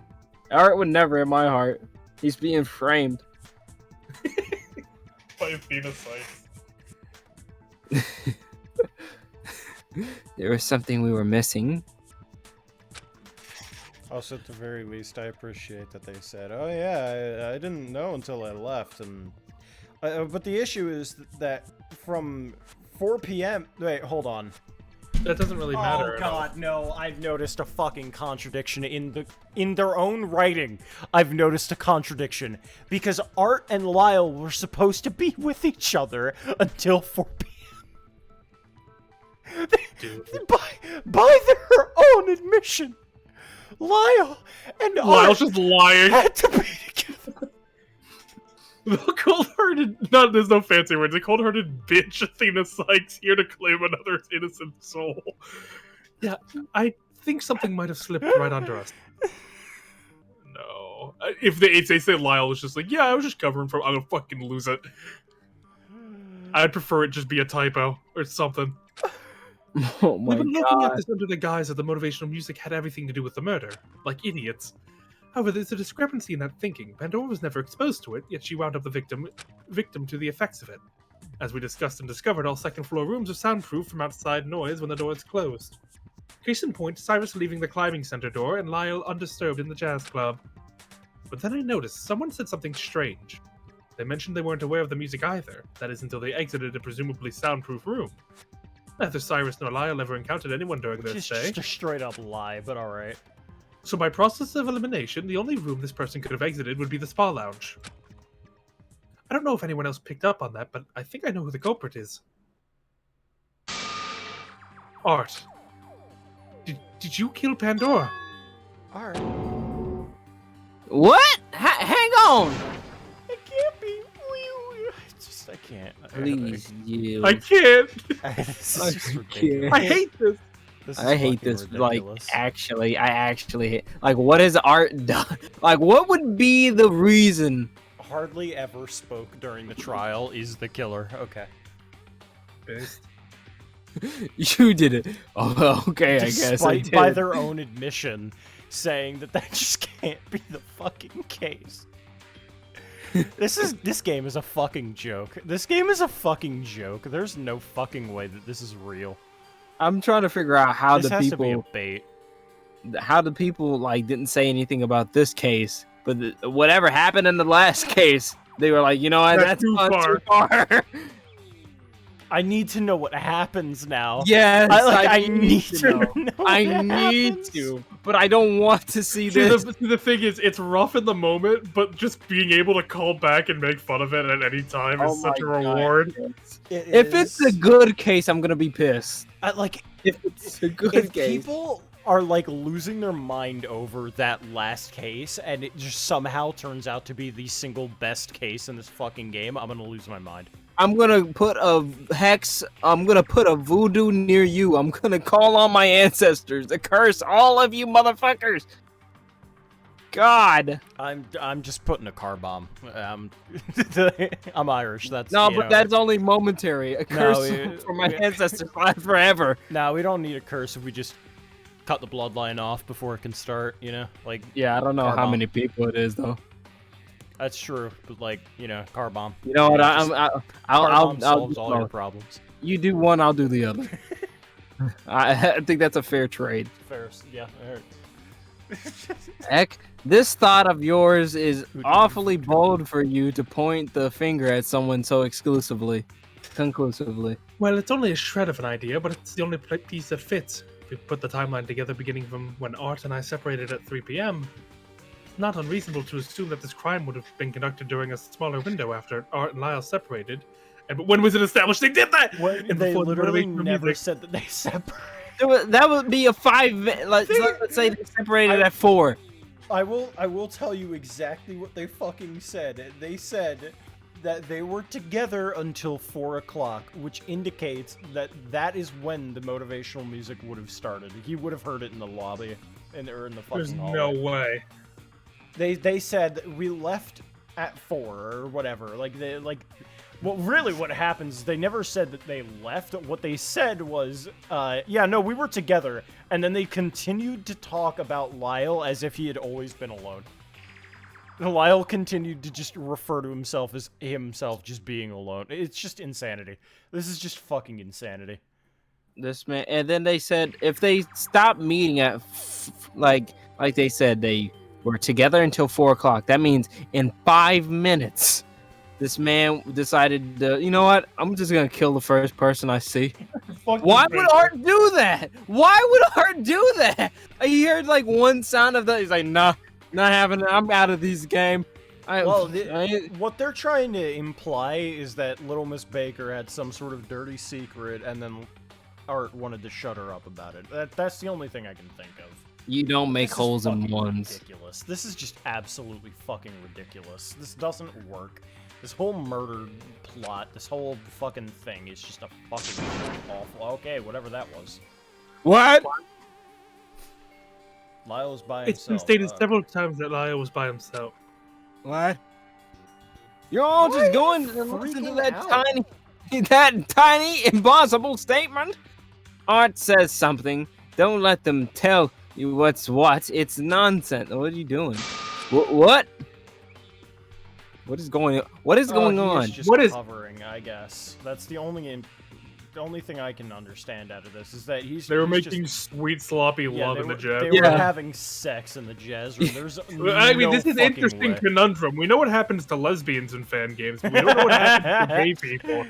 Art would never in my heart. He's being framed. By Phoenocytes. There was something we were missing. Also, at the very least, I appreciate that they said, "Oh yeah, I didn't know until I left." And but the issue is that from 4 p.m. Wait, hold on. that doesn't really matter. Oh god, no! I've noticed a fucking contradiction in their own writing. I've noticed a contradiction because Art and Lyle were supposed to be with each other until 4 p.m. by their own admission, Lyle and Lyle's Art just lying. had to be together. The cold-hearted, there's no fancy words. The cold-hearted bitch Athena Sykes here to claim another innocent soul. Yeah, I think something might have slipped right under us. No. If they say Lyle was just like, yeah, I was just covering for, I'm gonna fucking lose it. I'd prefer it just be a typo or something. Oh my We've been looking god. at this under the guise that the motivational music had everything to do with the murder, like idiots. However, there's a discrepancy in that thinking. Pandora was never exposed to it, yet she wound up the victim to the effects of it. As we discussed and discovered, all second-floor rooms are soundproof from outside noise when the door is closed. Case in point, Cyrus leaving the climbing center door and Lyle undisturbed in the jazz club. But then I noticed someone said something strange. They mentioned they weren't aware of the music either, that is until they exited a presumably soundproof room. Neither Cyrus nor Lyle ever encountered anyone during their Just stay. a straight up lie, but alright. So by process of elimination, the only room this person could have exited would be the spa lounge. I don't know if anyone else picked up on that, but I think I know who the culprit is. Art. Did you kill Pandora? Art. What? Hang on. It can't be. I can't. Please, you. I can't! This I is just can't. ridiculous. I hate this! This is I hate fucking this. ridiculous. I actually hate. Like, what has Art done? Like, what would be the reason? Hardly ever spoke during the trial is the killer. Okay. You did it. Oh, okay. I guess. I Despite did. by their own admission saying that just can't be the fucking case. This game is a fucking joke. This game is a fucking joke. There's no fucking way that this is real. I'm trying to figure out how This the has to be a people, bait. how the people like didn't say anything about this case, but whatever happened in the last case, they were like, you know what, That's that's too too far. I need to know what happens now. Yes, I need to know. I what need happens. to, but I don't want to see See, this. the thing is, it's rough in the moment, but just being able to call back and make fun of it at any time Oh is such a my God. reward. If it's a good case, I'm gonna be pissed. like, If it's a good if case, people are like losing their mind over that last case, and it just somehow turns out to be the single best case in this fucking game, I'm gonna lose my mind. I'm gonna put a hex. I'm gonna put a voodoo near you. I'm gonna call on my ancestors to curse all of you motherfuckers. God. I'm just putting a car bomb. I'm Irish. That's No, you but know, that's only momentary. A curse it- for my ancestors lasts forever. No, we don't need a curse if we just cut the bloodline off before it can start. You know, like Yeah, I don't know Car how bomb. many people it is though. that's true. But like, you know, car bomb. You know what? Yeah, just I'll car I'll bomb solves do all your both. problems. You do one, I'll do the other. I think that's a fair trade. Fair, yeah. Heck, this thought of yours is Who did awfully you fuck bold for you to point the finger at someone so conclusively. Well, it's only a shred of an idea, but it's the only piece that fits. If we put the timeline together beginning from when Art and I separated at 3 p.m., it's not unreasonable to assume that this crime would have been conducted during a smaller window after Art and Lyle separated. And but when was it established they did that? When And they before the literally motivational never music. said that they separated. That would be a 5. Let's say they separated at 4. I will tell you exactly what they fucking said. They said that they were together until 4 o'clock, which indicates that that is when the motivational music would have started. He would have heard it in the lobby, or in the fucking There's hallway. no way. They said that we left at 4 or whatever. Well, really what happens is they never said that they left. What they said was, yeah, no, we were together. And then they continued to talk about Lyle as if he had always been alone. And Lyle continued to just refer to himself as himself just being alone. It's just insanity. This is just fucking insanity. This man, and then they said if they stopped meeting at like they said they were together until 4 o'clock. That means in 5 minutes this man decided to, you know what? I'm just gonna kill the first person I see. Fuck Why this would man. Art do that? Why would Art do that? He heard like one sound of that. He's like, nah, not having it. I'm out of this game. Well, what they're trying to imply is that Little Miss Baker had some sort of dirty secret, and then Art wanted to shut her up about it. That's the only thing I can think of. you don't make This is holes in fucking ones. Ridiculous. This is just absolutely fucking ridiculous. This doesn't work. This whole murder plot, this whole fucking thing is just a fucking awful. Okay, whatever that was. What? Lyle's by It's been himself. stated several times that Lyle was by himself. What? You're all Why just are going you to listen to freaking that tiny, impossible statement. Art says something. Don't let them tell you what's what. It's nonsense. What are you doing? What? What is going? What is going He on? is just What is- covering, I guess. That's the only thing I can understand out of this is that he's. They were he's making just, sweet sloppy love they in the were, jazz. They were Yeah. having sex in the jazz room. There's I mean, no this is an fucking interesting way. conundrum. We know what happens to lesbians in fan games, but we don't know what happens to gay people.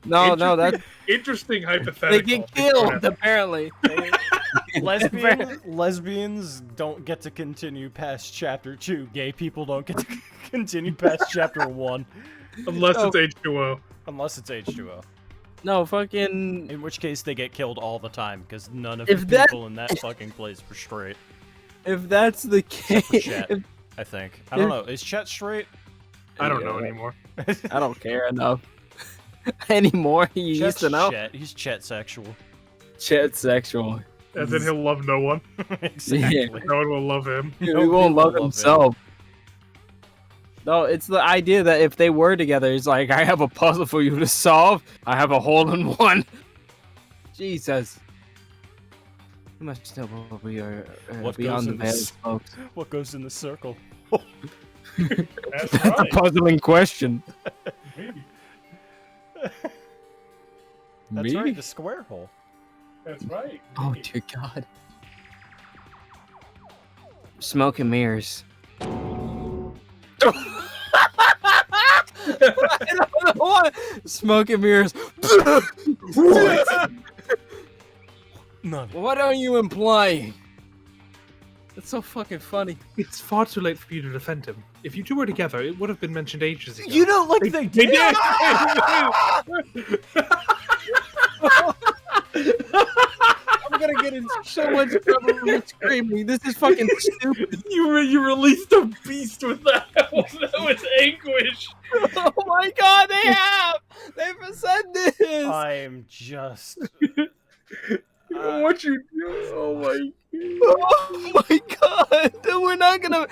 No, that's Interesting they hypothetical. get killed apparently. Lesbians don't get to continue past chapter 2. Gay people don't get to continue past chapter 1. Unless Oh. it's H2O. Unless it's H2O. No, fucking. In which case they get killed all the time because none of If the that- people in that fucking place were straight. If that's the Except for case, Chet, I think. I don't know. Is Chet straight? I don't know Yeah. anymore. I don't care enough anymore. He used Chet's to know. Chet. He's Chet sexual. Chet sexual. As in, he'll love no one. Exactly. No one will love him. He No won't people love love himself. No, it's the idea that if they were together, it's like, I have a puzzle for you to solve. I have a hole in one. Jesus. You must know what we are What beyond goes the in veil, this- folks. What goes in the circle? That's That's a puzzling question. That's Me? right, the square hole. That's right. Oh, dear God. Smoke and mirrors. I don't know what. Smoke and mirrors. None. What are you implying? That's so fucking funny. It's far too late for you to defend him. If you two were together, it would have been mentioned ages ago. You don't like they They did. did! I'm gonna get in so much trouble for screaming. This is fucking stupid. You released a beast with that. That was anguish. Oh my God, they have. They've said this. I'm just. What you do? Oh my. Oh my God, we're not gonna.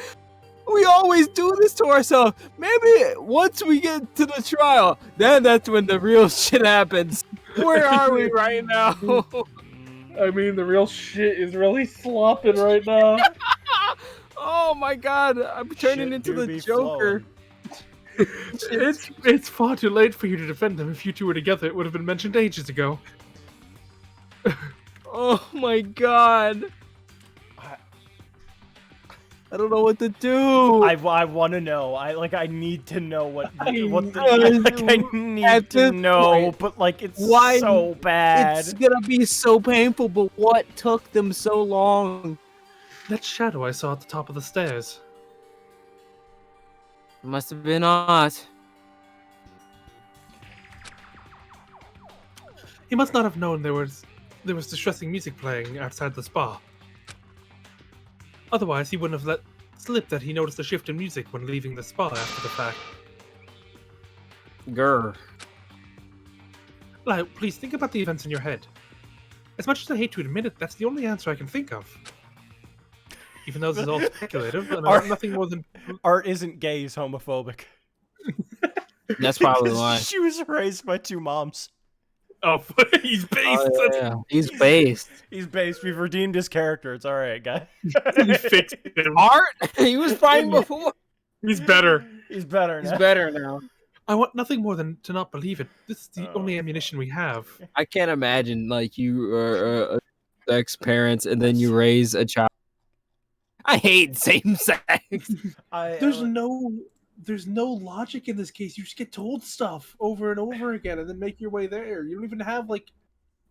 We always do this to ourselves. Maybe once we get to the trial, then that's when the real shit happens. Where are we right now? I mean, the real shit is really slopping right now. Oh my God, I'm turning Shit into do the be Joker. It's far too late for you to defend him. If you two were together, it would have been mentioned ages ago. Oh my God. I don't know what to do. I want to know. I need to know what I what the, know. like, I need At to this know, point, but like it's why- so bad. It's gonna be so painful, but what took them so long? That shadow I saw at the top of the stairs. It must have been Art. He must not have known there was distressing music playing outside the spa. Otherwise, he wouldn't have let slip that he noticed a shift in music when leaving the spa after the fact. Grr. Lyle, please think about the events in your head. As much as I hate to admit it, that's the only answer I can think of. Even though this is all speculative, and I want nothing more than Art isn't gay, he's homophobic. That's probably Because why. She was raised by two moms. oh, he's based. Oh, yeah. He's based. He's based. We've redeemed his character. It's all right, guy. He fixed him. Art? He was fine before. He's better. He's better He's now. better now. I want nothing more than to not believe it. This is the only ammunition we have. I can't imagine like you are sex parents and then you raise a child. I hate same sex. There's there's no logic in this case. You just get told stuff over and over again, and then make your way there. You don't even have like.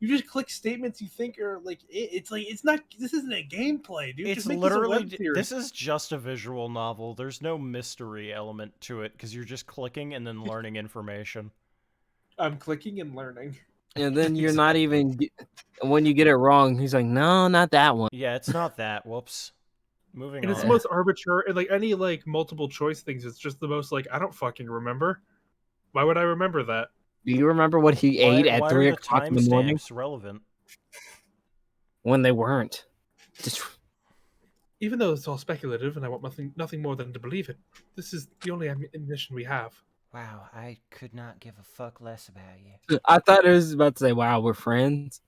You just click statements you think are like it's like it's not. This isn't a gameplay, dude. It's just make literally this a web series. this is just a visual novel. There's no mystery element to it because you're just clicking and then learning information. I'm clicking and learning. And then you're not even. When you get it wrong, he's like, "No, not that one." Yeah, it's not that. Whoops. Moving And on. it's the most arbitrary. And like any like multiple choice things, it's just the most like I don't fucking remember. Why would I remember that? Do you remember what he ate why at are 3 the o'clock in the morning? timestamps relevant? When they weren't. Just Even though it's all speculative, and I want nothing more than to believe it. This is the only ammunition we have. Wow, I could not give a fuck less about you. I thought it was about to say, "Wow, we're friends."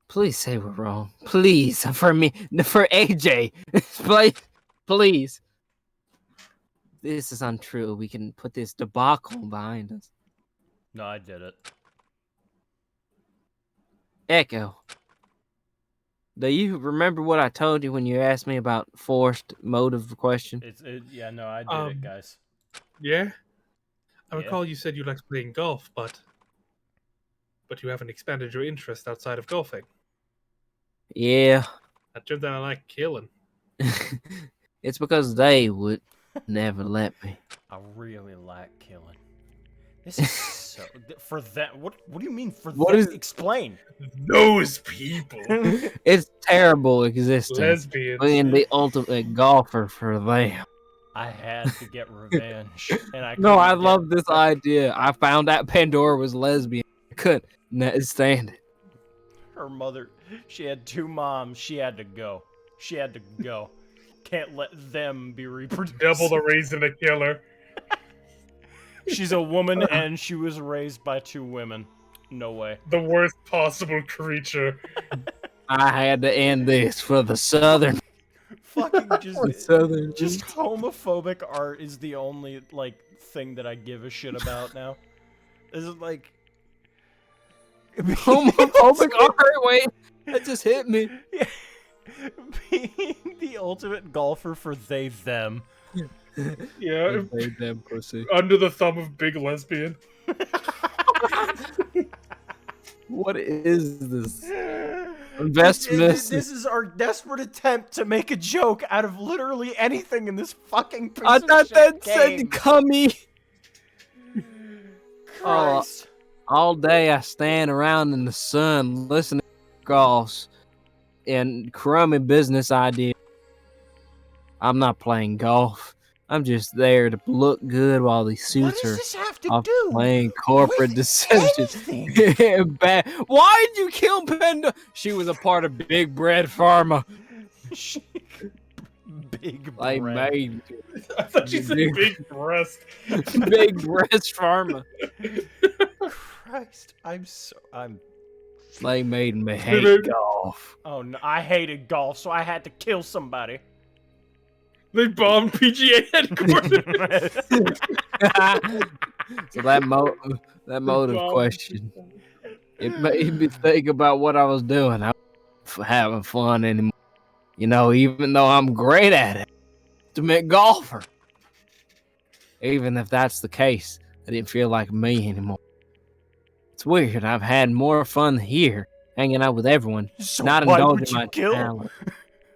Please say we're wrong. Please, for me, for AJ. Please. This is untrue. We can put this debacle behind us. No, I did it. Echo. Do you remember what I told you when you asked me about forced motive question? Yeah, no, I did it, guys. Yeah. I Yeah. recall you said you liked playing golf, but you haven't expanded your interest outside of golfing. Yeah. That turns out I like killing. It's because they would never let me. I really like killing. This is so for that. What do you mean for What that? is- Explain. Those people, It's terrible existence. lesbians. Being the ultimate golfer for them. I had to get revenge, and I No, I couldn't get- love this idea. I found out Pandora was lesbian. I couldn't stand it. her mother. She had 2 moms. She had to go. She had to go. Can't let them be reproduced. Double the reason to kill her. She's a woman and she was raised by 2 women. No way. The worst possible creature. I had to end this for the Southern. Fucking The Southern. just homophobic art is the only like thing that I give a shit about now. This is like Homophobic art. Wait, that just hit me. being the ultimate golfer for they them. Yeah, Damn pussy. under the thumb of big lesbian. What is this? This Investment. is our desperate attempt to make a joke out of literally anything in this fucking piece I of thought shit that game. said cummy. Christ. All day I stand around in the sun listening to golfs and crummy business ideas. I'm not playing golf. I'm just there to look good while these What suits does are this have to off do playing corporate with deception. anything? Bad. Why did you kill Panda? She was a part of Big Bread Pharma. Big Like bread. made I thought you said big breast. Big Breast Pharma. Christ, I'm They made me hate Dude. golf. oh no, I hated golf, so I had to kill somebody. They bombed PGA headquarters. So that motive Wow. question, it made me think about what I was doing. I wasn't having fun anymore. You know, even though I'm great at it, ultimate golfer. Even if that's the case, I didn't feel like me anymore. It's weird. I've had more fun here, hanging out with everyone, So not why indulging would you my kill? talent.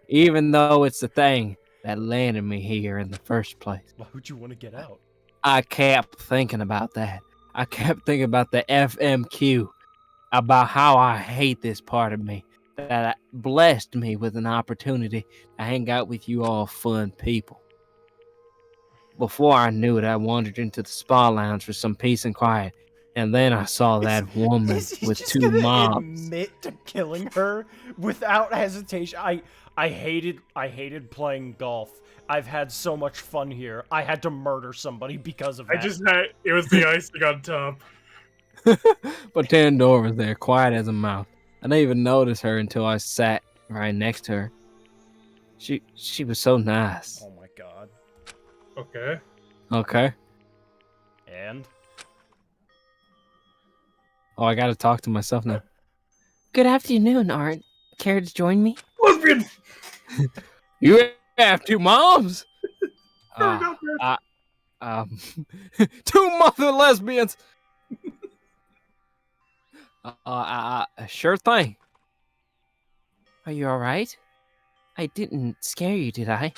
Even though it's the thing that landed me here in the first place. Why would you want to get out? I kept thinking about that. I kept thinking about the FMQ, about how I hate this part of me, that blessed me with an opportunity to hang out with you all fun people. Before I knew it, I wandered into the spa lounge for some peace and quiet, and then I saw that woman Is he with just 2 gonna moms. admit to killing her without hesitation? I hated playing golf. I've had so much fun here. I had to murder somebody because of that. It was the icing on top. But Tandor was there, quiet as a mouse. I didn't even notice her until I sat right next to her. She was so nice. Oh my god. Okay. Okay. And Oh, I gotta talk to myself now. Good afternoon, Art. Care to join me? Lesbian! You have 2 moms? got that. Um, two mother lesbians. Sure thing. Are you all right? I didn't scare you, did I?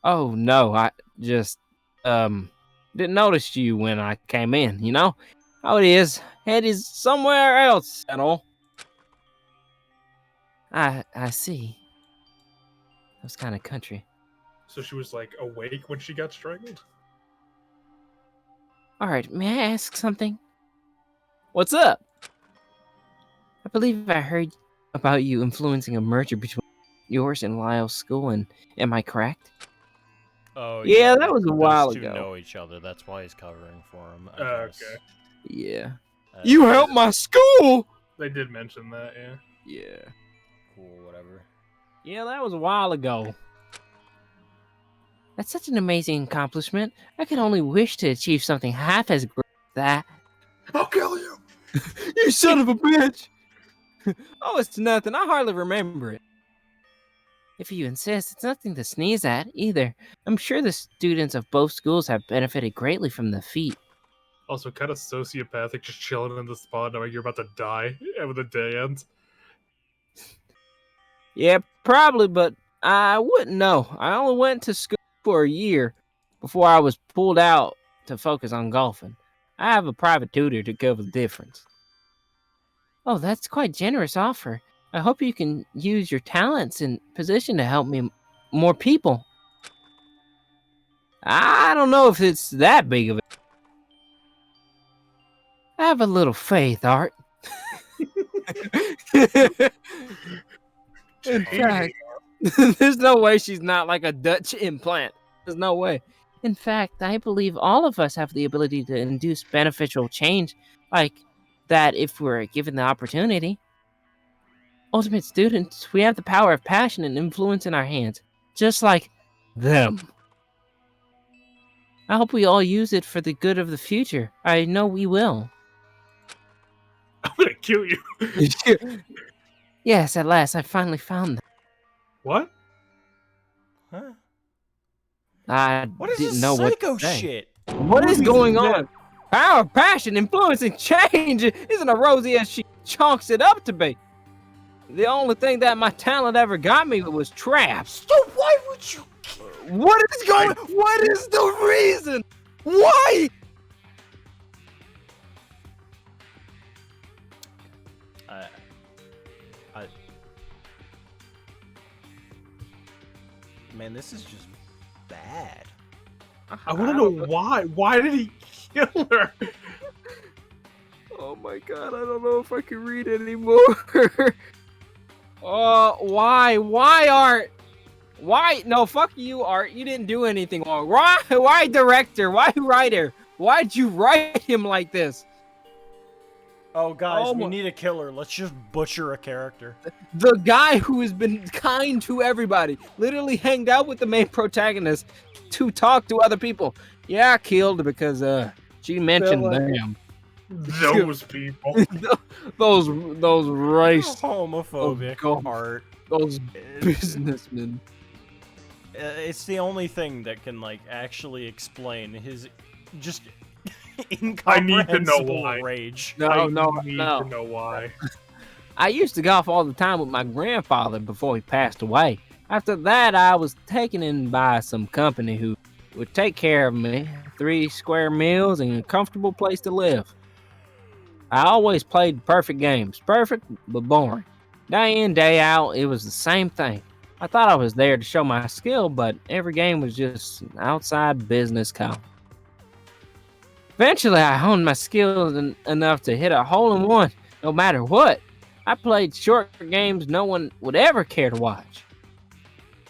Oh no, I just didn't notice you when I came in. You know how it is. Head is somewhere else and all. I see. Those kind of country. So she was like awake when she got strangled. All right, may I ask something? What's up? I believe I heard about you influencing a merger between yours and Lyle's school, and am I correct? Oh Yeah, that was a those while two ago. know each other. That's why he's covering for him. I guess. Okay. Yeah. Uh, You helped my school! They did mention that, yeah. Yeah. Cool, whatever. Yeah, that was a while ago. That's such an amazing accomplishment. I could only wish to achieve something half as great as that. I'll kill you! You son of a bitch! Oh, it's nothing. I hardly remember it. If you insist, it's nothing to sneeze at, either. I'm sure the students of both schools have benefited greatly from the feat. Also, kind of sociopathic, just chilling in the spot knowing you're about to die when the day ends. Yeah, probably, but I wouldn't know. I only went to school for a year before I was pulled out to focus on golfing. I have a private tutor to cover the difference. Oh, that's quite generous offer. I hope you can use your talents and position to help me more people. I don't know if it's that big of a... Have a little faith, Art. In fact, there's no way she's not like a Dutch implant. There's no way. In fact, I believe all of us have the ability to induce beneficial change like that if we're given the opportunity. Ultimate students, we have the power of passion and influence in our hands, just like them. I hope we all use it for the good of the future. I know we will. I'm gonna kill you. Yes, at last, I finally found them. What? Huh? I What is didn't this know what psycho to say. shit? What is going on? Power of passion, influencing change isn't as rosy as she chalks it up to be. The only thing that my talent ever got me was traps. So why would you? What is going? What is the reason? Why? Man, this is just bad. I want to know why. Why did he kill her? Oh my god, I don't know if I can read anymore. Why? Why, Art? Why? No, fuck you, Art. You didn't do anything wrong. Why director? Why writer? Why'd you write him like this? Oh, guys, Oh we my- need a killer. Let's just butcher a character. The guy who has been kind to everybody, literally hanged out with the main protagonist to talk to other people. Yeah, I killed because she mentioned them. Those people. those race Homophobic Oh, God. art. those businessmen. It's the only thing that can like actually explain his just I need to know incomprehensible why. rage. No, I need no. to know why. I used to golf all the time with my grandfather before he passed away. After that, I was taken in by some company who would take care of me, 3 square meals and a comfortable place to live. I always played perfect games, perfect but boring. Day in, day out, it was the same thing. I thought I was there to show my skill, but every game was just an outside business call. Eventually, I honed my skills enough to hit a hole-in-one, no matter what. I played short games no one would ever care to watch.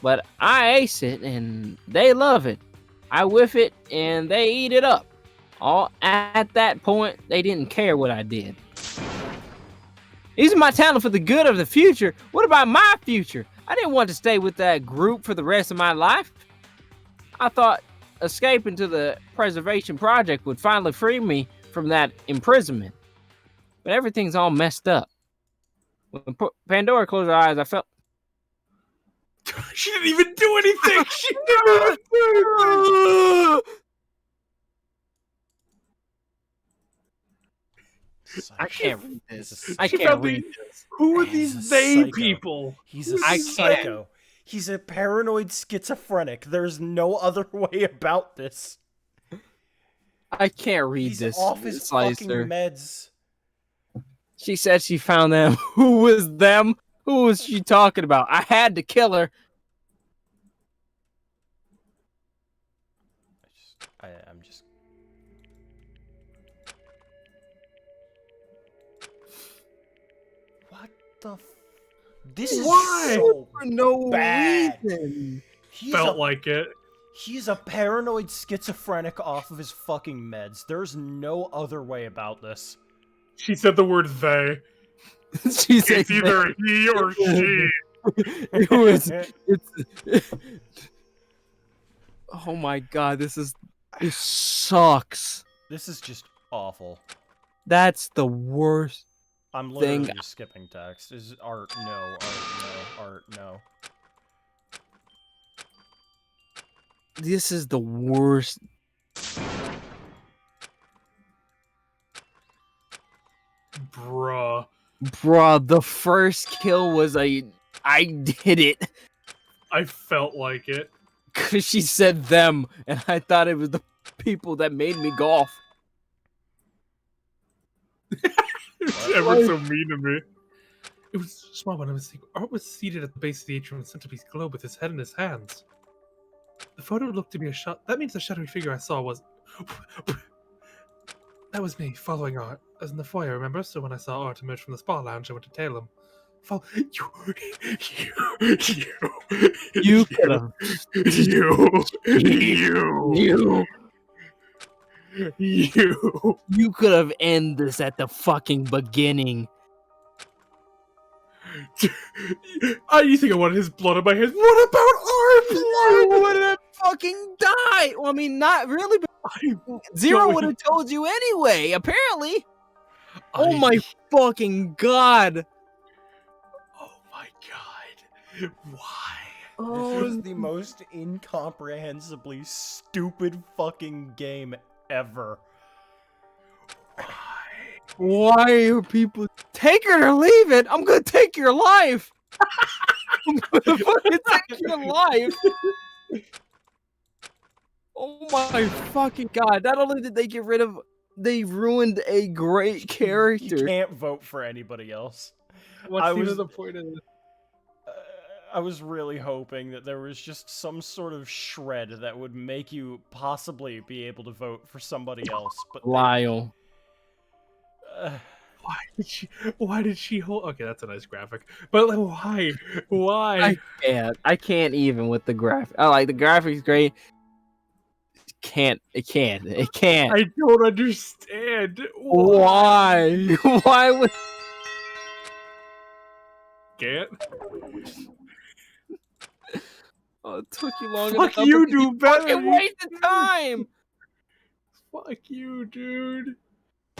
But I ace it, and they love it. I whiff it, and they eat it up. All at that point, they didn't care what I did. Using my talent for the good of the future. What about my future? I didn't want to stay with that group for the rest of my life. I thought escaping to the preservation project would finally free me from that imprisonment. But everything's all messed up. When Pandora closed her eyes, I felt She didn't even do anything. She didn't even do anything. I can't read this. I She can't found read the- this. Who are He's these a they psycho. people? He's a I psycho. He's a paranoid schizophrenic. There's no other way about this. I can't read He's this. off his fucking Slicer. meds. She said she found them. Who was them? Who was she talking about? I had to kill her. I'm just. What the? This is Why? so For no bad. reason. He's Felt a, like it. he's a paranoid schizophrenic off of his fucking meds. There's no other way about this. She said the word they. She said It's either he or she. it was. It's. Oh my god! This sucks. This is just awful. That's the worst. I'm literally Thing- just skipping text. Is art no, art no, art no. This is the worst. Bruh. Bruh, the first kill was I did it. I felt like it. Cause she said them, and I thought it was the people that made me golf. Everyone's so mean to me. It was small when I was thinking. Art was seated at the base of the atrium centerpiece globe with his head in his hands. The photo looked to be a shot. That means the shadowy figure I saw was. That was me following Art. I was in the foyer, remember? So when I saw Art emerge from the spa lounge, I went to tail him. You could have. You could have ended this at the fucking beginning. You think I wanted his blood on my hands? What about our You blood? would have fucking died. Well, I mean, not really, but Zero don't- would have told you anyway. Apparently. Oh I- my fucking god. Oh my god. Why? This is the most incomprehensibly stupid fucking game ever. Why are people take it or leave it? I'm gonna take your life. I'm gonna fucking take your life. Oh my fucking god! Not only did they get rid of, they ruined a great You character. can't vote for anybody else. What's I even was- the point of this? I was really hoping that there was just some sort of shred that would make you possibly be able to vote for somebody else. But Lyle. Why did she hold? Okay, that's a nice graphic. But like, why? Why? I can't even with the graphic. I like the graphics great. It can't. I don't understand. Why? Why would? Can't. Oh, it took you long Fuck enough. you, because do better. fucking wasted time. Fuck you, dude.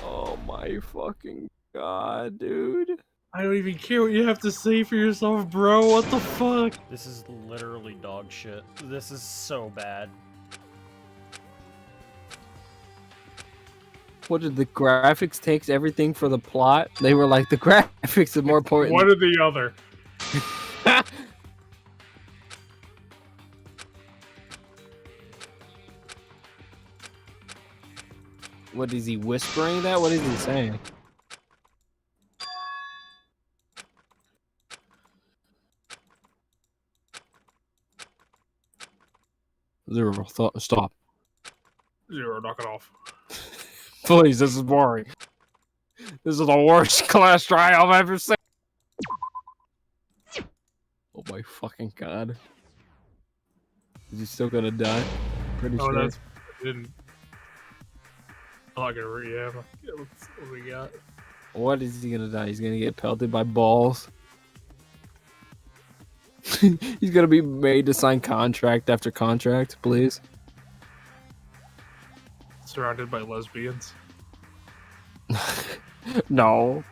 Oh my fucking god, dude. I don't even care what you have to say for yourself, bro. What the fuck? this is literally dog shit. This is so bad. What did the graphics takes everything for the plot? They were like the graphics are more important. One or the other. What is he whispering that? What is he saying? Zero, stop. Zero, knock it off. Please, this is boring. This is the worst class try I've ever seen. Oh my fucking god. Is he still gonna die? Pretty Oh, sure. that's. I didn't. I'm not gonna re-am. Let's see what we got. What is he gonna die? He's gonna get pelted by balls. He's gonna be made to sign contract after contract, please. Surrounded by lesbians. No.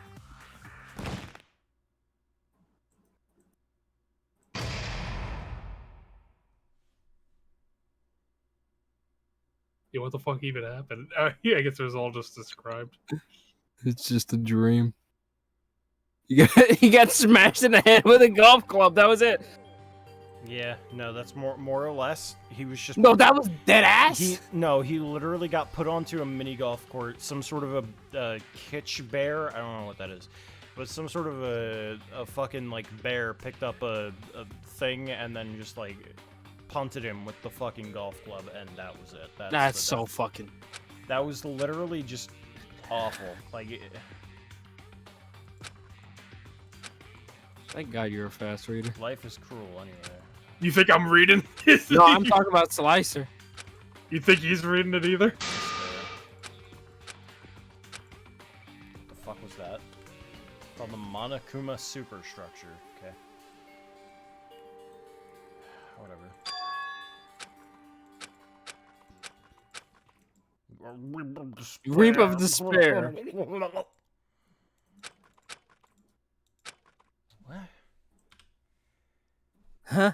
what the fuck even happened. Yeah, I guess it was all just described. It's just a dream. He got smashed in the head with a golf club. That was it. Yeah, no, that's more or less. He was just No, that was dead ass. he literally got put onto a mini golf court, some sort of a kitsch bear. I don't know what that is, but some sort of a fucking like bear picked up a thing and then just like punted him with the fucking golf club, and that was it. That's so fucking. That was literally just awful. Like. Thank God you're a fast reader. Life is cruel anyway. You think I'm reading this? No, I'm talking about Slicer. You think he's reading it either? The fuck was that? Called the Monokuma superstructure. Okay. Whatever. Reap of Despair. What? Huh?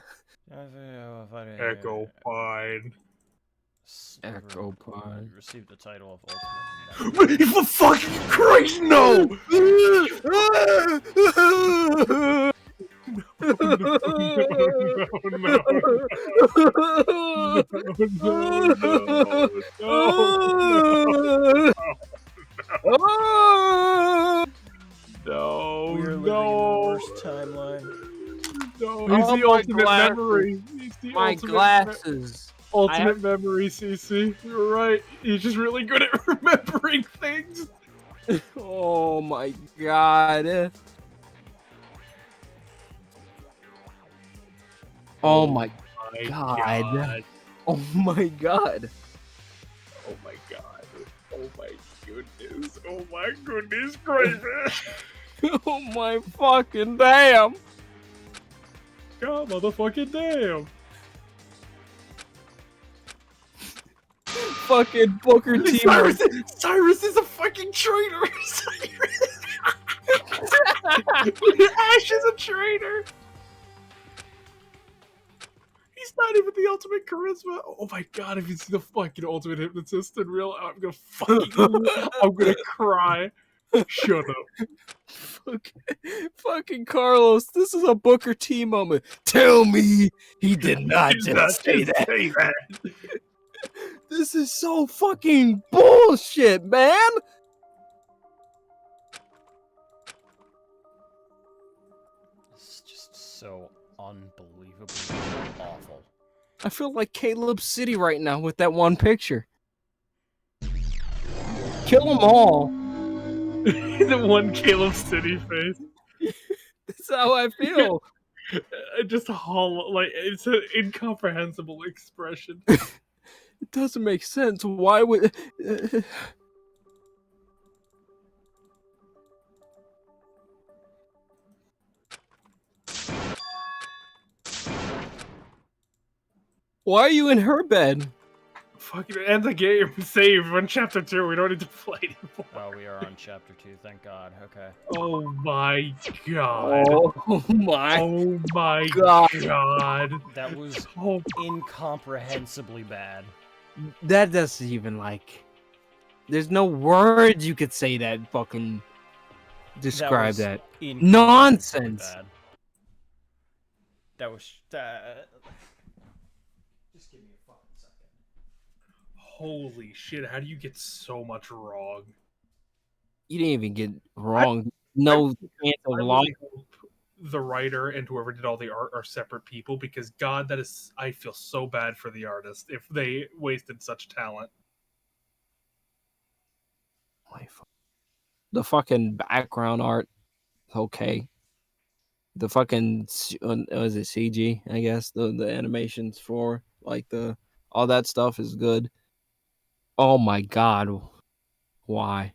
Echo Pine. Echo Pine. Received the title of Ultimate. For fucking Christ, no! No, We are living in the worst timeline. No, Oh, he's the my ultimate glasses. memory. He's the My ultimate glasses. ultimate memory, CC. You're right. He's just really good at remembering things. Oh my God. Oh my God. Oh my God. Oh my god. Oh my goodness. Oh my goodness gracious. Oh my fucking damn. God motherfucking damn. Fucking Booker T. Cyrus is a fucking traitor. Ash is a traitor. He's not even the ultimate charisma. Oh my god, if you see the fucking ultimate hypnotist in real, I'm gonna cry. Shut up. Fucking Carlos, this is a Booker T moment. Tell me he did not just say that. This is so fucking bullshit, man. This is just so unbelievably awful. I feel like Caleb City right now with that one picture. Kill them all. The one Caleb City face. That's how I feel. Just hollow, like it's an incomprehensible expression. It doesn't make sense. Why would... Why are you in her bed? Fucking end the game. Save. We're in chapter 2. We don't need to play anymore. Oh, we are on chapter 2, thank God. Okay. Oh my god. Oh my... Oh my God. god. That was Oh, incomprehensibly bad. That doesn't even like... There's no words you could say that fucking... Describe was that. incomprehensibly Nonsense. bad. That was... Just give me a fucking second. holy shit. How do you get so much wrong? You didn't even get wrong. No chance of I loss. really hope the writer and whoever did all the art are separate people, because God, that is... I feel so bad for the artist if they wasted such talent. The fucking background art, okay. The fucking was it CG? I guess the animations for like the all that stuff is good. Oh my god, why?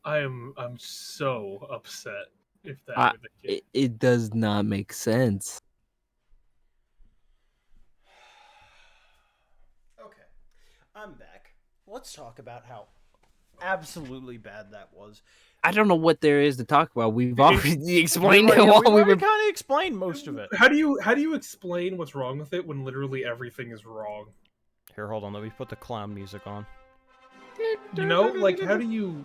I'm so upset if that were the case. It does not make sense. Okay, I'm back. Let's talk about how absolutely bad that was. I don't know what there is to talk about. We've already explained it We while we already were. kind of explained most of it. How do you explain what's wrong with it when literally everything is wrong? Here, hold on. Let me put the clown music on. You know, like, how do you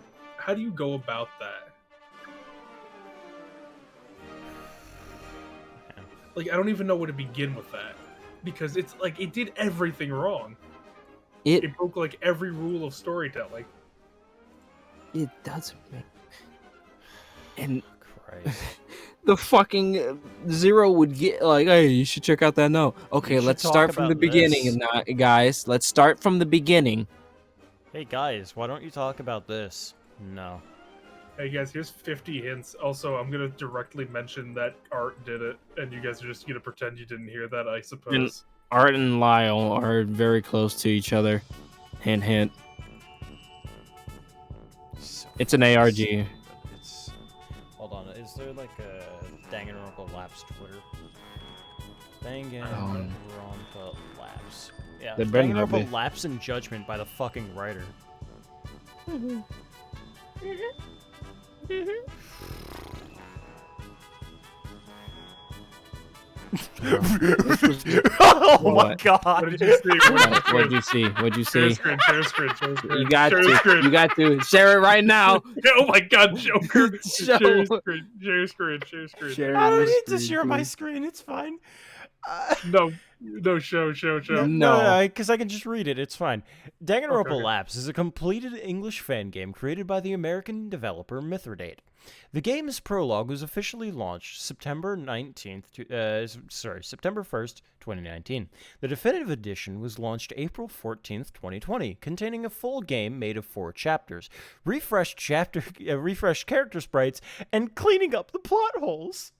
go about that? Like, I don't even know where to begin with that, because it's like it did everything wrong. It broke like every rule of storytelling. It doesn't make. And Christ. the fucking Zero would get like, hey, you should check out that note. Okay, should let's talk start from the about beginning, this. and not, guys. Let's start from the beginning. Hey guys, why don't you talk about this? No. Hey guys, here's 50 hints. Also, I'm gonna directly mention that Art did it, and you guys are just gonna pretend you didn't hear that, I suppose. Art and Lyle are very close to each other. Hint, hint. So It's an ARG. It's... Hold on, is there like a Danganronpa Lapse Twitter? Danganronpa Lapse. Yeah, There better not Danganronpa be. Lapse in Judgment by the fucking writer. Oh my What? god! What did you see? What'd you see? What'd you Share see? screen, share screen, share screen. You got share to. Screen. You got to share it right now. Oh my god, Joker! Show. Share screen, share screen, share screen. Share I don't your need to screen, share my please. screen. It's fine. No, show. No. Because I can just read it. It's fine. Danganronpa Okay. Lapse is a completed English fan game created by the American developer Mithridate. The game's prologue was officially launched September 1st, 2019. The definitive edition was launched April 14th, 2020, containing a full game made of 4 chapters, refreshed character sprites, and cleaning up the plot holes.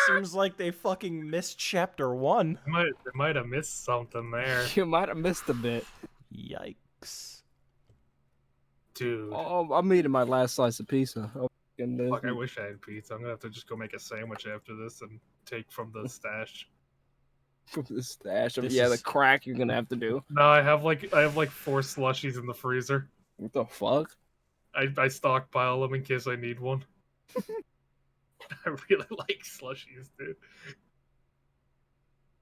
Seems like they fucking missed chapter 1. They might have missed something there, You might have missed a bit. Yikes. dude. Oh, I'm eating my last slice of pizza. Oh, goodness. Fuck, I wish I had pizza. I'm gonna have to just go make a sandwich after this and take from the stash. From the stash of This the is- crack you're gonna have to do. No, I have like 4 slushies in the freezer. What the fuck? I stockpile them in case I need one. I really like slushies, dude.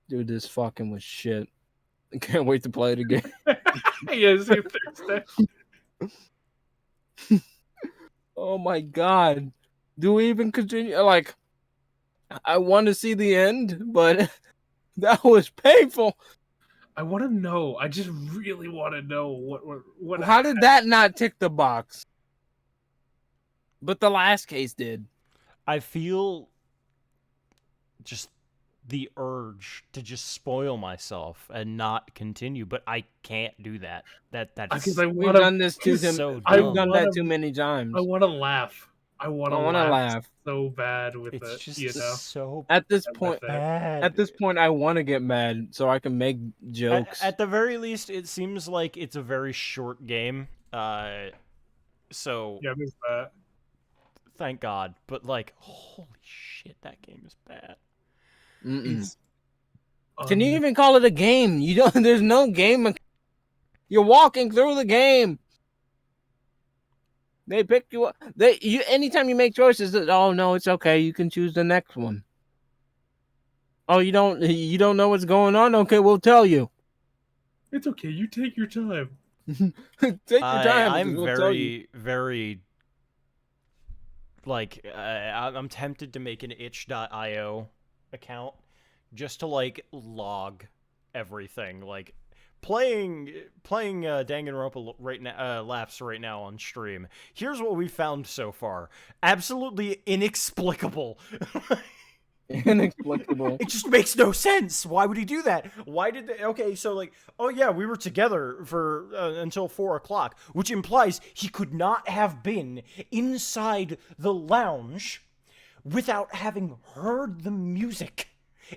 Dude, this fucking was shit. I can't wait to play it again. Yeah, same Thursday. Oh my god. Do we even continue? Like, I want to see the end, but that was painful. I want to know. I just really want to know what. How did that not tick the box? But the last case did. I feel just the urge to just spoil myself and not continue, but I can't do that. That's Because I We've want to. done this too. so I We've dumb. done that wanna- too many times. I want to laugh. I want to wanna laugh, laugh. so bad with It's it. just You know. so At this With point, it. bad. at this point, I want to get mad so I can make jokes. At the very least, it seems like it's a very short game. So Yeah, there's that. thank God. But like, holy shit, that game is bad. Mm-mm. It's, Can you even call it a game? You don't. There's no game. You're walking through the game. They pick you up. Anytime you make choices, oh no, it's okay. You can choose the next one. Oh, you don't know what's going on? Okay, we'll tell you. It's okay. You take your time. Take your time. I'm we'll tell you. very like I'm tempted to make an itch.io account just to like log everything, like playing Danganronpa right now, Lapse right now on stream. Here's what we found so far. Absolutely inexplicable. Inexplicable. It just makes no sense. Why would he do that? Why did they? Okay, so like, oh yeah, we were together for until 4 o'clock, which implies he could not have been inside the lounge without having heard the music.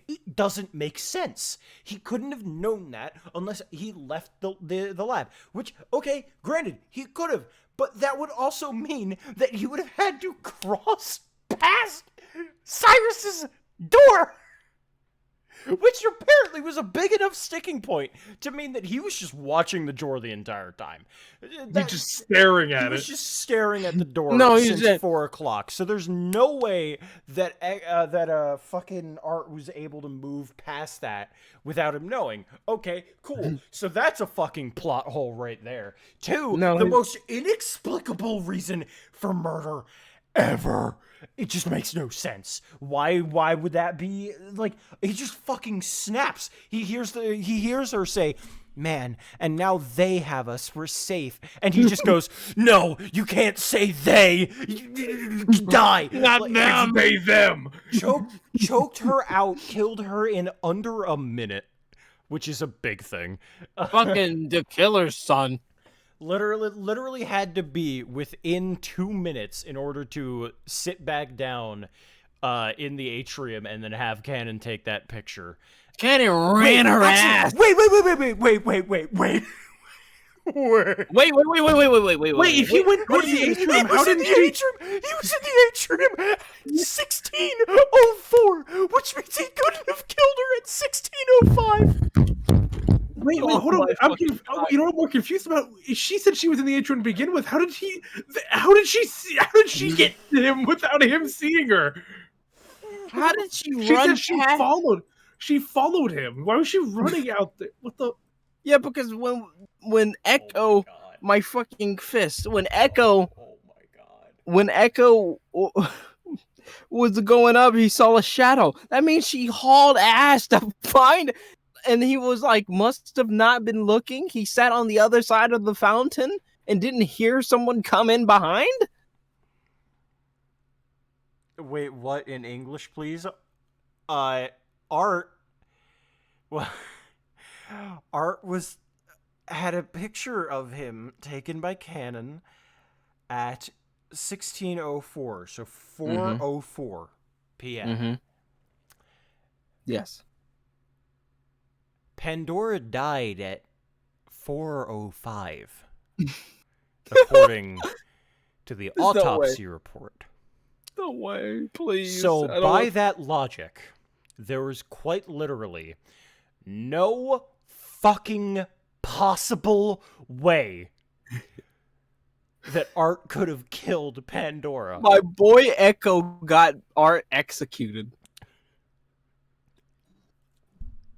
It doesn't make sense. He couldn't have known that unless he left the lab. Which, okay, granted, he could have, but that would also mean that he would have had to cross past Cyrus's door. which apparently was a big enough sticking point to mean that he was just watching the door the entire time. He's just staring He at was it. just staring at the door No, he since said- 4 o'clock. So there's no way that fucking Art was able to move past that without him knowing. Okay, cool. So that's a fucking plot hole right there. 2, No, the he- most inexplicable reason for murder ever. It just makes no sense. Why would that be? Like, he just fucking snaps. He hears her say, "Man, and now they have us. We're safe." And he just goes, "No, you can't say they. Die." Not them. They them. Choked her out, killed her in under a minute, which is a big thing. Fucking the killer's son. Literally had to be within 2 minutes in order to sit back down in the atrium and then have Cannon take that picture. Cannon ran her ass. Wait. Wait, Wait, if he went to the atrium, how did He was in the atrium at 16:04, which means he couldn't have killed her at 16:05. Wait, Oh hold on. my I'm fucking you know what I'm more confused about? She said she was in the atrium to begin with. How did she get to him without him seeing her? How did she She run said she past- followed him. Why was she running out there? What the? Yeah, because when Echo, my fucking fist, when Echo was going up, he saw a shadow. That means she hauled ass to find, and he was like, must have not been looking. He sat on the other side of the fountain and didn't hear someone come in behind. Wait, what in English, please? Art. Well, Art had a picture of him taken by Cannon at 16:04, so 4:04 p.m. Mm-hmm. Yes. Pandora died at 4:05, according to the no autopsy report. No way, please. So by that logic, there was quite literally no fucking possible way that Art could have killed Pandora. My boy Echo got Art executed.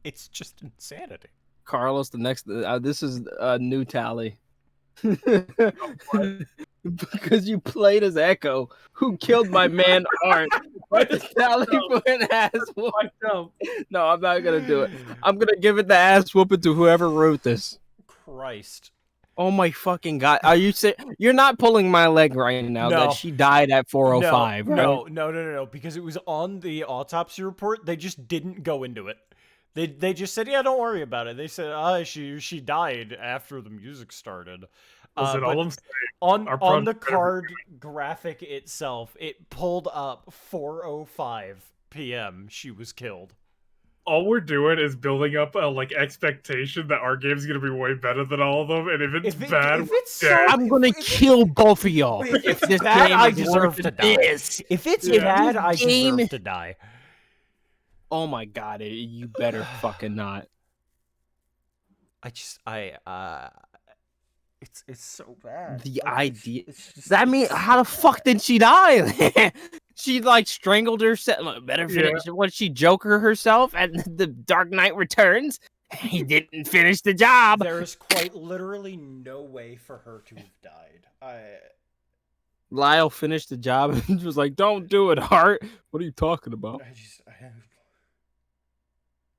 It's just insanity. Carlos, the next. This is a new tally. Because you played as Echo, who killed my man Art. The tally for an ass whooping. No, I'm not gonna do it. I'm gonna give it the ass whooping to whoever wrote this. Christ. Oh my fucking god! Are you you're not pulling my leg right now? No. That she died at 4:05. right? No, because it was on the autopsy report. They just didn't go into it. They just said, yeah, don't worry about it. They said, she died after the music started. Was it all I'm saying? On the card graphic itself, it pulled up 4:05 p.m. She was killed. All we're doing is building up a expectation that our game's gonna be way better than all of them, and if it's bad, if it's dead. I'm gonna kill both of y'all. If this bad, game I is deserve worth to die. this. If it's Yeah. bad, I Game- deserve to die. Oh my god! You better fucking not. It's so bad. The Like, idea. it's just- That mean, how the fuck did she die? She strangled herself. Better finish. What, did she Joker herself at the Dark Knight Returns? He didn't finish the job. There is quite literally no way for her to have died. Lyle finished the job and was like, "Don't do it, Hart." What are you talking about?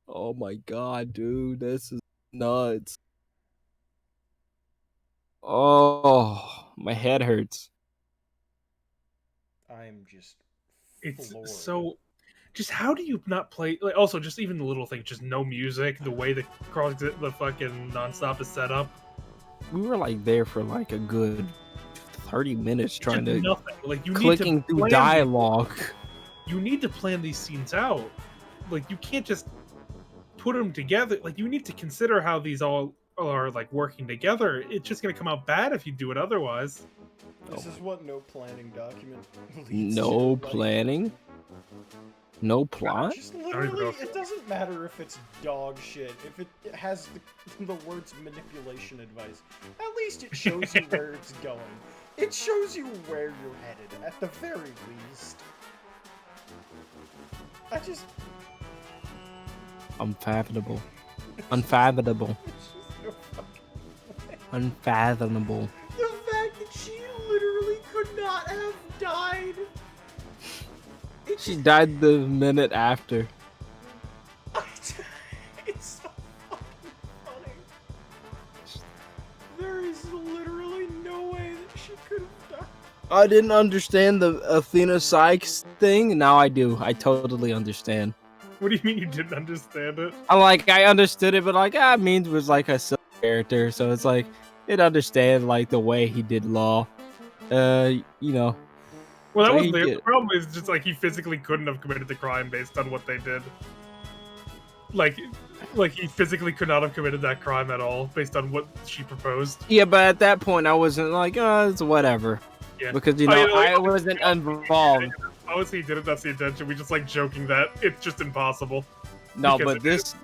Oh my god, dude, this is nuts. Oh, my head hurts. I'm just. It's floored. so. Just how do you not play? Also, just even the little thing, just no music. The way the fucking nonstop is set up. We were there for a good 30 minutes trying Just to nothing. You clicking need to through plan dialogue. You need to plan these scenes out. You can't just put them together. You need to consider how these all are working together. It's just gonna come out bad if you do it otherwise. This is what no planning document leads No to. Like, planning? No plot? just even know literally, if- it doesn't matter if it's dog shit. If it has the words manipulation advice, at least it shows you where it's going. It shows you where you're headed, at the very least. I just... Unfathomable. Unfathomable. It's just no fucking way. Unfathomable. The fact that she literally could not have died. She died the minute after. It's so fucking funny. There is literally no way that she could have died. I didn't understand the Athena Sykes thing. Now I do. I totally understand. What do you mean you didn't understand it? I understood it, but Means was like a silly character, so it's like it understand like the way he did law. You know. Well, that So was he the did. problem. Is just like he physically couldn't have committed the crime based on what they did. Like he physically could not have committed that crime at all based on what she proposed. Yeah, but at that point I wasn't like, it's whatever. Yeah. Because I wasn't involved. Obviously, he did it. That's the intention. We just like joking that it's just impossible. No, Because but this,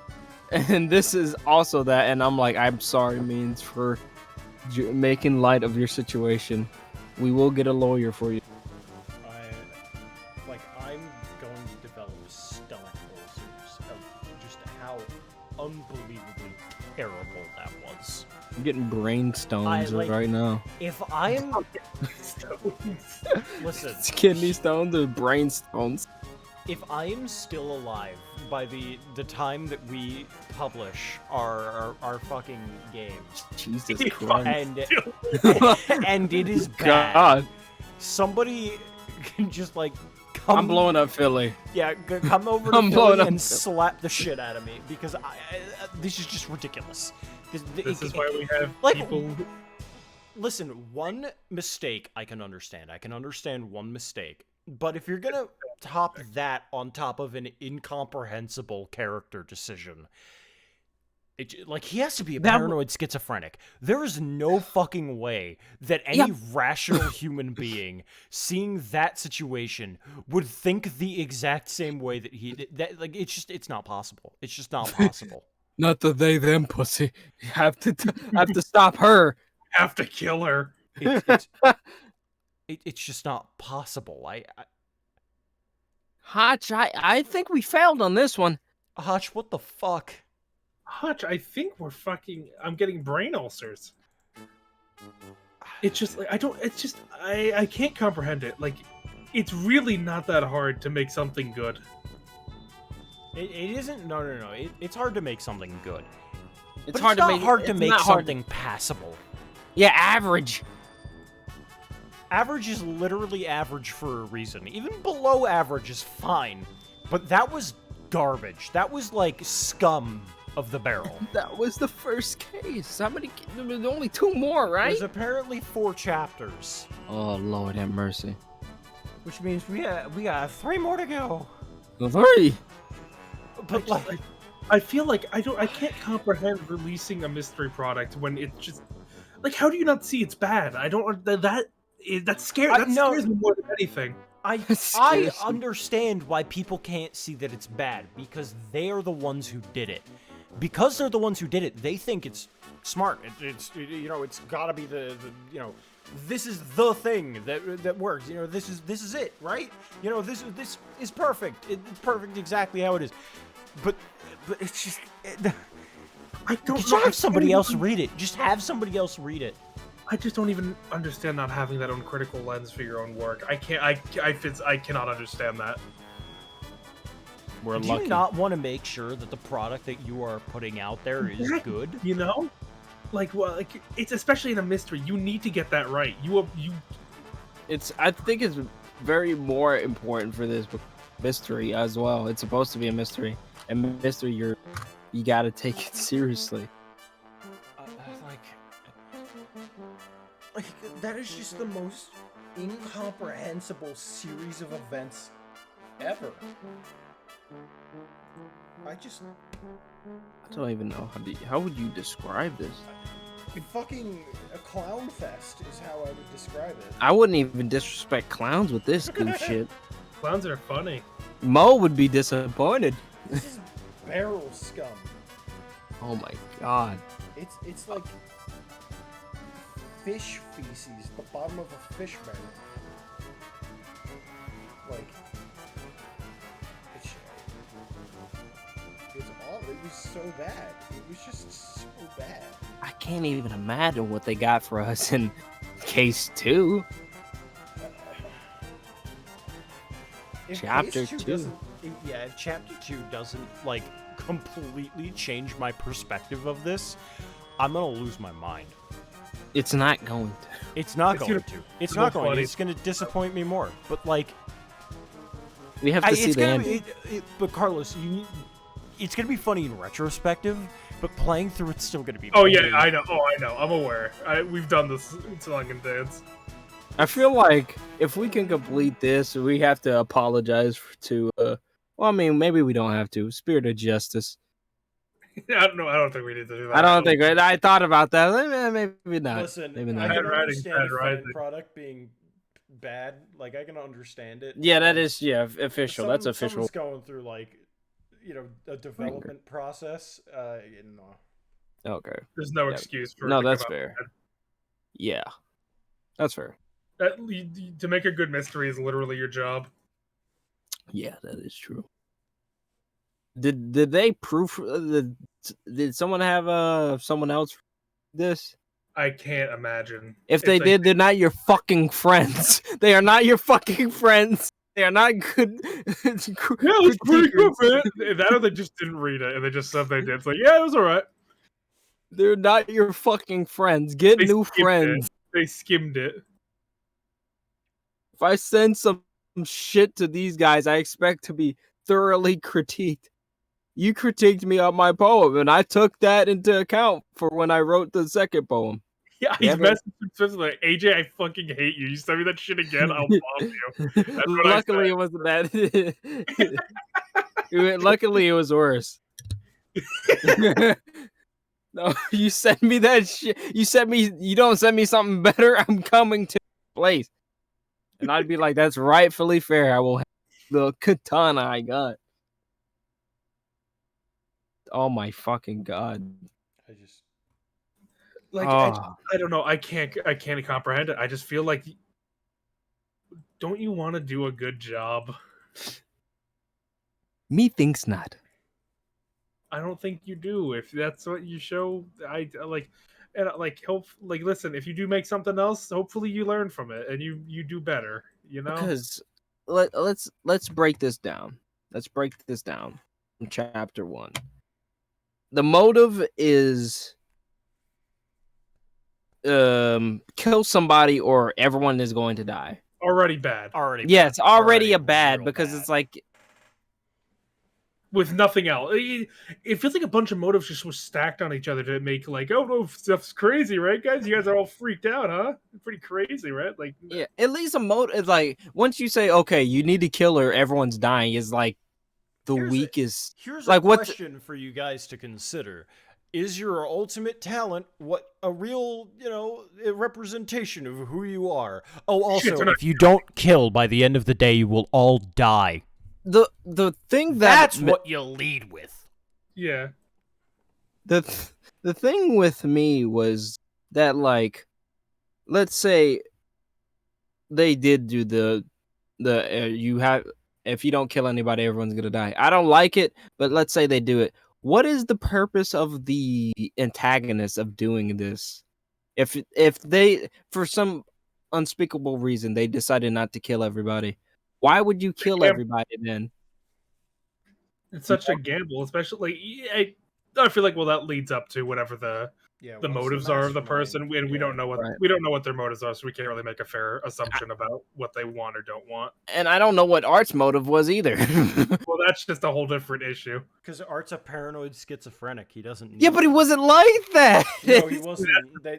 and this is also that, and I'm like, I'm sorry, Means, for making light of your situation. We will get a lawyer for you. I'm going to develop stomach ulcers of just how unbelievably terrible that was. I'm getting brain stones right now. If I'm listen, It's kidney stones or brain stones. If I am still alive by the time that we publish our fucking game, Jesus Christ. and it is bad, God. somebody can just like come. I'm blowing up Philly. Yeah, come over to I'm blowing Philly up. and slap the shit out of me because this is just ridiculous. This is why we have like, people. Listen, one mistake I can understand. I can understand one mistake. But if you're gonna top that on top of an incomprehensible character decision, like he has to be a paranoid schizophrenic. There is no fucking way that any rational human being seeing that situation would think the exact same way that he did. Like it's not possible. It's just not possible. Not the they them pussy. You have to stop her. Have to kill her. It's just not possible. Hotch, I think we failed on this one. Hotch, what the fuck? Hutch, I think we're fucking. I'm getting brain ulcers. It's just like I can't comprehend it. Like, it's really not that hard to make something good. It isn't. No. It's hard to make something good. It's But hard it's to not make hard to it's make not hard- something passable. Yeah, average. Average is literally average for a reason. Even below average is fine. But that was garbage. That was like scum of the barrel. That was the first case. How many? There was only 2 more, right? There's apparently 4 chapters, Oh Lord, have mercy. which means we got 3 more to go. 3. But like, I feel like I can't comprehend releasing a mystery product when it's just like, how do you not see it's bad? I don't that scares me more than anything. I scares me. understand why people can't see that it's bad because they are the ones who did it. Because they're the ones who did it, they think it's smart. It's gotta be the this is the thing that works. This is it, right? This is perfect. It's perfect exactly how it is. But it's just I don't just know. have somebody else read it. Just have somebody else read it. I just don't even understand not having that own critical lens for your own work. I cannot understand that. We're Do lucky. you not want to make sure that the product that you are putting out there is good? You know, it's especially in a mystery. You need to get that right. I think it's very more important for this mystery as well. It's supposed to be a mystery, and mystery you gotta take it seriously. Like, that is just the most incomprehensible series of events ever. I don't even know how would you describe this? fucking a clown fest is how I would describe it. I wouldn't even disrespect clowns with this goof shit. Clowns are funny. Mo would be disappointed. This is barrel scum. Oh my god. It's like fish feces, the bottom of a fish barrel. Like it's all. It was so bad. It was just so bad. I can't even imagine what they got for us in case 2. If Chapter Case 2 2. doesn't- Yeah, if Chapter 2 doesn't, like, completely change my perspective of this, I'm gonna lose my mind. It's not going to. It's not It's going gonna- to. It's it's not gonna going to. funny. It's gonna disappoint me more. But, like... We have to see it's the gonna end. but, Carlos, it's gonna be funny in retrospective, but playing through it's still gonna be Oh yeah, funny. I know. Oh, I know. I'm aware. We've done this song and dance. I feel like if we can complete this, we have to apologize to. Well, I mean, maybe we don't have to. Spirit of Justice. I don't know. I don't think we need to do that. I don't think. I thought about that. Maybe not. Listen, Maybe I not. can Bad writing, understand bad a finished writing. product being bad. Like I can understand it. Yeah, that Like, is official. That's official. Someone's going through like, a development process. No. Okay. There's no Yeah. excuse for. No, it to that's come out fair. bad. Yeah, that's fair. To make a good mystery is literally your job. Yeah, that is true. Did they proof? Did someone have someone else this? I can't imagine. If they did, they're not your fucking friends. They are not your fucking friends. They are not good. Yeah, it's pretty good, man. That or they just didn't read it and they just said they did. It's like, yeah, it was alright. They're not your fucking friends. Get They new skimmed it. friends. They skimmed it. If I send some shit to these guys, I expect to be thoroughly critiqued. You critiqued me on my poem, and I took that into account for when I wrote the second poem. Yeah, he's messaging specifically like, AJ, I fucking hate you. You send me that shit again, I'll bomb you. That's what Luckily, it wasn't that. Luckily, it was worse. No, you send me that shit. You don't send me something better, I'm coming to place. And I'd be like, that's rightfully fair. I will have the katana I got. Oh my fucking god. I just. Like, Oh. I don't know. I can't comprehend it. I just feel like, don't you want to do a good job? Methinks not. I don't think you do. If that's what you show, listen. If you do make something else, hopefully you learn from it and you do better. You know, Because let's break this down. Let's break this down in chapter 1. The motive is kill somebody or everyone is going to die. already bad Yeah, it's already a real bad because bad. it's like with nothing else. It feels like a bunch of motives just was stacked on each other to make like, oh no, stuff's crazy, right, guys? You guys are all freaked out, huh? Pretty crazy, right? Like, yeah, at least a motive is like once you say okay, you need to kill her, everyone's dying is like the weakest. Here's like a what's question for you guys to consider. Is your ultimate talent what a real, a representation of who you are? Oh, also, they're not if you don't kill by the end of the day, you will all die. the thing That's what you lead with. yeah, the thing with me was that like let's say they did do the you have if you don't kill anybody everyone's gonna die. I don't like it, but let's say they do it. What is the purpose of the antagonist of doing this? If they for some unspeakable reason they decided not to kill everybody, why would you kill everybody then? it's such a gamble, especially. I feel like that leads up to whatever the motives are of the person, and we don't know what their motives are, so we can't really make a fair assumption about what they want or don't want. And I don't know what Art's motive was either. Well, that's just a whole different issue. Because Art's a paranoid schizophrenic. He doesn't need Yeah, but he wasn't like that. No, he wasn't.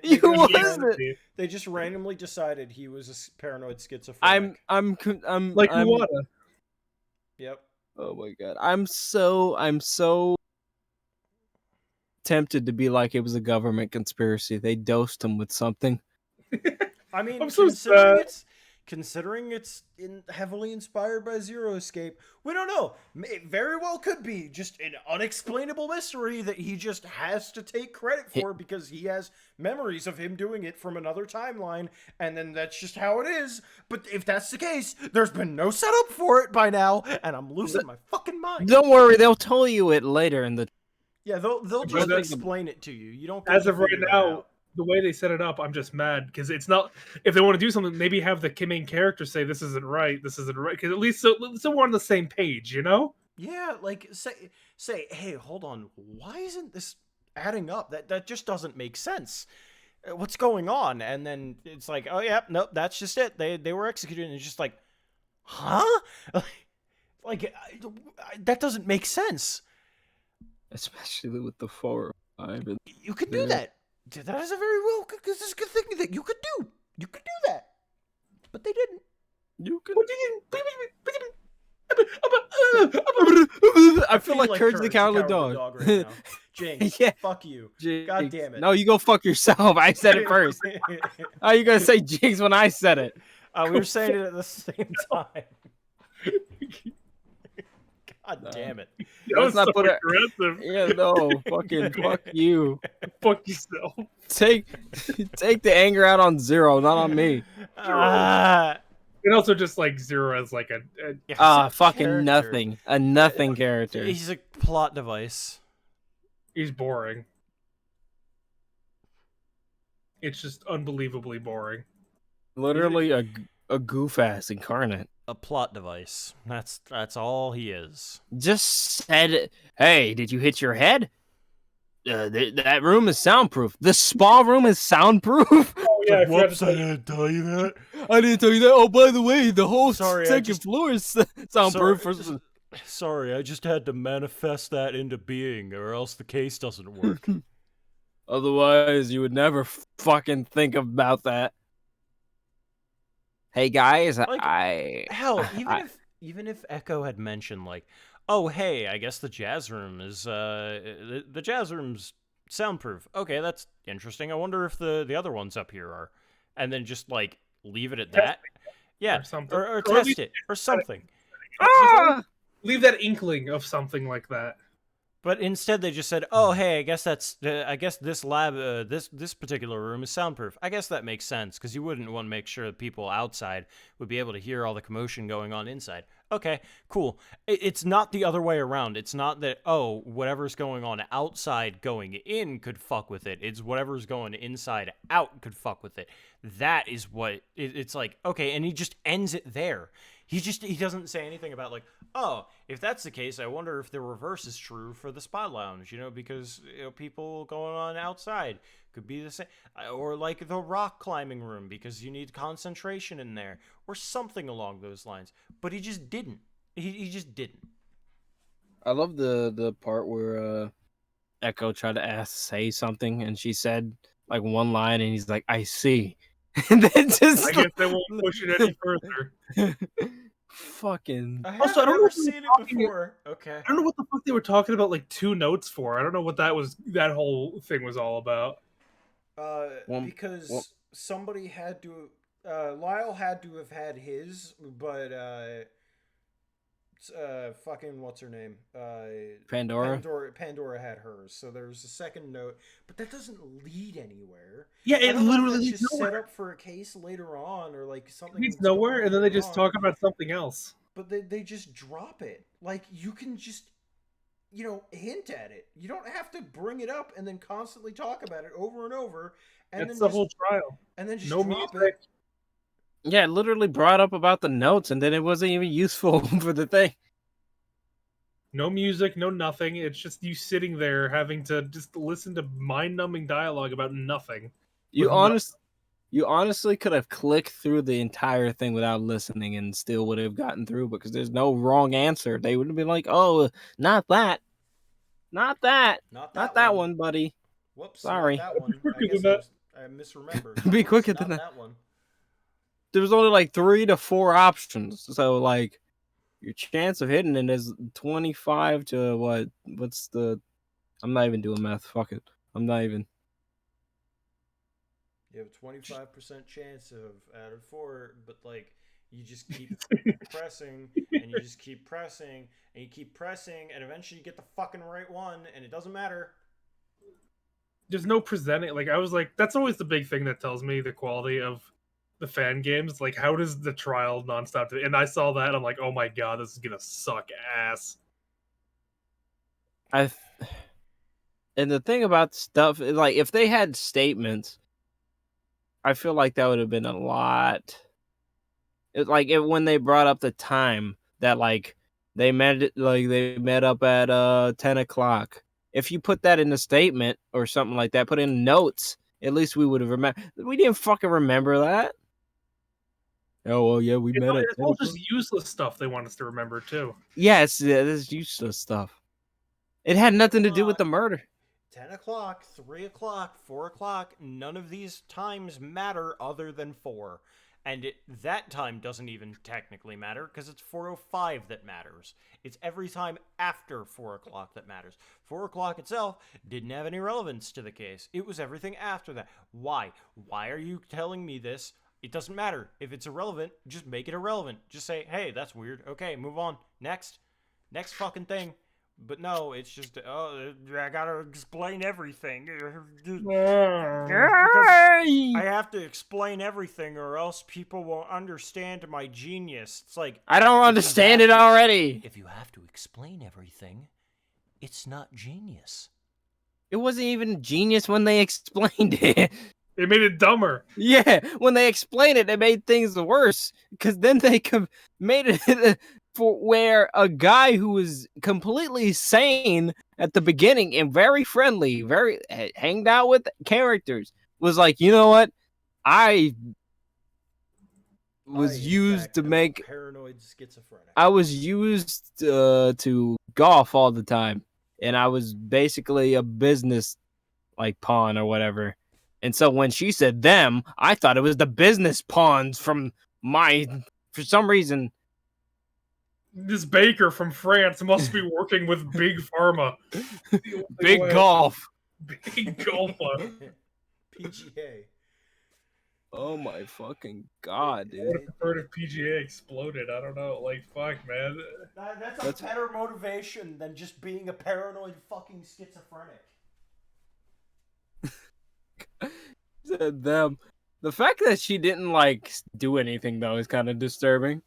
He wasn't. They just randomly decided he was a paranoid schizophrenic. I'm Like I'm, Iwata. Yep. oh my god. I'm so tempted to be like it was a government conspiracy. They dosed him with something. I mean, I'm so considering it's heavily inspired by Zero Escape, we don't know. It very well could be just an unexplainable mystery that he just has to take credit for because he has memories of him doing it from another timeline, and then that's just how it is. But if that's the case, there's been no setup for it by now, and I'm losing my fucking mind. Don't worry, they'll tell you it later in the. Yeah, they'll just explain it to you. You don't get As to of right figure it now, out. the way they set it up, I'm just mad because it's not. If they want to do something, maybe have the main character say this isn't right, because at least so we're on the same page, you know? Yeah, like say, hey, hold on, why isn't this adding up? That just doesn't make sense. What's going on? And then it's like, oh yeah, nope, that's just it. They were executed, and it's just like, huh? Like that doesn't make sense. Especially with the 4 or 5. You could do that. That is a very well, because it's a good thing that you could do. You could do that, but they didn't. You can. I feel like Courage the Cowardly Dog. Right now. Jinx, Yeah. fuck you. Jinx. God damn it. No, you go fuck yourself. I said it first. How are you gonna say Jinx when I said it? We were saying it at the same time. God damn it. Let's not put it. aggressive. Yeah, no, fucking fuck you. Fuck yourself. Take the anger out on Zero, not on me. And also just like Zero as like a Fucking character. nothing. A nothing character. He's a plot device. he's boring. It's just unbelievably boring. Literally a goof ass incarnate. A plot device. That's all he is. Just said, hey, did you hit your head? That room is soundproof. The spa room is soundproof. Oh yeah, Whoops, I didn't tell you that. I didn't tell you that. Oh, by the way, the whole Sorry, second floor is soundproof. Sorry, I just had to manifest that into being, or else the case doesn't work. Otherwise, you would never fucking think about that. Hey guys, Hell, even if Echo had mentioned like, oh hey, I guess the jazz room is the jazz room's soundproof. Okay, that's interesting. I wonder if the other ones up here are, and then just like leave it at that. Yeah, or something. or test it or something. Leave that inkling of something like that. But instead, they just said, "Oh, hey, I guess this lab, this particular room is soundproof. I guess that makes sense because you wouldn't want to make sure that people outside would be able to hear all the commotion going on inside." Okay, cool. It's not the other way around. It's not that whatever's going on outside going in could fuck with it. It's whatever's going inside out could fuck with it. That is what it's like. Okay, and he just ends it there. He doesn't say anything about like, oh, if that's the case, I wonder if the reverse is true for the spa lounge, because people going on outside could be the same, or like the rock climbing room because you need concentration in there, or something along those lines. But he just didn't. He just didn't. I love the part where Echo tried to say something, and she said like one line, and he's like, "I see." And then just I guess they won't push it any further. Fucking. Also, I don't know never if we seen were it talking- before. Okay. I don't know what the fuck they were talking about like 2 notes for. I don't know what that whole thing was all about. Because somebody had to. Lyle had to have had his, but fucking what's her name? Pandora. Pandora had hers, so there's a second note, but that doesn't lead anywhere. Yeah, I it don't know if literally that's leads just set nowhere. up for a case later on, or like something. It leads that's going nowhere, on and then they later just on. talk about something else. But they just drop it. Like you can just hint at it. You don't have to bring it up and then constantly talk about it over and over. And That's then the whole trial. And then just No drop music. it. Yeah, it literally brought up about the notes, and then it wasn't even useful for the thing. No music, no nothing. It's just you sitting there having to just listen to mind-numbing dialogue about nothing. You With honestly could have clicked through the entire thing without listening and still would have gotten through because there's no wrong answer. They would have been like, "Oh, not that, not that, Not not that one, buddy." Whoops. Sorry. Not that one. Quicker I guess than that. I misremembered. Be Whoops, quicker not than that. that one. There was only like 3 to 4 options, so like your chance of hitting it is 25 to what's the I'm not even doing math. Fuck it. I'm not even. You have a 25% chance of out of 4, but like you just keep pressing and you just keep pressing and you keep pressing and eventually you get the fucking right one and it doesn't matter. There's no presenting. Like I was like, that's always the big thing that tells me the quality of the fan games. Like, how does the trial nonstop? And I saw that, I'm like, oh my god, this is gonna suck ass. And the thing about stuff, like, if they had statements, I feel like that would have been a lot. When they brought up the time that they met up at 10 o'clock. If you put that in the statement or something like that, put in notes, at least we would have remembered. We didn't fucking remember that. Oh well, yeah, we met at It's 10 all o'clock. just useless stuff they want us to remember too. Yes, yeah, this is useless stuff. It had nothing to do with the murder. 10 o'clock, 3 o'clock, 4 o'clock, none of these times matter other than 4. And that time doesn't even technically matter because it's 4:05 that matters. It's every time after 4 o'clock that matters. 4 o'clock itself didn't have any relevance to the case. It was everything after that. Why? Why are you telling me this? It doesn't matter. If it's irrelevant, just make it irrelevant. Just say, hey, that's weird. Okay, move on. Next. Next fucking thing. But no, it's just, oh, I gotta explain everything. I have to explain everything or else people won't understand my genius. It's like, I don't understand it already. if you have to explain everything, it's not genius. It wasn't even genius when they explained it. They made it dumber. Yeah, when they explained it, they made things worse. Because then they made it for where a guy who was completely sane at the beginning and very friendly, very hanged out with characters, was like, you know what? I was used to make paranoid schizophrenic. I was used to golf all the time, and I was basically a business pawn or whatever. And so when she said them, I thought it was the business pawns from for some reason. This baker from France must be working with Big Pharma. Big golf. Big golfer. PGA. Oh my fucking god, dude. I would have preferred if PGA exploded. I don't know. Like, fuck, man. That's a better motivation than just being a paranoid fucking schizophrenic. Said them. The fact that she didn't do anything though is kind of disturbing.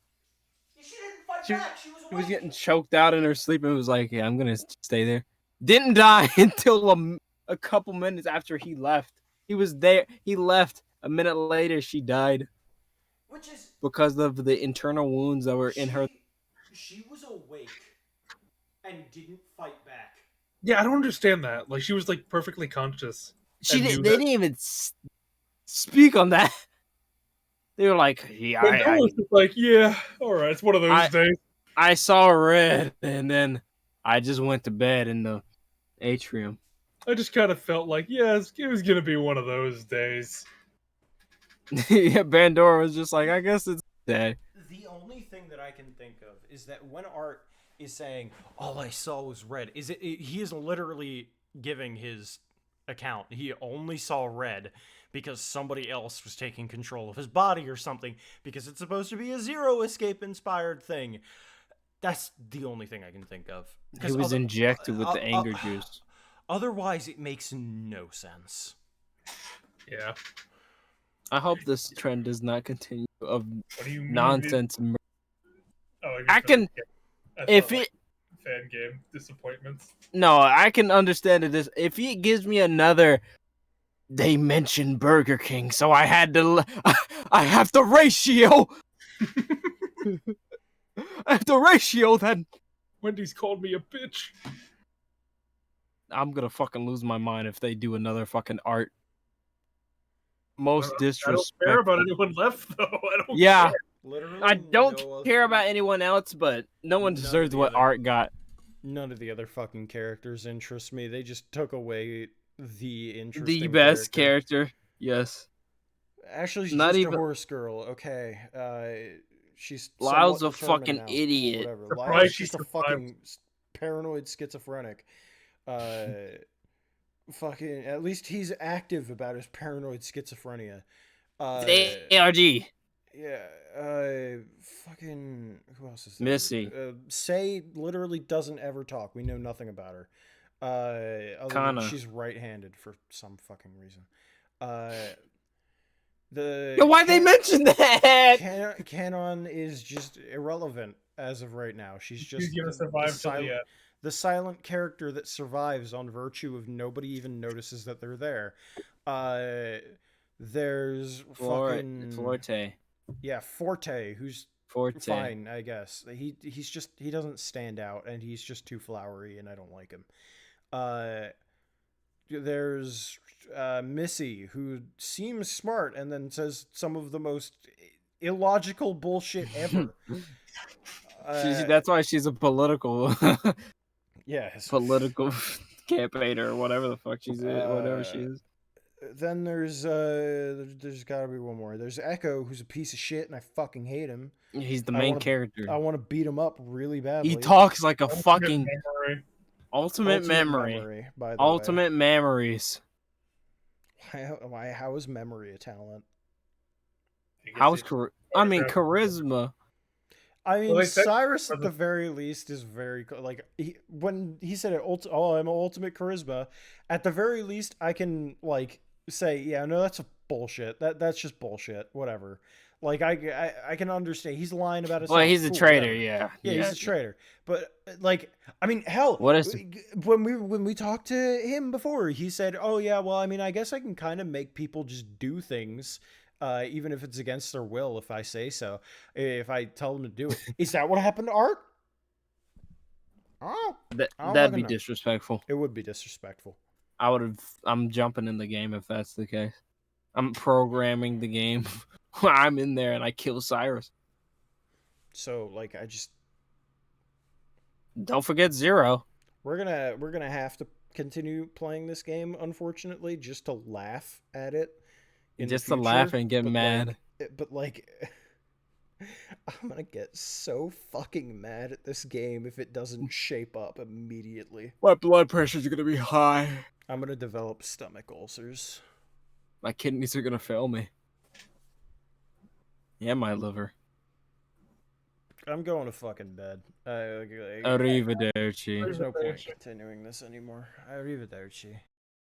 She didn't fight back. She was She was getting choked out in her sleep and was like, "Yeah, I'm gonna stay there." Didn't die until a couple minutes after he left. He was there. He left. A minute later, she died. Which is because of the internal wounds that were in her. She was awake and didn't fight back. Yeah, I don't understand that. Like, she was perfectly conscious. They didn't even speak on that. They were like, "Yeah, yeah, all right, it's one of those days." I saw red, and then I just went to bed in the atrium. I just kind of felt like, yeah, it was gonna be one of those days. Yeah, Bandora was just like, I guess it's day. The only thing that I can think of is that when Art is saying, all I saw was red, he is literally giving his account. He only saw red because somebody else was taking control of his body or something, because it's supposed to be a Zero Escape inspired thing. That's the only thing I can think of. He was injected with the anger juice. Otherwise, it makes no sense. Yeah. I hope this trend does not continue of what do you mean, nonsense. I can, if it fan game disappointments. No, I can understand it. If it gives me another, they mentioned Burger King, so I had to. I have the ratio. I have the ratio. Then Wendy's called me a bitch. I'm gonna fucking lose my mind if they do another fucking Art. Most disrespectful. I don't care about anyone left, though. I don't yeah. care. Literally, I don't care about anyone else, but no one deserves what Art got. None of the other fucking characters interest me. They just took away the interesting The best character. Yes. Actually, she's not even a horse girl. Okay. She's Lyle's a fucking idiot. Lyle's just a fucking paranoid schizophrenic. Fucking, at least he's active about his paranoid schizophrenia. ARG. Yeah, fucking, who else is there? Missy. Say literally doesn't ever talk. We know nothing about her. Other than Kana. she's right-handed for some fucking reason. Yo, why'd they mention that? Canon is just irrelevant as of right now. She's just She's gonna survive till the end. the silent character that survives on virtue of nobody even notices that they're there. There's fucking Forte. Yeah, Forte, who's Forte. fine, I guess. He doesn't stand out, and he's just too flowery, and I don't like him. There's Missy, who seems smart and then says some of the most illogical bullshit ever. That's why she's a political political campaigner or whatever the fuck whatever she is. Then there's gotta be one more. There's Echo, who's a piece of shit, and I fucking hate him. He's the main character. I want to beat him up really badly. He talks like a fucking Memory. ultimate memory. By the Ultimate memories. way. How is memory a talent? How's charisma? I mean, Well, Cyrus at the very least is very like when he said it. I'm ultimate charisma. At the very least, I can like say, yeah, no, that's a bullshit. That's just bullshit. Whatever. Like I can understand. He's lying about his. Well, he's a traitor. Yeah, he's a traitor. But like, I mean, hell, what is when we talked to him before, he said, "Oh yeah, well, I mean, I guess I can kind of make people just do things." Even if it's against their will, if I say so, if I tell them to do it. Is that what happened to Art? Oh, that'd be disrespectful. It would be disrespectful. I'm jumping in the game if that's the case. I'm programming the game. I'm in there and I kill Cyrus. So like, I just don't forget Zero. We're gonna have to continue playing this game, unfortunately, just to laugh at it. Just to laugh and get mad. But like, I'm gonna get so fucking mad at this game if it doesn't shape up immediately. My blood pressure's gonna be high. I'm gonna develop stomach ulcers. My kidneys are gonna fail me. Yeah, my liver. I'm going to fucking bed. Arrivederci. There's no point continuing this anymore. Arrivederci.